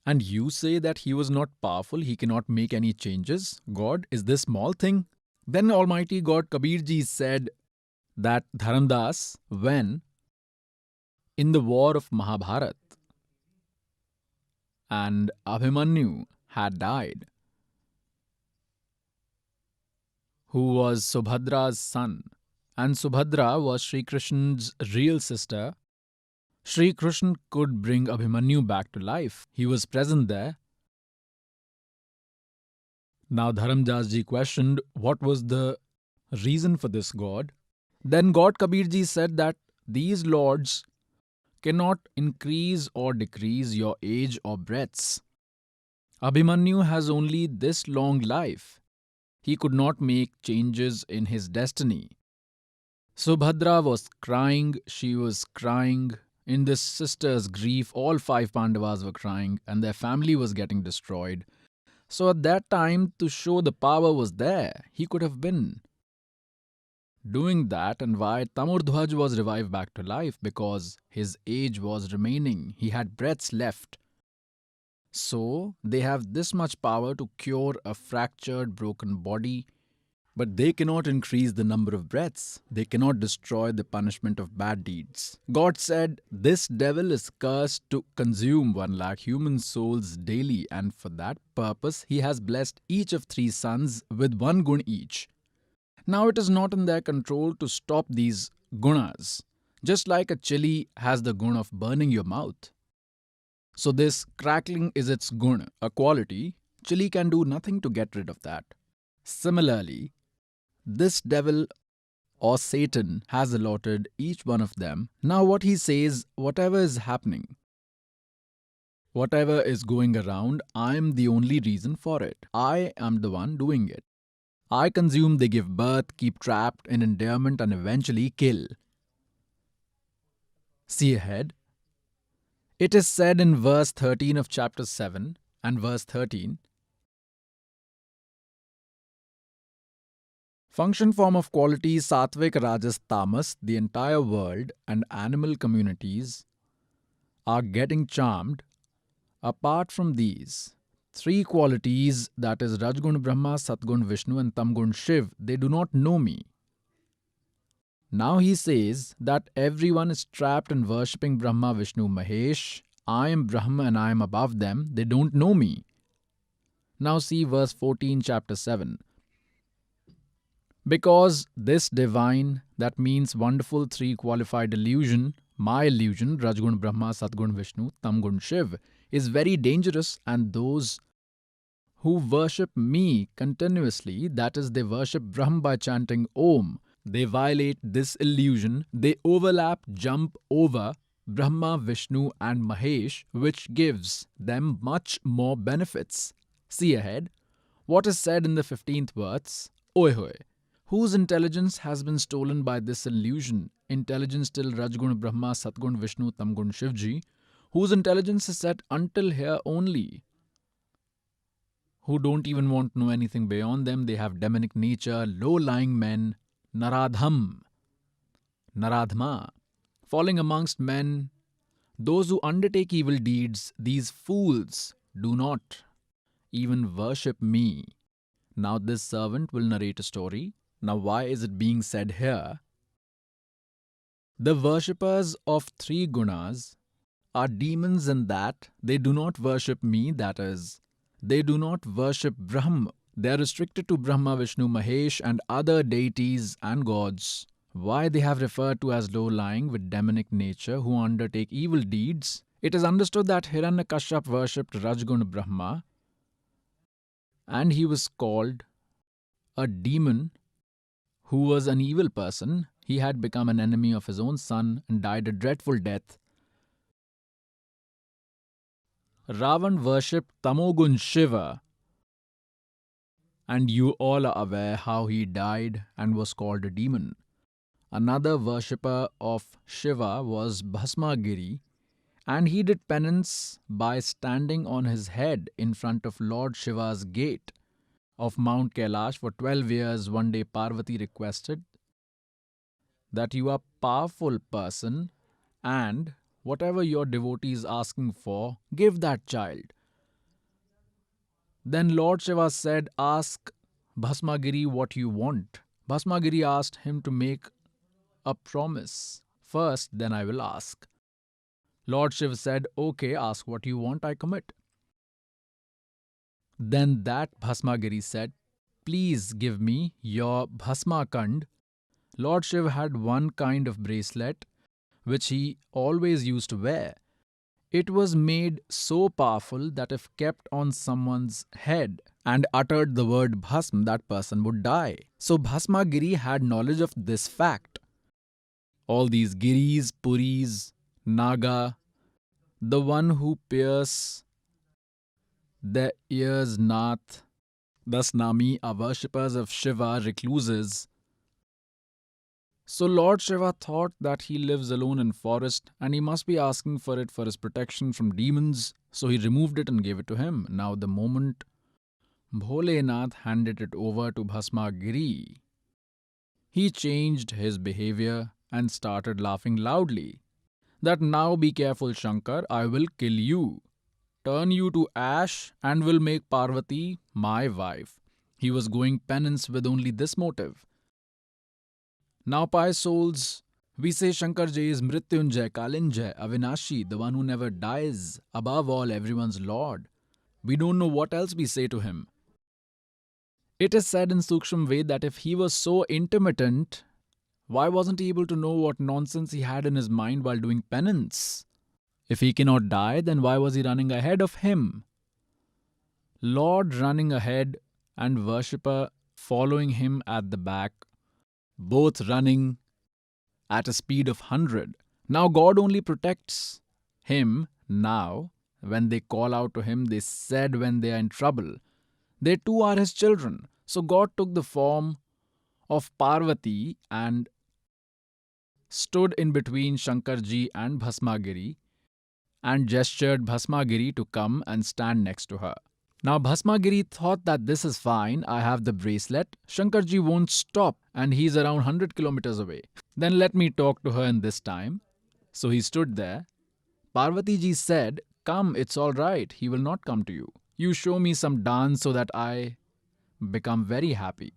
And you say that he was not powerful, he cannot make any changes? God, is this small thing? Then Almighty God Kabir ji said, that Dharamdas, when in the war of Mahabharat and Abhimanyu had died, who was Subhadra's son, and Subhadra was Sri Krishna's real sister, Sri Krishna could bring Abhimanyu back to life. He was present there. Now Dharamdas ji questioned what was the reason for this god. Then God Kabir ji said that these lords cannot increase or decrease your age or breadths. Abhimanyu has only this long life. He could not make changes in his destiny. Subhadra was crying, she was crying. In this sister's grief, all 5 Pandavas were crying and their family was getting destroyed. So at that time, to show the power was there, he could have been doing that, and why Tamurdhwaj was revived back to life, because his age was remaining. He had breaths left. So they have this much power to cure a fractured, broken body, but they cannot increase the number of breaths. They cannot destroy the punishment of bad deeds. God said, this devil is cursed to consume 1 lakh human souls daily, and for that purpose he has blessed each of 3 sons with 1 gun each. Now it is not in their control to stop these gunas, just like a chili has the gun of burning your mouth. So this crackling is its gun, a quality. Chili can do nothing to get rid of that. Similarly, this devil or Satan has allotted each one of them. Now what he says, whatever is happening, whatever is going around, I am the only reason for it. I am the one doing it. I consume, they give birth, keep trapped in endearment and eventually kill. See ahead. It is said in verse 13 of chapter 7 and verse 13, function, form of quality, Satvik, Rajas, Tamas, the entire world and animal communities are getting charmed. Apart from these 3 qualities, that is Rajgun Brahma, Satgun Vishnu and Tamgun Shiv, they do not know me. Now he says that everyone is trapped in worshipping Brahma, Vishnu, Mahesh. I am Brahma and I am above them. They don't know me. Now see verse 14, chapter 7. Because this divine, that means wonderful 3 qualified illusion, my illusion, Rajgun Brahma, Satgun Vishnu, Tamgun Shiv, is very dangerous, and those who worship me continuously, that is, they worship Brahm by chanting Om, they violate this illusion, they overlap, jump over Brahma, Vishnu and Mahesh, which gives them much more benefits. See ahead. What is said in the 15th verse? Oy hoy. Whose intelligence has been stolen by this illusion? Intelligence till Rajgun Brahma, Satgun Vishnu, Tamgun Shivji, whose intelligence is set until here only, who don't even want to know anything beyond them. They have demonic nature, low-lying men, Naradham, Naradhma, falling amongst men, those who undertake evil deeds, these fools do not even worship me. Now this servant will narrate a story. Now why is it being said here? The worshippers of 3 gunas are demons in that they do not worship me, that is, they do not worship Brahma. They are restricted to Brahma, Vishnu, Mahesh and other deities and gods. Why they have referred to as low-lying with demonic nature who undertake evil deeds? It is understood that Hiranyakashyap worshipped Rajgun Brahma and he was called a demon who was an evil person. He had become an enemy of his own son and died a dreadful death. Ravan worshipped Tamogun Shiva, and you all are aware how he died and was called a demon. Another worshipper of Shiva was Bhasmagiri, and he did penance by standing on his head in front of Lord Shiva's gate of Mount Kailash for 12 years. One day Parvati requested that you are a powerful person and whatever your devotee is asking for, give that child. Then Lord Shiva said, ask Bhasmagiri what you want. Bhasmagiri asked him to make a promise. First, then I will ask. Lord Shiv said, okay, ask what you want, I commit. Then that Bhasmagiri said, please give me your Bhasmakand. Lord Shiv had one kind of bracelet which he always used to wear. It was made so powerful that if kept on someone's head and uttered the word Bhasm, that person would die. So Bhasmagiri had knowledge of this fact. All these Giris, Puris, Naga, the one who pierce their ears Nath, thus Nami are worshippers of Shiva, recluses. So Lord Shiva thought that he lives alone in forest and he must be asking for it for his protection from demons, so he removed it and gave it to him. Now the moment Bholenath handed it over to Bhasmagiri, he changed his behavior and started laughing loudly. That now be careful, Shankar, I will kill you, turn you to ash and will make Parvati my wife. He was going penance with only this motive. Now, pious souls, we say Shankarji is Mrityunjay, Kalinjay, Avinashi, the one who never dies, above all, everyone's Lord. We don't know what else we say to him. It is said in Suksham Ved that if he was so intermittent, why wasn't he able to know what nonsense he had in his mind while doing penance? If he cannot die, then why was he running ahead of him? Lord running ahead and worshipper following him at the back, both running at a speed of 100. Now God only protects him now. When they call out to him, they said when they are in trouble. They too are his children. So God took the form of Parvati and stood in between Shankarji and Bhasmagiri and gestured Bhasmagiri to come and stand next to her. Now Bhasmagiri thought that this is fine, I have the bracelet, Shankarji won't stop and he's around 100 kilometers away. Then let me talk to her in this time. So he stood there. Parvati ji said, come, it's all right, he will not come to you. You show me some dance so that I become very happy.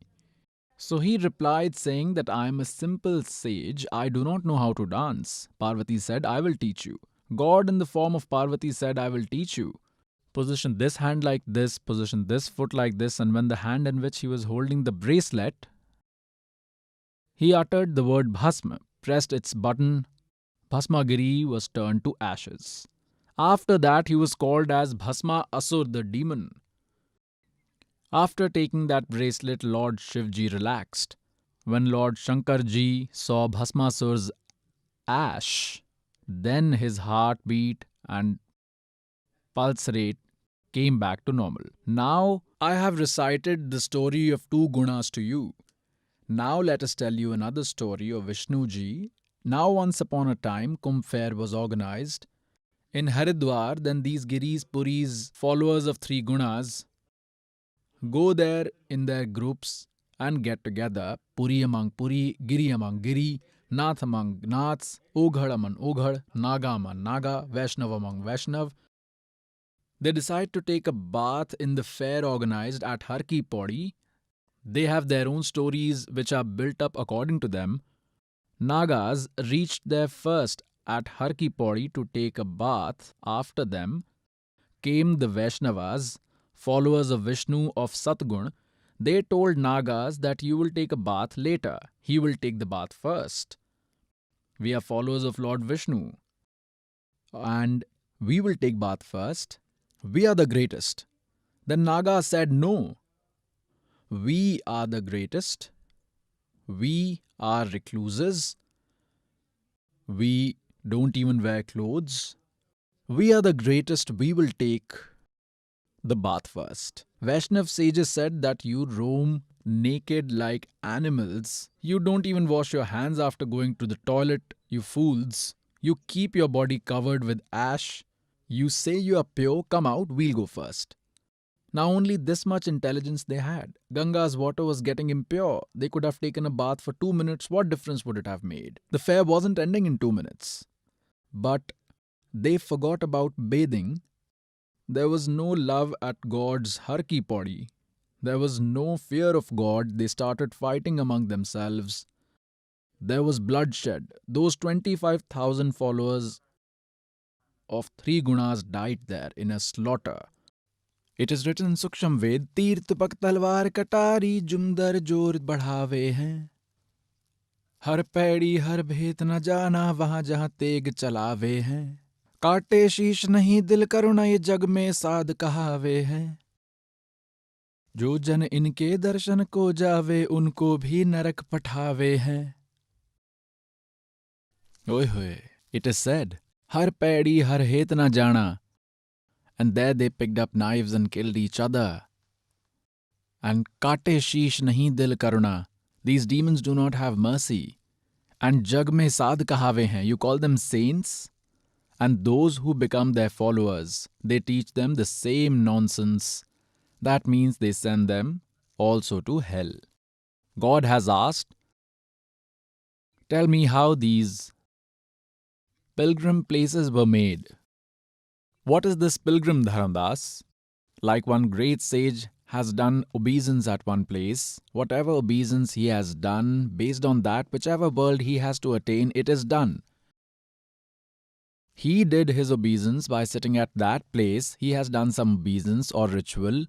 So he replied saying that I am a simple sage, I do not know how to dance. Parvati said, I will teach you. God in the form of Parvati said, I will teach you. Position this hand like this, position this foot like this, and when the hand in which he was holding the bracelet, he uttered the word Bhasma, pressed its button, Bhasmagiri was turned to ashes. After that, he was called as Bhasma Asur, the demon. After taking that bracelet, Lord Shivji relaxed. When Lord Shankarji saw Bhasmasur's ash, then his heartbeat and pulse rate came back to normal. Now I have recited the story of two gunas to you. Now let us tell you another story of Vishnuji. Now once upon a time, Kumbh fair was organized in Haridwar. Then these Giris, Puris, followers of three gunas, go there in their groups and get together. Puri among Puri, Giri among Giri, Nath among Naths, Oghad among Oghad, Naga among Naga, Vaishnav among Vaishnav. They decide to take a bath in the fair organized at Har Ki Pauri. They have their own stories which are built up according to them. Nagas reached there first at Har Ki Pauri to take a bath. After them came the Vaishnavas, followers of Vishnu of Satgun. They told Nagas that you will take a bath later. He will take the bath first. We are followers of Lord Vishnu and we will take bath first. We are the greatest. Then Naga said, no, we are the greatest. We are recluses. We don't even wear clothes. We are the greatest. We will take the bath first. Vaishnav sages said that you roam naked like animals. You don't even wash your hands after going to the toilet, you fools. You keep your body covered with ash. You say you are pure, come out, we'll go first. Now only this much intelligence they had. Ganga's water was getting impure. They could have taken a bath for 2 minutes. What difference would it have made? The fair wasn't ending in 2 minutes. But they forgot about bathing. There was no love at God's Har Ki Pauri. There was no fear of God. They started fighting among themselves. There was bloodshed. Those 25,000 followers of three gunas died there in a slaughter. It is written in Suksham Ved, तीर तुपक तलवार कटारी जुमदर जोर बढ़ावे हैं. हर पैड़ी हर भेद न जाना वहां जहां तेग चलावे हैं. काटे शीश नहीं दिल करुणा ये जग में साध कहावे हैं. जो जन इनके दर्शन को जावे उनको भी नरक पठावे हैं. Oy hoy. It is said, har paidi har het na jana. And there they picked up knives and killed each other. And kate sheesh nahi dil karuna. These demons do not have mercy. And jag mein saad kahave hain. You call them saints? And those who become their followers, they teach them the same nonsense. That means they send them also to hell. God has asked, tell me how these pilgrim places were made. What is this pilgrim, Dharamdas? Like one great sage has done obeisance at one place, whatever obeisance he has done, based on that, whichever world he has to attain, it is done. He did his obeisance by sitting at that place. He has done some obeisance or ritual.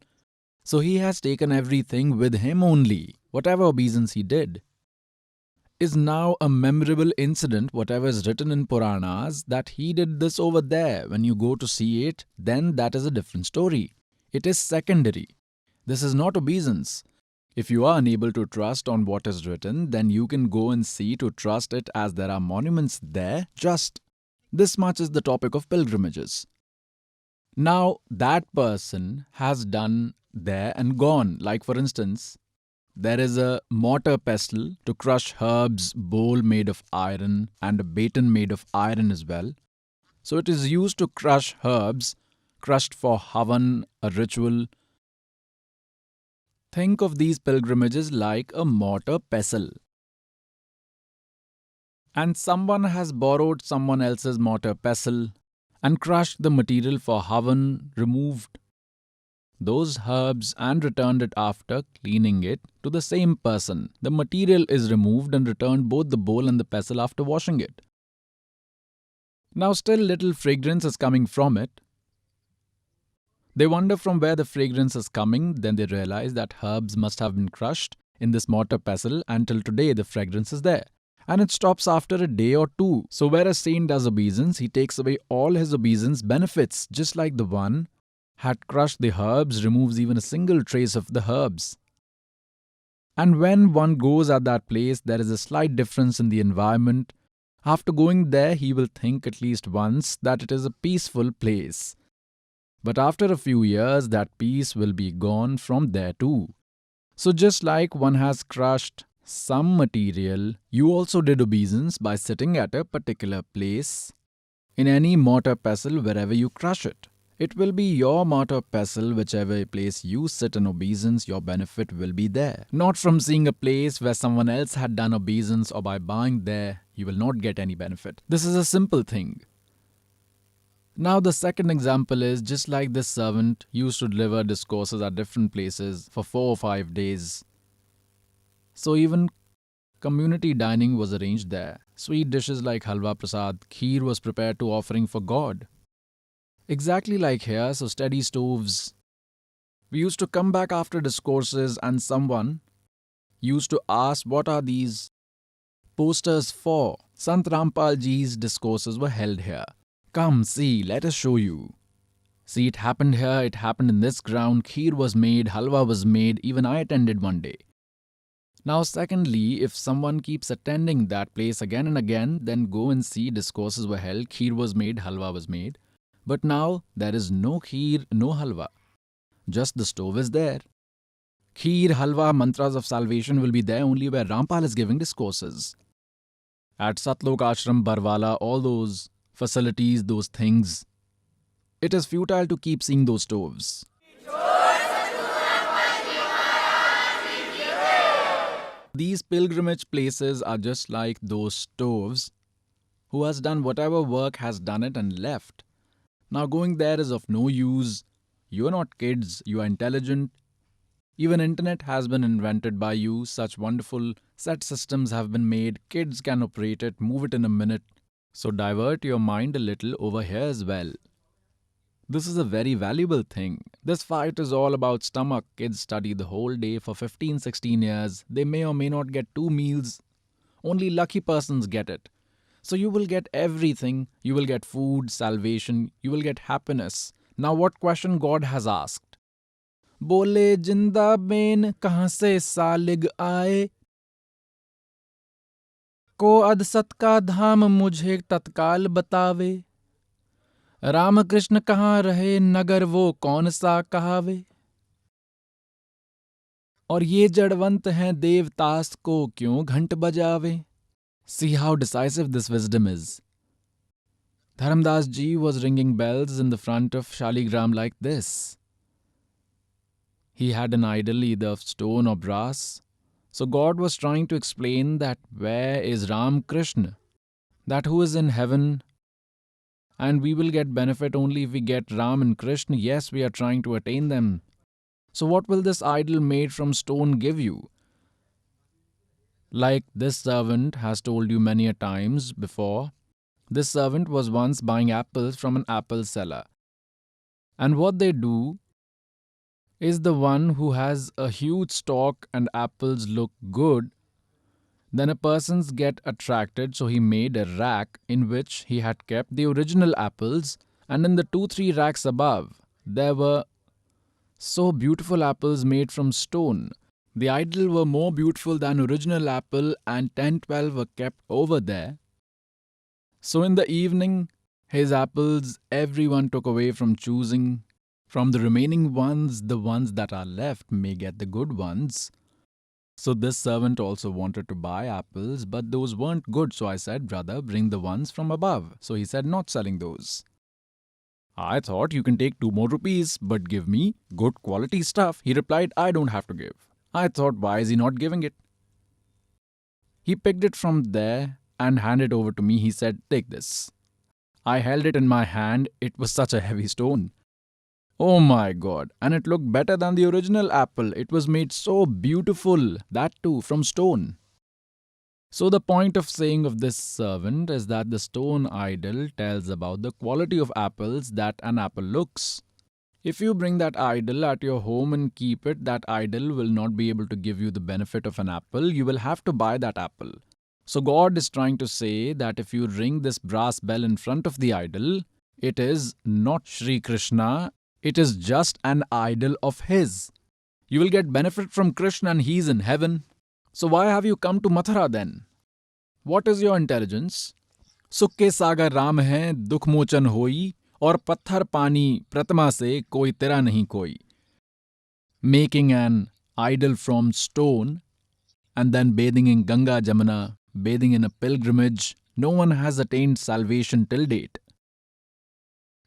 So he has taken everything with him only. Whatever obeisance he did is now a memorable incident, whatever is written in Puranas, that he did this over there. When you go to see it, then that is a different story. It is secondary. This is not obeisance. If you are unable to trust on what is written, then you can go and see to trust it, as there are monuments there. Just this much is the topic of pilgrimages. Now, that person has done there and gone. Like for instance, there is a mortar pestle to crush herbs, bowl made of iron, and a baton made of iron as well. So it is used to crush herbs, crushed for havan, a ritual. Think of these pilgrimages like a mortar pestle. And someone has borrowed someone else's mortar pestle and crushed the material for havan, removed those herbs and returned it after cleaning it to the same person. The material is removed and returned, both the bowl and the pestle, after washing it. Now still little fragrance is coming from it. They wonder from where the fragrance is coming. Then they realize that herbs must have been crushed in this mortar pestle, and till today the fragrance is there. And it stops after a day or two. So where a saint does obeisance, he takes away all his obeisance benefits, just like the one had crushed the herbs removes even a single trace of the herbs. And when one goes at that place, there is a slight difference in the environment. After going there, he will think at least once that it is a peaceful place. But after a few years, that peace will be gone from there too. So just like one has crushed some material, you also did obeisance by sitting at a particular place in any mortar pestle wherever you crush it. It will be your mortar pestle, whichever place you sit in obeisance, your benefit will be there. Not from seeing a place where someone else had done obeisance, or by buying there, you will not get any benefit. This is a simple thing. Now the second example is, just like this servant used to deliver discourses at different places for 4 or 5 days. So even community dining was arranged there. Sweet dishes like halwa prasad, kheer was prepared to offering for God. Exactly like here, so steady stoves. We used to come back after discourses and someone used to ask, what are these posters for? Sant Rampal ji's discourses were held here. Come, see, let us show you. See, it happened here, it happened in this ground, kheer was made, halwa was made, even I attended one day. Now secondly, if someone keeps attending that place again and again, then go and see discourses were held, kheer was made, halwa was made. But now there is no kheer, no halwa. Just the stove is there. Kheer, halwa, mantras of salvation will be there only where Rampal is giving discourses. At SATLOK ASHRAM, Barwala, all those facilities, those things, it is futile to keep seeing those stoves. These pilgrimage places are just like those stoves. Who has done whatever work has done it and left. Now going there is of no use. You are not kids, you are intelligent. Even internet has been invented by you, such wonderful Set systems have been made, kids can operate it, move it in a minute. So divert your mind a little over here as well. This is a very valuable thing. This fight is all about stomach. Kids study the whole day for 15, 16 years. They may or may not get 2 meals. Only lucky persons get it. So you will get everything. You will get food, salvation. You will get happiness. Now what question God has asked? बोले जिंदा Ben कहाँ से सालिग आए को अदसत का धाम मुझे तत्काल बतावे रामकृष्ण कहाँ रहे नगर वो कौन सा कहावे और ये जड़वंत हैं देवतास को क्यों घंट बजावे. See how decisive this wisdom is. Dharamdas ji was ringing bells in the front of Shaligram like this. He had an idol either of stone or brass. So God was trying to explain that where is Ram Krishna, that who is in heaven, and we will get benefit only if we get Ram and Krishna. Yes, we are trying to attain them. So what will this idol made from stone give you? Like this servant has told you many a times before, this servant was once buying apples from an apple seller. And what they do is the one who has a huge stock and apples look good, then a person's get attracted, so he made a rack in which he had kept the original apples, and in the 2-3 racks above, there were so beautiful apples made from stone. The idol were more beautiful than original apple, and 10-12 were kept over there. So in the evening, his apples everyone took away from choosing. From the remaining ones, the ones that are left may get the good ones. So this servant also wanted to buy apples, but those weren't good. So I said, brother, bring the ones from above. So he said, not selling those. I thought you can take 2 more rupees, but give me good quality stuff. He replied, I don't have to give. I thought, why is he not giving it? He picked it from there and handed it over to me. He said, take this. I held it in my hand. It was such a heavy stone. Oh my God. And it looked better than the original apple. It was made so beautiful. That too from stone. So the point of saying of this servant is that the stone idol tells about the quality of apples that an apple looks. If you bring that idol at your home and keep it, that idol will not be able to give you the benefit of an apple. You will have to buy that apple. So God is trying to say that if you ring this brass bell in front of the idol, it is not Sri Krishna. It is just an idol of his. You will get benefit from Krishna and he is in heaven. So why have you come to Mathura then? What is your intelligence? Sukke sagar Ram hai, dukh mochan hoi, aur patthar pani pratma se koi tera nahi koi. Making an idol from stone and then bathing in Ganga Jamuna, bathing in a pilgrimage, no one has attained salvation till date.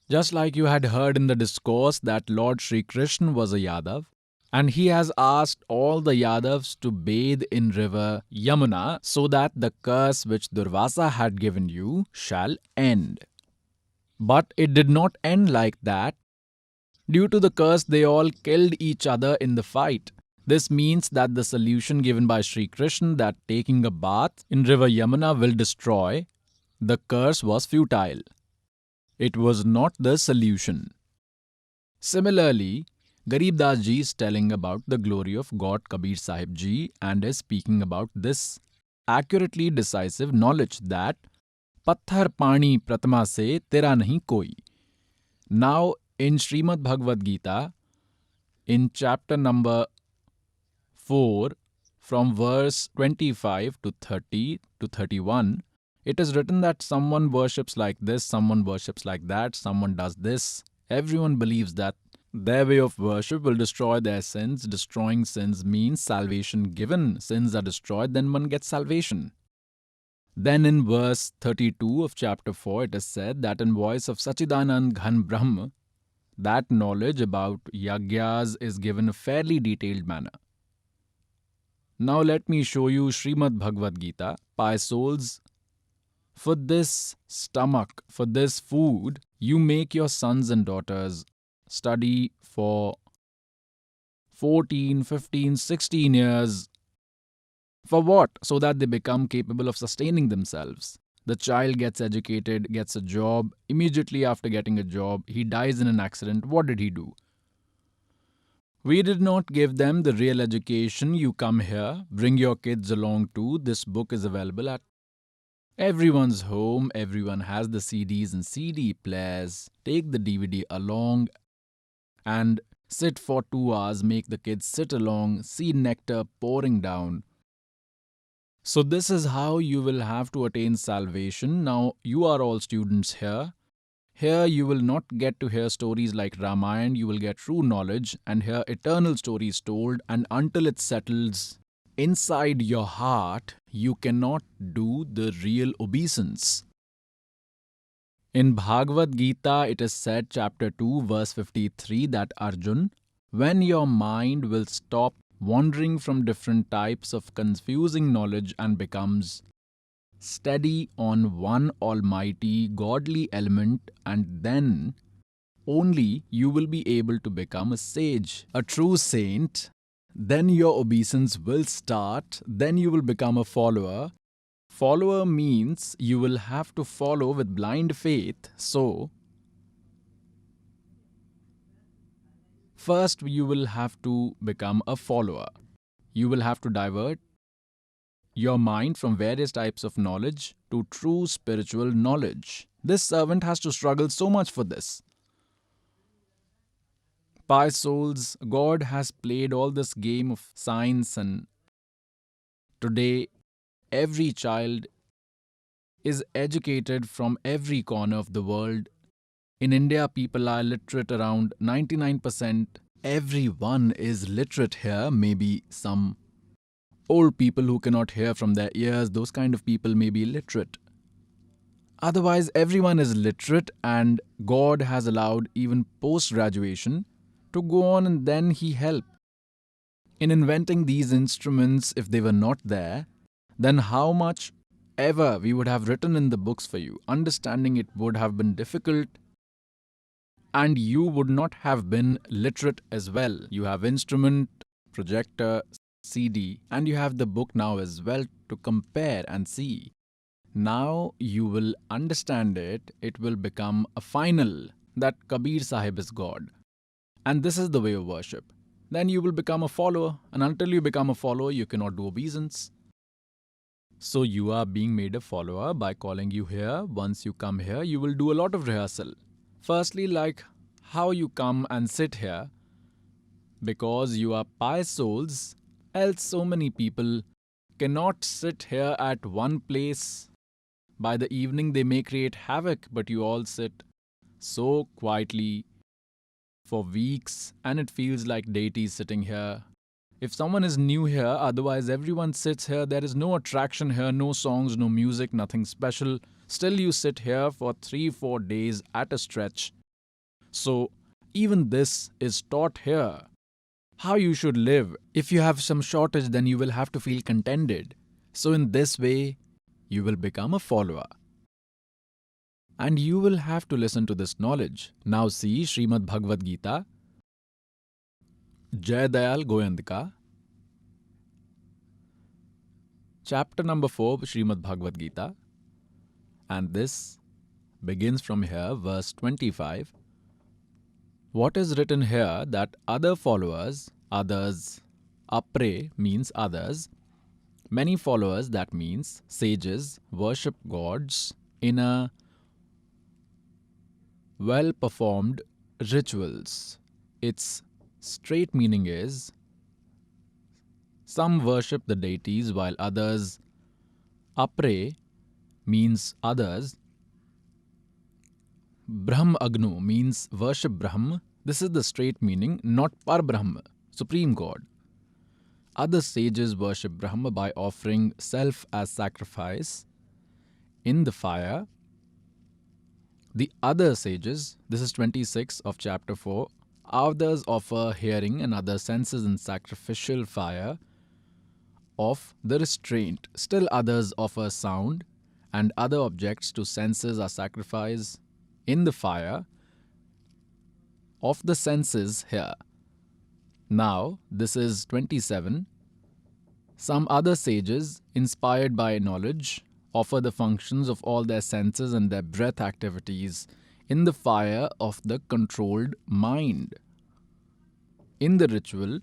Just like you had heard in the discourse that Lord Sri Krishna was a Yadav, and he has asked all the Yadavs to bathe in river Yamuna so that the curse which Durvasa had given you shall end. But it did not end like that. Due to the curse, they all killed each other in the fight. This means that the solution given by Sri Krishna that taking a bath in river Yamuna will destroy the curse was futile. It was not the solution. Similarly, Garib Das Ji is telling about the glory of God Kabir Sahib Ji and is speaking about this accurately decisive knowledge that Patthar Pani Pratma se tera nahi koi. Now in Srimad Bhagavad Gita, in chapter number 4, from verse 25 to 30 to 31, it is written that someone worships like this, someone worships like that, someone does this. Everyone believes that their way of worship will destroy their sins. Destroying sins means salvation given. Sins are destroyed, then one gets salvation. Then in verse 32 of chapter 4, it is said that in voice of Sachidanand Ghan Brahma, that knowledge about yagyas is given a fairly detailed manner. Now let me show you Srimad Bhagavad Gita, pious souls. For this stomach, for this food, you make your sons and daughters study for 14, 15, 16 years For what? So that they become capable of sustaining themselves. The child gets educated, gets a job. Immediately after getting a job, he dies in an accident. What did he do? We did not give them the real education. You come here, bring your kids along too. This book is available at everyone's home. Everyone has the CDs and CD players. Take the DVD along and sit for 2 hours. Make the kids sit along, see nectar pouring down. So this is how you will have to attain salvation. Now you are all students here. Here you will not get to hear stories like Ramayana, you will get true knowledge and hear eternal stories told, and until it settles inside your heart, you cannot do the real obeisance. In Bhagavad Gita, it is said, chapter 2, verse 53, that Arjun, when your mind will stop wandering from different types of confusing knowledge and becomes steady on one almighty godly element, and then only you will be able to become a sage, a true saint. Then your obeisance will start, then you will become a follower. Follower means you will have to follow with blind faith. So first you will have to become a follower. You will have to divert your mind from various types of knowledge to true spiritual knowledge. This servant has to struggle so much for this. Pious souls, God has played all this game of science, and today every child is educated from every corner of the world. In India, people are literate around 99%. Everyone is literate here, maybe some old people who cannot hear from their ears, those kind of people may be literate. Otherwise, everyone is literate, and God has allowed even post-graduation to go on, and then He helped. In inventing these instruments, if they were not there, then how much ever we would have written in the books for you. Understanding it would have been difficult, and you would not have been literate as well. You have instrument, projector, CD, and you have the book now as well to compare and see. Now you will understand it, it will become a final that Kabir Sahib is God. And this is the way of worship. Then you will become a follower, and until you become a follower, you cannot do obeisance. So you are being made a follower by calling you here. Once you come here, you will do a lot of rehearsal. Firstly, like how you come and sit here, because you are pious souls, else so many people cannot sit here at one place. By the evening they may create havoc, but you all sit so quietly for weeks, and it feels like deities sitting here. If someone is new here, otherwise everyone sits here, there is no attraction here, no songs, no music, nothing special. Still you sit here for 3-4 days at a stretch. So even this is taught here. How you should live. If you have some shortage, then you will have to feel contented. So in this way, you will become a follower. And you will have to listen to this knowledge. Now see Srimad Bhagavad Gita, Jai Dayal Goyandka, chapter number 4, Srimad Bhagavad Gita. And this begins from here, verse 25. What is written here that other followers, others, apre means others, many followers, that means sages, worship gods in a well-performed rituals. Its straight meaning is some worship the deities while others, apre means others, Brahm Agnu means worship Brahm. This is the straight meaning, not Par Brahm, Supreme God. Other sages worship Brahma by offering self as sacrifice in the fire. The other sages, this is 26 of chapter 4, others offer hearing and other senses in sacrificial fire of the restraint. Still others offer sound and other objects to senses are sacrificed in the fire of the senses here. Now, this is 27. Some other sages, inspired by knowledge, offer the functions of all their senses and their breath activities in the fire of the controlled mind. In the ritual,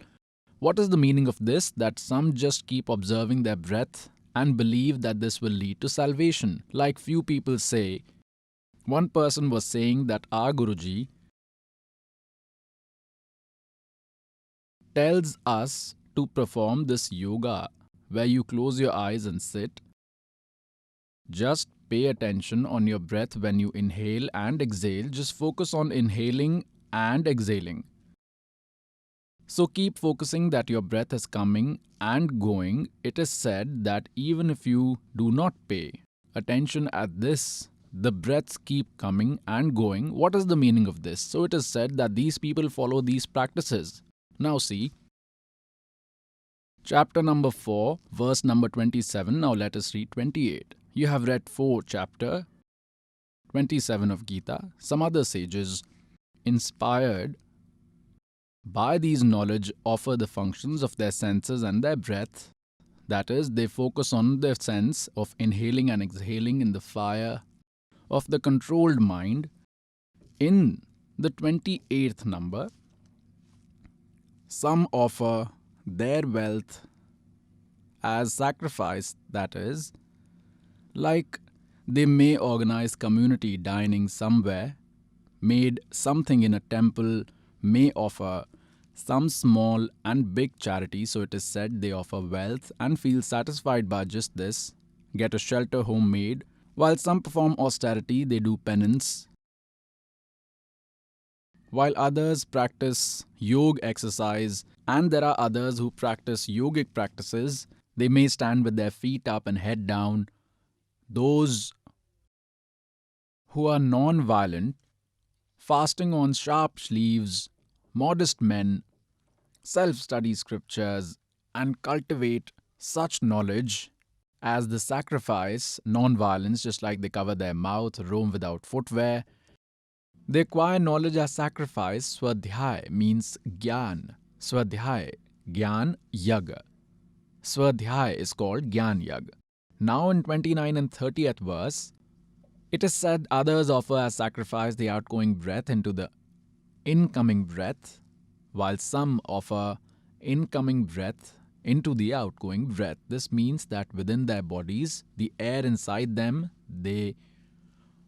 what is the meaning of this? That some just keep observing their breath and believe that this will lead to salvation. Like few people say, one person was saying that our Guruji tells us to perform this yoga where you close your eyes and sit. Just pay attention on your breath when you inhale and exhale. Just focus on inhaling and exhaling. So keep focusing that your breath is coming and going. It is said that even if you do not pay attention at this, the breaths keep coming and going. What is the meaning of this? So it is said that these people follow these practices. Now see, chapter number 4, verse number 27. Now let us read 28. You have read 4 chapter 27 of Gita. Some other sages, inspired by these knowledge, offer the functions of their senses and their breath. That is, they focus on the sense of inhaling and exhaling in the fire of the controlled mind. In the 28th number, some offer their wealth as sacrifice. That is, like they may organize community dining somewhere, made something in a temple, may offer some small and big charity. So it is said they offer wealth and feel satisfied by just this, get a shelter homemade. While some perform austerity, they do penance. While others practice yoga exercise, and there are others who practice yogic practices, they may stand with their feet up and head down. Those who are non-violent, fasting on sharp sleeves, modest men, self-study scriptures, and cultivate such knowledge as the sacrifice, non-violence, just like they cover their mouth, roam without footwear. They acquire knowledge as sacrifice. Swadhyay means Gyan. Swadhyay, Gyan Yaga. Swadhyay is called Gyan Yaga. Now in 29 and 30th verse, it is said others offer as sacrifice the outgoing breath into the incoming breath, while some offer incoming breath into the outgoing breath. This means that within their bodies, the air inside them, they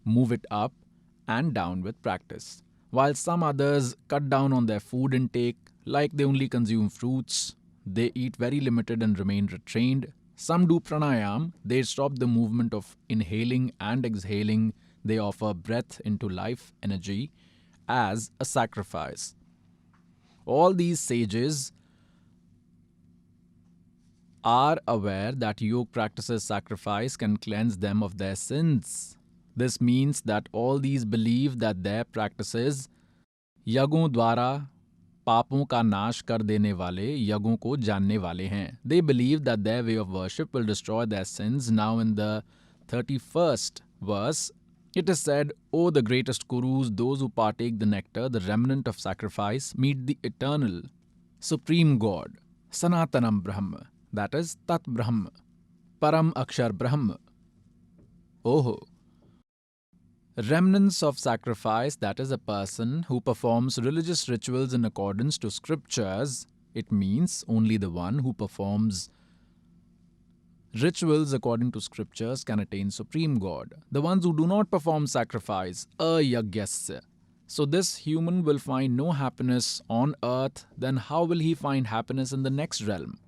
move it up and down with practice. While some others cut down on their food intake, like they only consume fruits, they eat very limited and remain restrained. Some do pranayam, they stop the movement of inhaling and exhaling. They offer breath into life energy as a sacrifice. All these sages are aware that yoga practices sacrifice can cleanse them of their sins. This means that all these believe that their practices यज्ञों द्वारा पापों का नाश कर देने वाले, यज्ञों को जानने वाले हैं. They believe that their way of worship will destroy their sins. Now in the 31st verse, it is said, O the greatest Gurus, those who partake the nectar, the remnant of sacrifice, meet the eternal, supreme God, Sanatanam Brahma, that is Tat Brahma, Param Akshar Brahma. Oh, remnants of sacrifice, that is a person who performs religious rituals in accordance to scriptures. It means only the one who performs rituals according to scriptures can attain supreme God. The ones who do not perform sacrifice, ayagyasya. So this human will find no happiness on earth, then how will he find happiness in the next realm?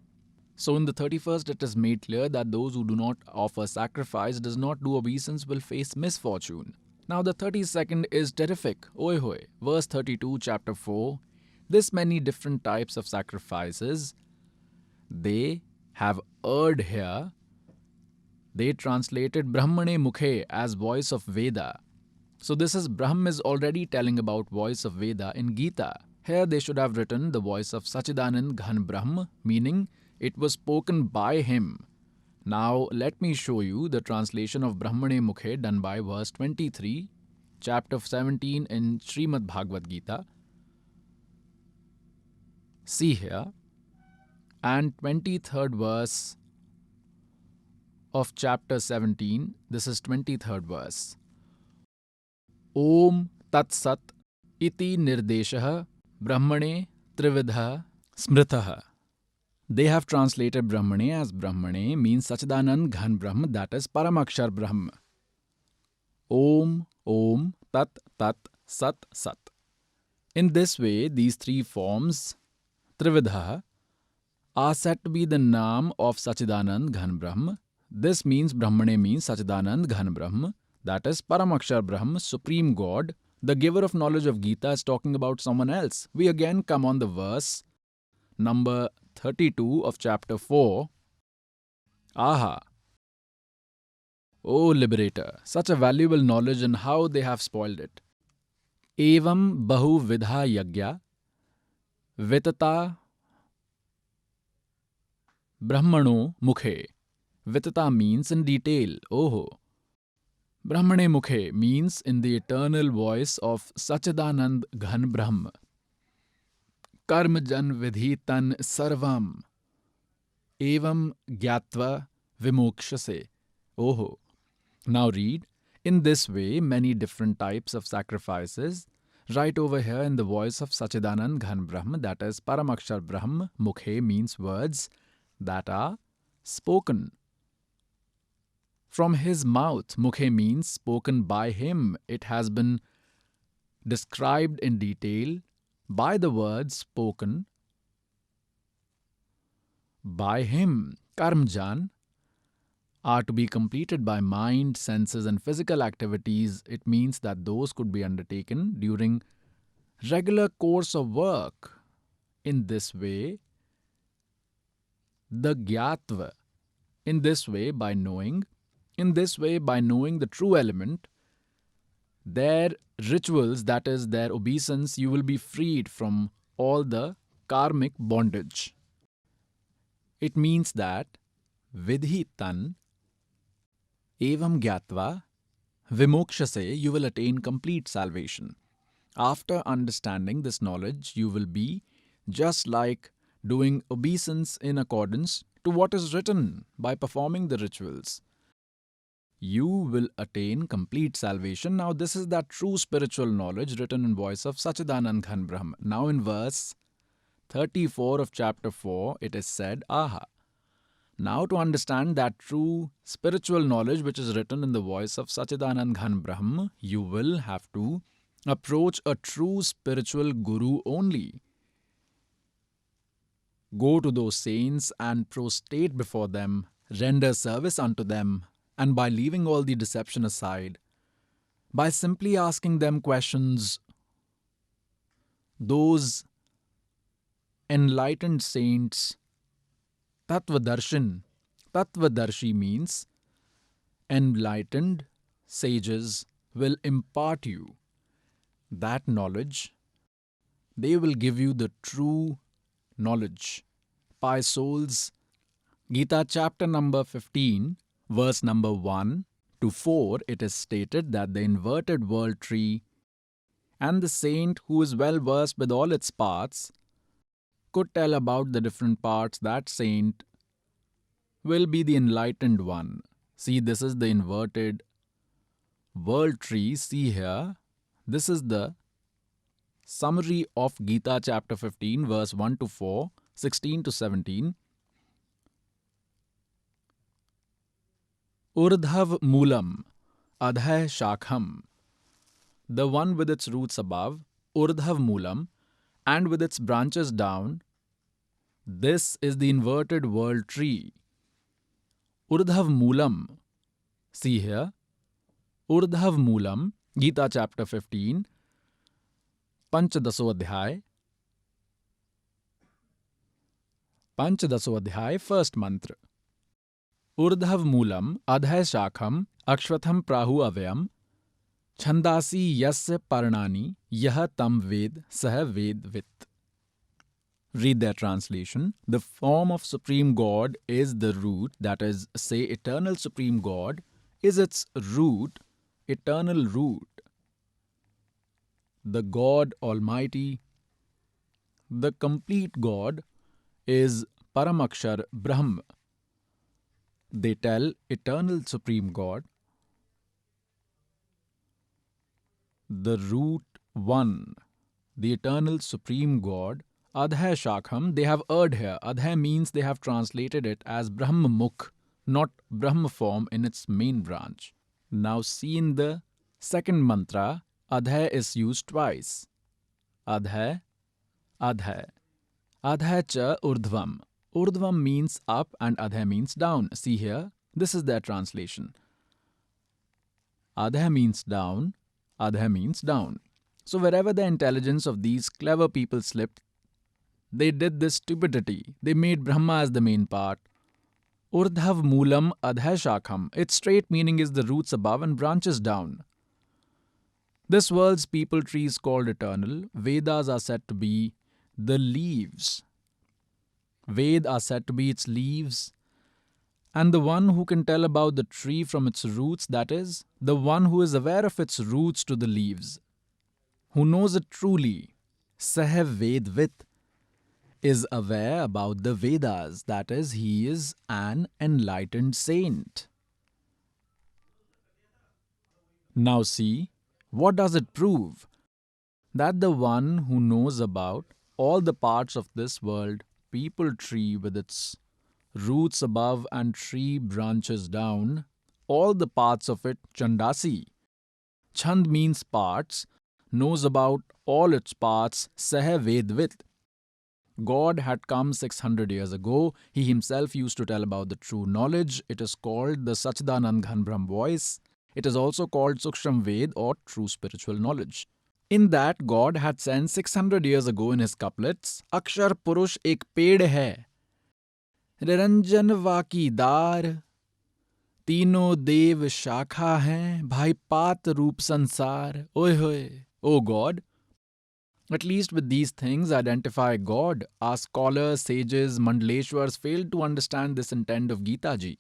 So in the 31st it is made clear that those who do not offer sacrifice, does not do obeisance, will face misfortune. Now the 32nd is terrific. Oi hoy. Verse 32, chapter 4. This many different types of sacrifices, they have erred here. They translated Brahmane Mukhe as voice of Veda. So this is Brahm is already telling about voice of Veda in Gita. Here they should have written the voice of Sachidanand Ghan Brahm, meaning it was spoken by him. Now let me show you the translation of Brahmane Mukhe done by verse 23, chapter 17 in Srimad Bhagavad Gita. See here, and 23rd verse of chapter 17. This is 23rd verse. Om Tat Sat iti nirdeshah brahmane trividha smritah. They have translated Brahmane as Brahmane means Sachidanand Ghan Brahm, that is Paramakshar Brahm. Om, Om, Tat, Tat, Sat, Sat. In this way, these three forms, Trividha, are said to be the name of Sachidanand Ghan Brahm. This means Brahmane means Sachidanand Ghan Brahm, that is Paramakshar Brahm, Supreme God. The giver of knowledge of Gita is talking about someone else. We again come on the verse number 32 of chapter 4. Aha! O liberator, such a valuable knowledge and how they have spoiled it. Evam bahu vidha yagya vitata brahmano mukhe. Vitata means in detail. Oh. Brahmane mukhe means in the eternal voice of Sachidanand Ghan Brahm. Karmajan vidhitan sarvam. Evam gyatva vimokshase. Oh. Now read. In this way, many different types of sacrifices, right over here in the voice of Sachidanand Ghan Brahm, that is Paramakshar Brahm, Mukhe means words that are spoken. From his mouth, Mukhe means spoken by him. It has been described in detail by the words spoken by him. Karmjan are to be completed by mind, senses and physical activities. It means that those could be undertaken during regular course of work. In this way, the gyatva, in this way by knowing the true element, their rituals, that is their obeisance, you will be freed from all the karmic bondage. It means that vidhitan evam gyatva vimokshase, you will attain complete salvation. After understanding this knowledge, you will be just like doing obeisance in accordance to what is written by performing the rituals. You will attain complete salvation. Now this is that true spiritual knowledge written in voice of Sachidanand Ghan Brahm. Now in verse 34 of chapter 4, it is said, Aha! Now to understand that true spiritual knowledge which is written in the voice of Sachidanand Ghan Brahm, you will have to approach a true spiritual guru only. Go to those saints and prostrate before them, render service unto them, and by leaving all the deception aside, by simply asking them questions, those enlightened saints, Tattvadarshi means enlightened sages, will impart you that knowledge. They will give you the true knowledge. By souls, Gita chapter number 15, verse number 1 to 4, it is stated that the inverted world tree and the saint who is well versed with all its parts could tell about the different parts. That saint will be the enlightened one. See, this is the inverted world tree. See here, this is the summary of Gita chapter 15, verse 1 to 4, 16 to 17. Urdhav Moolam, Adhay Shakham, the one with its roots above, Urdhav Moolam, and with its branches down, this is the inverted world tree. Urdhav Moolam, see here, Urdhav Moolam, Gita chapter 15, Panchadaso Adhyay, first mantra. Urdhav Moolam, Adhay Shakham, Akshvatham Prahu Avyam, Chandasi Yasya Parnani, Yah Tam Ved, Sah Ved Vit. Read their translation. The form of Supreme God is the root, that is, say, eternal Supreme God is its root, eternal root. The God Almighty, the complete God, is Paramakshar Brahm. They tell eternal supreme God, the root one, the eternal supreme God, Adhay Shakham, they have erred here. Adhay means they have translated it as Brahma Mukh, not Brahma form in its main branch. Now see in the second mantra, Adhay is used twice. Adhay, Adhay. Adhay cha urdhvam. Urdhvam means up and Adhay means down. See here, this is their translation. Adhay means down, Adhay means down. So wherever the intelligence of these clever people slipped, they did this stupidity. They made Brahma as the main part. Urdhav moolam adhay shakham. Its straight meaning is the roots above and branches down. This world's people tree is called eternal. Vedas are said to be the leaves. Ved are said to be its leaves. And the one who can tell about the tree from its roots, that is, the one who is aware of its roots to the leaves, who knows it truly, Sah Vedvit, is aware about the Vedas, that is, he is an enlightened saint. Now see, what does it prove? That the one who knows about all the parts of this world, people tree with its roots above and tree branches down, all the parts of it, Chandasi. Chand means parts, knows about all its parts, Sah Vedvit. God had come 600 years ago. He himself used to tell about the true knowledge. It is called the Satchidanand Ghan Brahm voice. It is also called Suksham Ved or true spiritual knowledge. In that, God had sent 600 years ago in his couplets, Akshar Purush ek ped hai, Niranjan Vakidar, Tino Dev Shakha hai, Bhai Pat Roop Sansar. Oy hoy, O God. At least with these things identify God. Our scholars, sages, Mandaleshwars failed to understand this intent of Gita ji.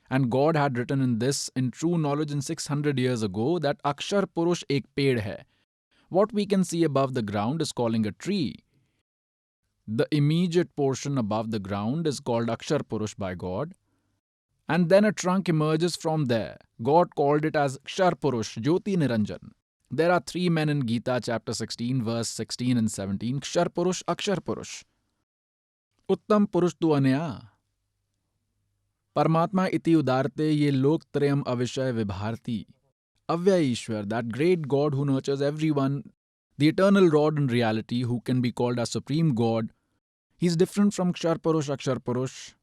And God had written in this, in true knowledge in 600 years ago, that Akshar Purush ek ped hai. What we can see above the ground is calling a tree. The immediate portion above the ground is called Akshar Purush by God. And then a trunk emerges from there. God called it as Kshar Purush, Jyoti Niranjan. There are three men in Gita chapter 16 verse 16 and 17. Kshar Purush, Akshar Purush. Uttam Purush tu Anaya. Paramatma iti udarte ye lok trayam avishay vibharti. Avyay Ishwar, that great God who nurtures everyone, the eternal Lord in reality who can be called as Supreme God. He's different from Kshar Purush, Akshar Purush.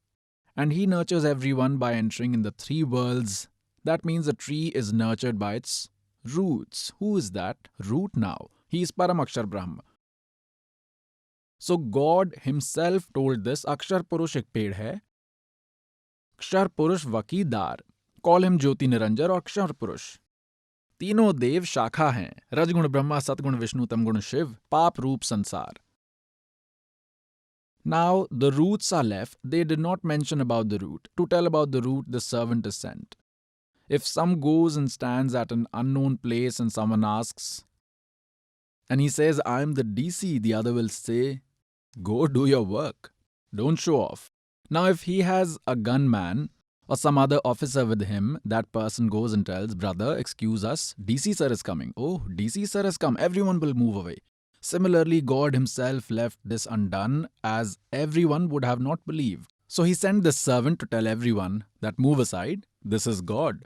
And he nurtures everyone by entering in the three worlds. That means a tree is nurtured by its roots. Who is that? Root now. He is Paramakshar Brahma. So God himself told this, Akshar Purush ek ped hai, Kshar Purush Vakidar. Call him Jyoti Niranjan or Kshar Purush. Tino Dev Shakha hain, Rajgun Brahma, Satgun Vishnu, Tamgun Shiv, Pap Roop Sansar. Now the roots are left. They did not mention about the root. To tell about the root, the servant is sent. If some goes and stands at an unknown place and someone asks, and he says, I am the DC, the other will say, go do your work. Don't show off. Now if he has a gunman or some other officer with him, that person goes and tells, brother, excuse us, DC sir is coming. Oh, DC sir has come. Everyone will move away. Similarly, God himself left this undone as everyone would have not believed. So he sent this servant to tell everyone that move aside, this is God.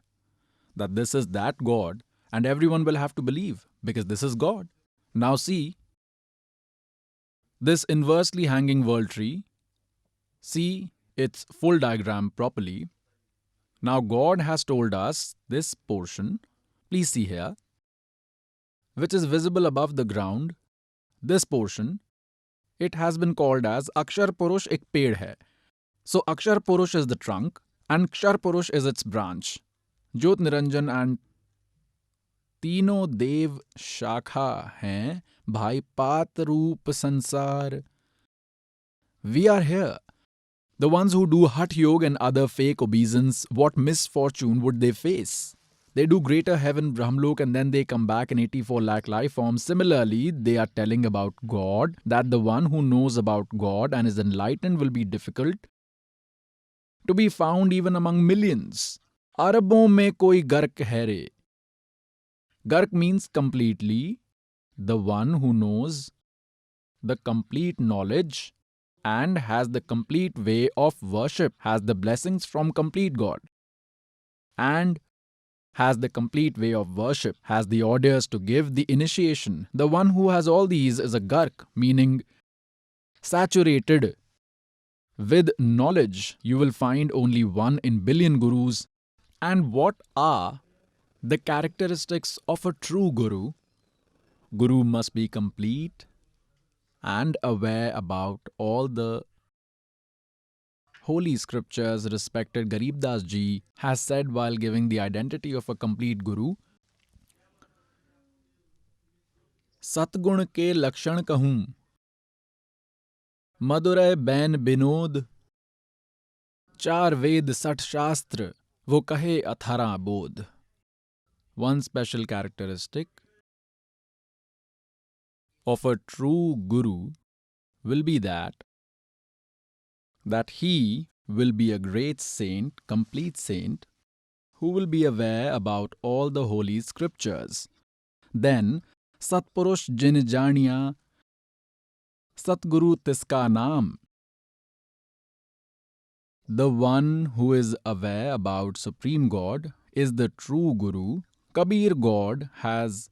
That this is that God, and everyone will have to believe because this is God. Now see, this inversely hanging world tree, see its full diagram properly. Now God has told us this portion, please see here, which is visible above the ground, this portion, it has been called as Akshar Purush ek ped hai. So Akshar Purush is the trunk and Kshar Purush is its branch. Jyot Niranjan and Tino Dev Shakha hain, Bhai Pat Roop Sansar. We are here. The ones who do Hatha Yoga and other fake obeisance, what misfortune would they face? They do greater heaven, Brahmlok, and then they come back in 84 lakh life forms. Similarly, they are telling about God, that the one who knows about God and is enlightened will be difficult to be found even among millions. Arabon mein koi gark hai re. Gark means completely, the one who knows the complete knowledge and has the complete way of worship, has the blessings from complete God, and has the complete way of worship, has the orders to give the initiation. The one who has all these is a gark, meaning saturated with knowledge. You will find only one in billion gurus. And what are the characteristics of a true guru? Guru must be complete and aware about all the holy scriptures. Respected Garib Das Ji has said while giving the identity of a complete guru, सतगुण के लक्षण कहूं, मधुरय ban Binod, चार वेद सठ शास्त्र, वो कहे अथारा बोध. One special characteristic of a true guru will be that he will be a great saint, complete saint, who will be aware about all the holy scriptures. Then, Satpurush jin janiya, Satguru tiska naam. The one who is aware about Supreme God is the true Guru. Kabir God has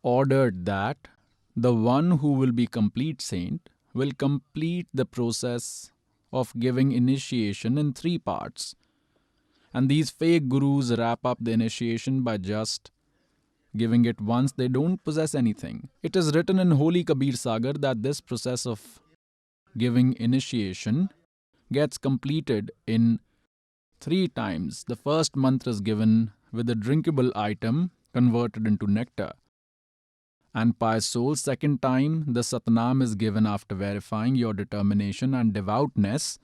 ordered that the one who will be complete saint will complete the process of giving initiation in 3 parts. And these fake gurus wrap up the initiation by just giving it once. They don't possess anything. It is written in Holy Kabir Sagar that this process of giving initiation gets completed in 3 times. The first mantra is given with a drinkable item converted into nectar. And pious soul, second time the Satnam is given after verifying your determination and devoutness.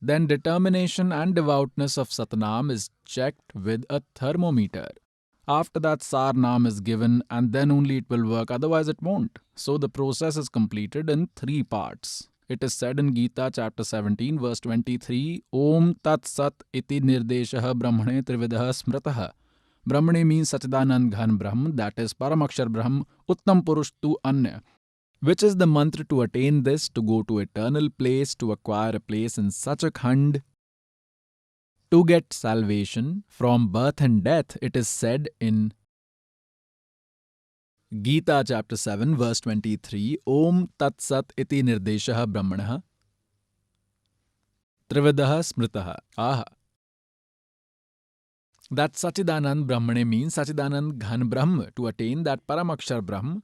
Then determination and devoutness of Satnam is checked with a thermometer. After that Sarnam is given and then only it will work, otherwise it won't. So the process is completed in 3 parts. It is said in Gita chapter 17 verse 23, Om Tat Sat iti nirdeshah brahmane trividah smrataha. Brahmane means Sachidanand Ghan Brahm, that is Paramakshar Brahm, Uttam Purush tu Anya. Which is the mantra to attain this, to go to eternal place, to acquire a place in such a khand, to get salvation from birth and death. It is said in Gita chapter 7 verse 23, Om Tat Sat iti nirdeshah brahmanah trividah smritaha. Aha. That Sachidanand Brahmane means Sachidanand Ghan Brahm. To attain that Paramakshar Brahm,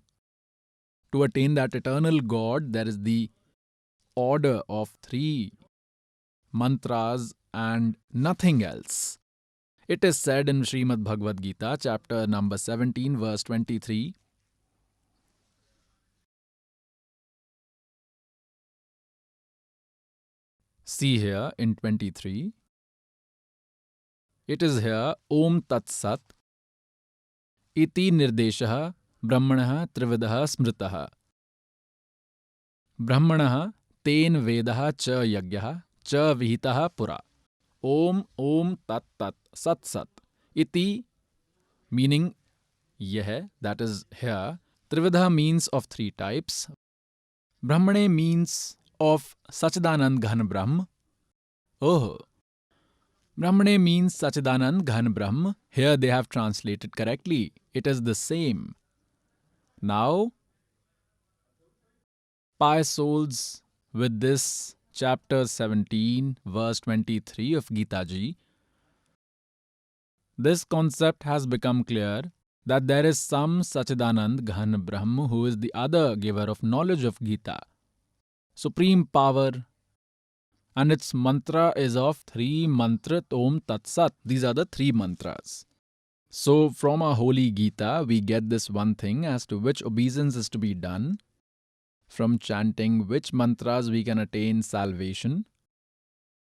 to attain that eternal God, there is the order of 3 mantras and nothing else. It is said in Srimad Bhagavad Gita, chapter number 17, verse 23, see here in 23, it is here, Om Tat Sat iti nirdeshah brahmanah trividah smritaha. Brahmanah ten vedah cha yagyah cha vihitah pura. Om tat tat sat sat iti, meaning yeh, that is here. Trividha means of 3 types. Brahmane means of Sachidanand Ghan Brahm. Oh, Brahmane means Sachidanand Ghan Brahm. Here they have translated correctly. It is the same. Now, pious souls, with this chapter 17, verse 23 of Gita Ji, this concept has become clear that there is some Sachidanand Ghan Brahm who is the other giver of knowledge of Gita, supreme power, and its mantra is of 3 mantrat Om Tat Sat. These are the 3 mantras. So from our holy Gita, we get this one thing as to which obeisance is to be done. From chanting which mantras we can attain salvation.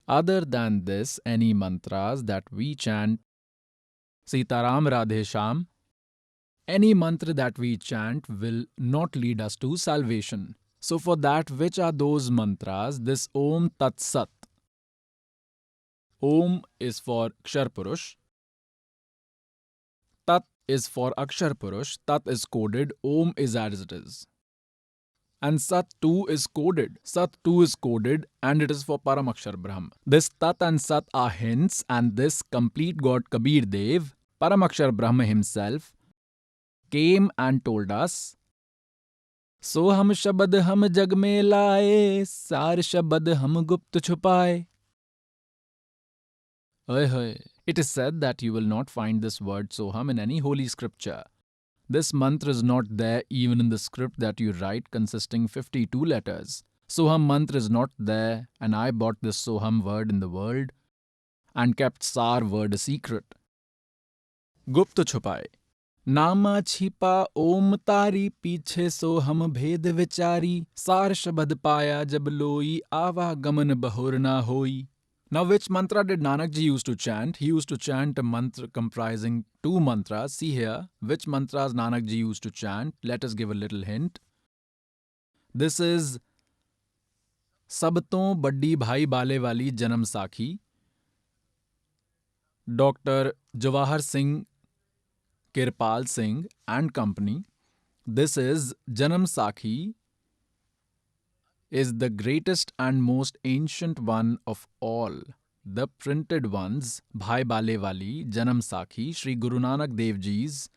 Other than this, any mantras that we chant Sitaram Radhe Sham. Any mantra that we chant will not lead us to salvation. So for that, which are those mantras? This Om Tat Sat. Om is for Kshar Purush. Tat is for Akshar Purush. Tat is coded. Om is as it is. And Sat too is coded. Sat too is coded and it is for Paramakshar Brahm. This Tat and Sat are hints, and this complete God Kabir Dev, Paramakshar Brahma himself, came and told us, So hum shabad hum jag mein laaye, sar shabad hum gupt chupaye. It is said that you will not find this word Soham in any holy scripture. This mantra is not there even in the script that you write consisting 52 letters. Soham mantra is not there, and I bought this Soham word in the world and kept Sar word a secret. Gupta chupaye. नामा छिपा ओम तारी पीछे सो हम भेद विचारी सार शब्द पाया जब लोई आवा गमन बहुर ना होई. Now, which mantra did Nanak ji used to chant? He used to chant a mantra comprising 2 mantras. See here, which mantras Nanak ji used to chant. Let us give a little hint. This is Sabton Baddi Bhai Bale Wali Janam Sakhi. Dr. Jawahar Singh Kirpal Singh and company. This is Janam Sakhi, is the greatest and most ancient one of all. The printed ones, Bhai Bale Wali, Janam Sakhi, Sri Guru Nanak Dev Ji's,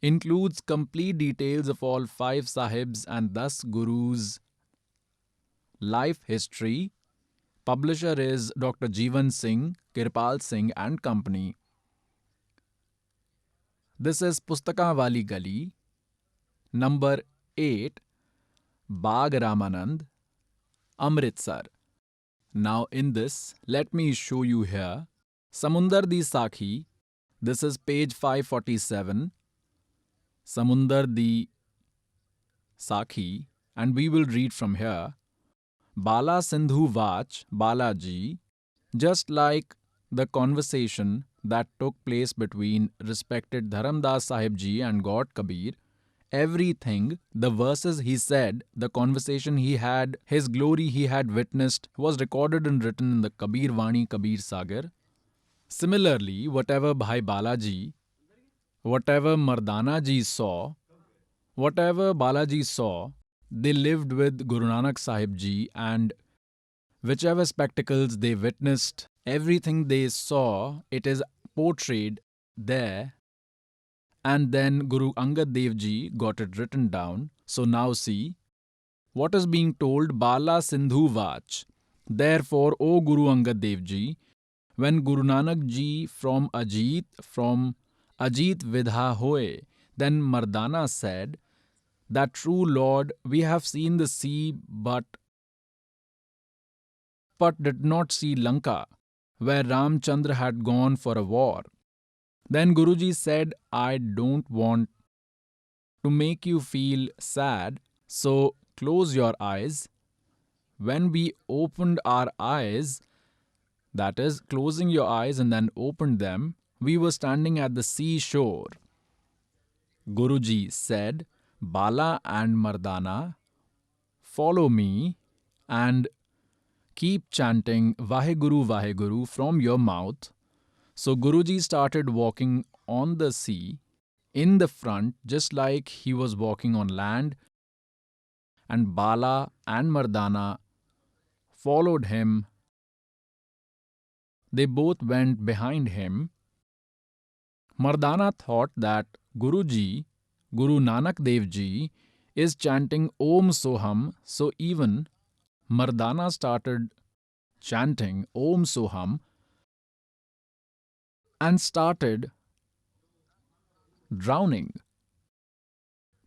includes complete details of all 5 Sahibs and thus Gurus' life history. Publisher is Dr. Jeevan Singh, Kirpal Singh and company. This is Pustaka Wali Gali, number 8, Bagh Ramanand, Amritsar. Now in this, let me show you here, Samundar Di Sakhi, this is page 547, Samundar Di Sakhi, and we will read from here, Bala Sindhu Vach, Balaji, just like the conversation that took place between respected Dharamdas Sahib Ji and God Kabir, everything, the verses he said, the conversation he had, his glory he had witnessed, was recorded and written in the Kabir Vani Kabir Sagar. Similarly, whatever Bhai Balaji, whatever Mardana Ji saw, whatever Balaji saw, they lived with Guru Nanak Sahib Ji, and whichever spectacles they witnessed, everything they saw, it is portrayed there. And then Guru Angad Dev Ji got it written down. So now see, what is being told, Bala Sindhu Vach. Therefore, O Guru Angad Dev Ji, when Guru Nanak Ji from Ajit Vidha Hoye, then Mardana said, that true Lord, we have seen the sea but did not see Lanka, where Ramchandra had gone for a war. Then Guruji said, I don't want to make you feel sad, so close your eyes. When we opened our eyes, that is, closing your eyes and then opened them, we were standing at the seashore. Guruji said, Bala and Mardana, follow me and keep chanting Vaheguru Vaheguru from your mouth. So Guruji started walking on the sea in the front, just like he was walking on land, and Bala and Mardana followed him. They both went behind him. Mardana thought that Guruji, Guru Nanak Dev Ji, is chanting Om Soham, so even Mardana started chanting Om Soham and started drowning.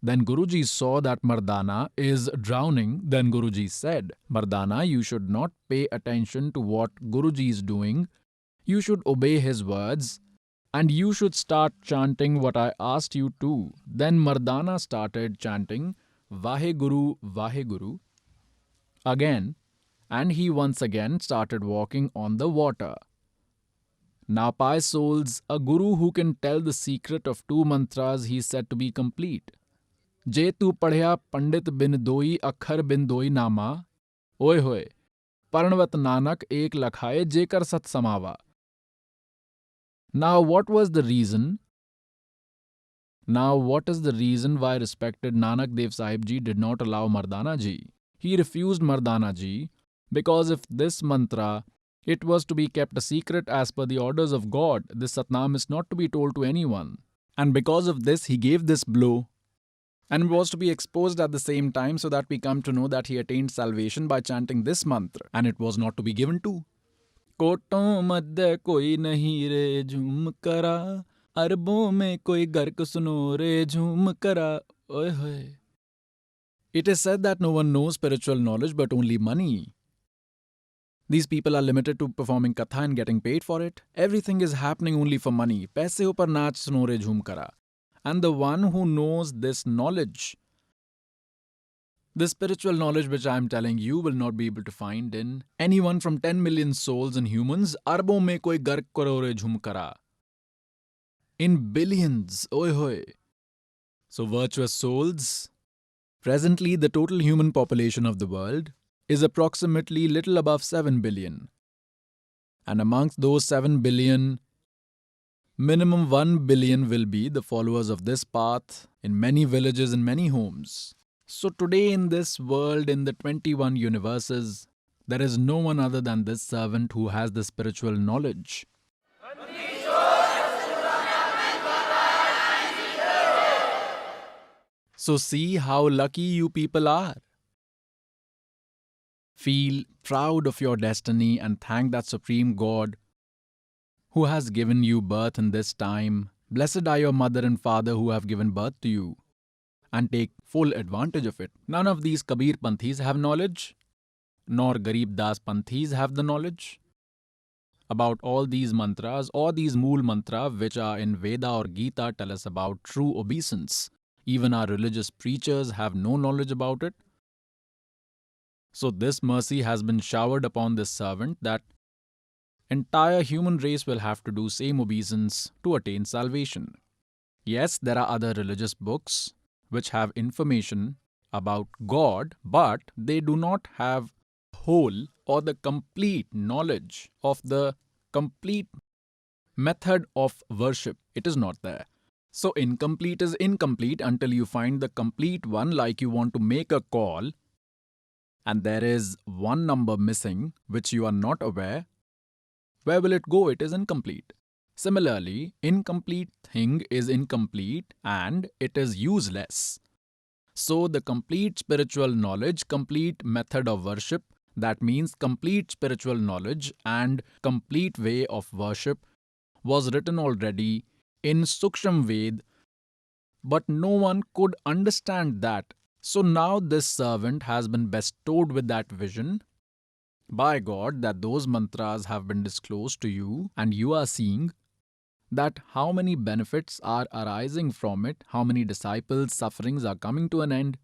Then Guruji saw that Mardana is drowning. Then Guruji said, Mardana, you should not pay attention to what Guruji is doing. You should obey his words and you should start chanting what I asked you to. Then Mardana started chanting Vaheguru Vaheguru again, and he once again started walking on the water. Now, pious souls, a guru who can tell the secret of 2 mantras he is said to be complete. Je tu padhya pandit bin doi akhar bin doi nama, oye hoye, parnvat nanak ek lakhaye jekar sat samava. Now, what is the reason why respected Nanak Dev Sahib Ji did not allow Mardana Ji? He refused Mardana Ji because if this mantra, it was to be kept a secret as per the orders of God, this Satnam is not to be told to anyone. And because of this, he gave this blow. And it was to be exposed at the same time so that we come to know that he attained salvation by chanting this mantra. And it was not to be given to. कोटों मध्य कोई नहीं रे झूम करा अरबों में कोई गर्क सुनो रे झूम करा ओए होए. It is said that no one knows spiritual knowledge but only money. These people are limited to performing katha and getting paid for it. Everything is happening only for money. पैसे ऊपर नाच सुनो रे झूम करा. And the one who knows this knowledge, the spiritual knowledge which I am telling you, will not be able to find in anyone from 10 million souls and humans. Arbon mein koi gark karo re jhum kara. In billions, oye hoye. So virtuous souls, presently the total human population of the world is approximately little above 7 billion. And amongst those 7 billion, minimum 1 billion will be the followers of this path in many villages and many homes. So today in this world, in the 21 universes, there is no one other than this servant who has the spiritual knowledge. So see how lucky you people are. Feel proud of your destiny and thank that Supreme God who has given you birth in this time. Blessed are your mother and father who have given birth to you. And take full advantage of it. None of these Kabir Panthis have knowledge, nor Garib Das Panthis have the knowledge about all these mantras or these Mool mantra which are in Veda or Gita tell us about true obeisance. Even our religious preachers have no knowledge about it. So this mercy has been showered upon this servant that entire human race will have to do same obeisance to attain salvation. Yes, there are other religious books which have information about God, but they do not have whole or the complete knowledge of the complete method of worship. It is not there. So incomplete is incomplete until you find the complete one, like you want to make a call and there is one number missing which you are not aware. Where will it go? It is incomplete. Similarly, incomplete thing is incomplete and it is useless. So the complete spiritual knowledge, complete method of worship, that means complete spiritual knowledge and complete way of worship was written already in Suksham Ved, but no one could understand that. So now this servant has been bestowed with that vision by God that those mantras have been disclosed to you and you are seeing that how many benefits are arising from it, how many disciples' sufferings are coming to an end,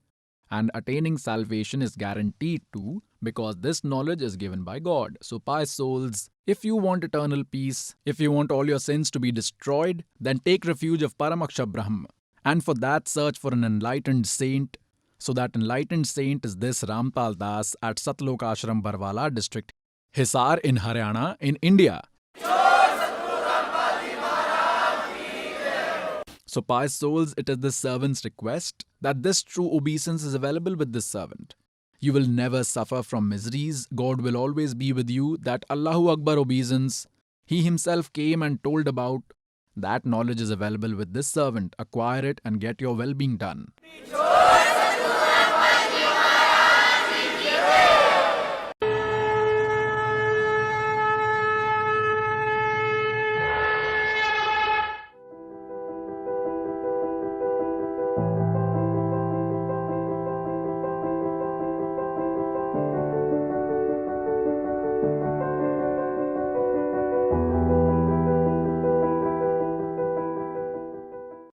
and attaining salvation is guaranteed too because this knowledge is given by God. So pious souls, if you want eternal peace, if you want all your sins to be destroyed, then take refuge of Paramaksha Brahm. And for that, search for an enlightened saint. So that enlightened saint is this Rampal Das at SATLOK ASHRAM, Barwala district, Hisar in Haryana in India. So pious souls, it is this servant's request that this true obeisance is available with this servant. You will never suffer from miseries. God will always be with you. That Allahu Akbar obeisance, He Himself came and told about. That knowledge is available with this servant. Acquire it and get your well-being done.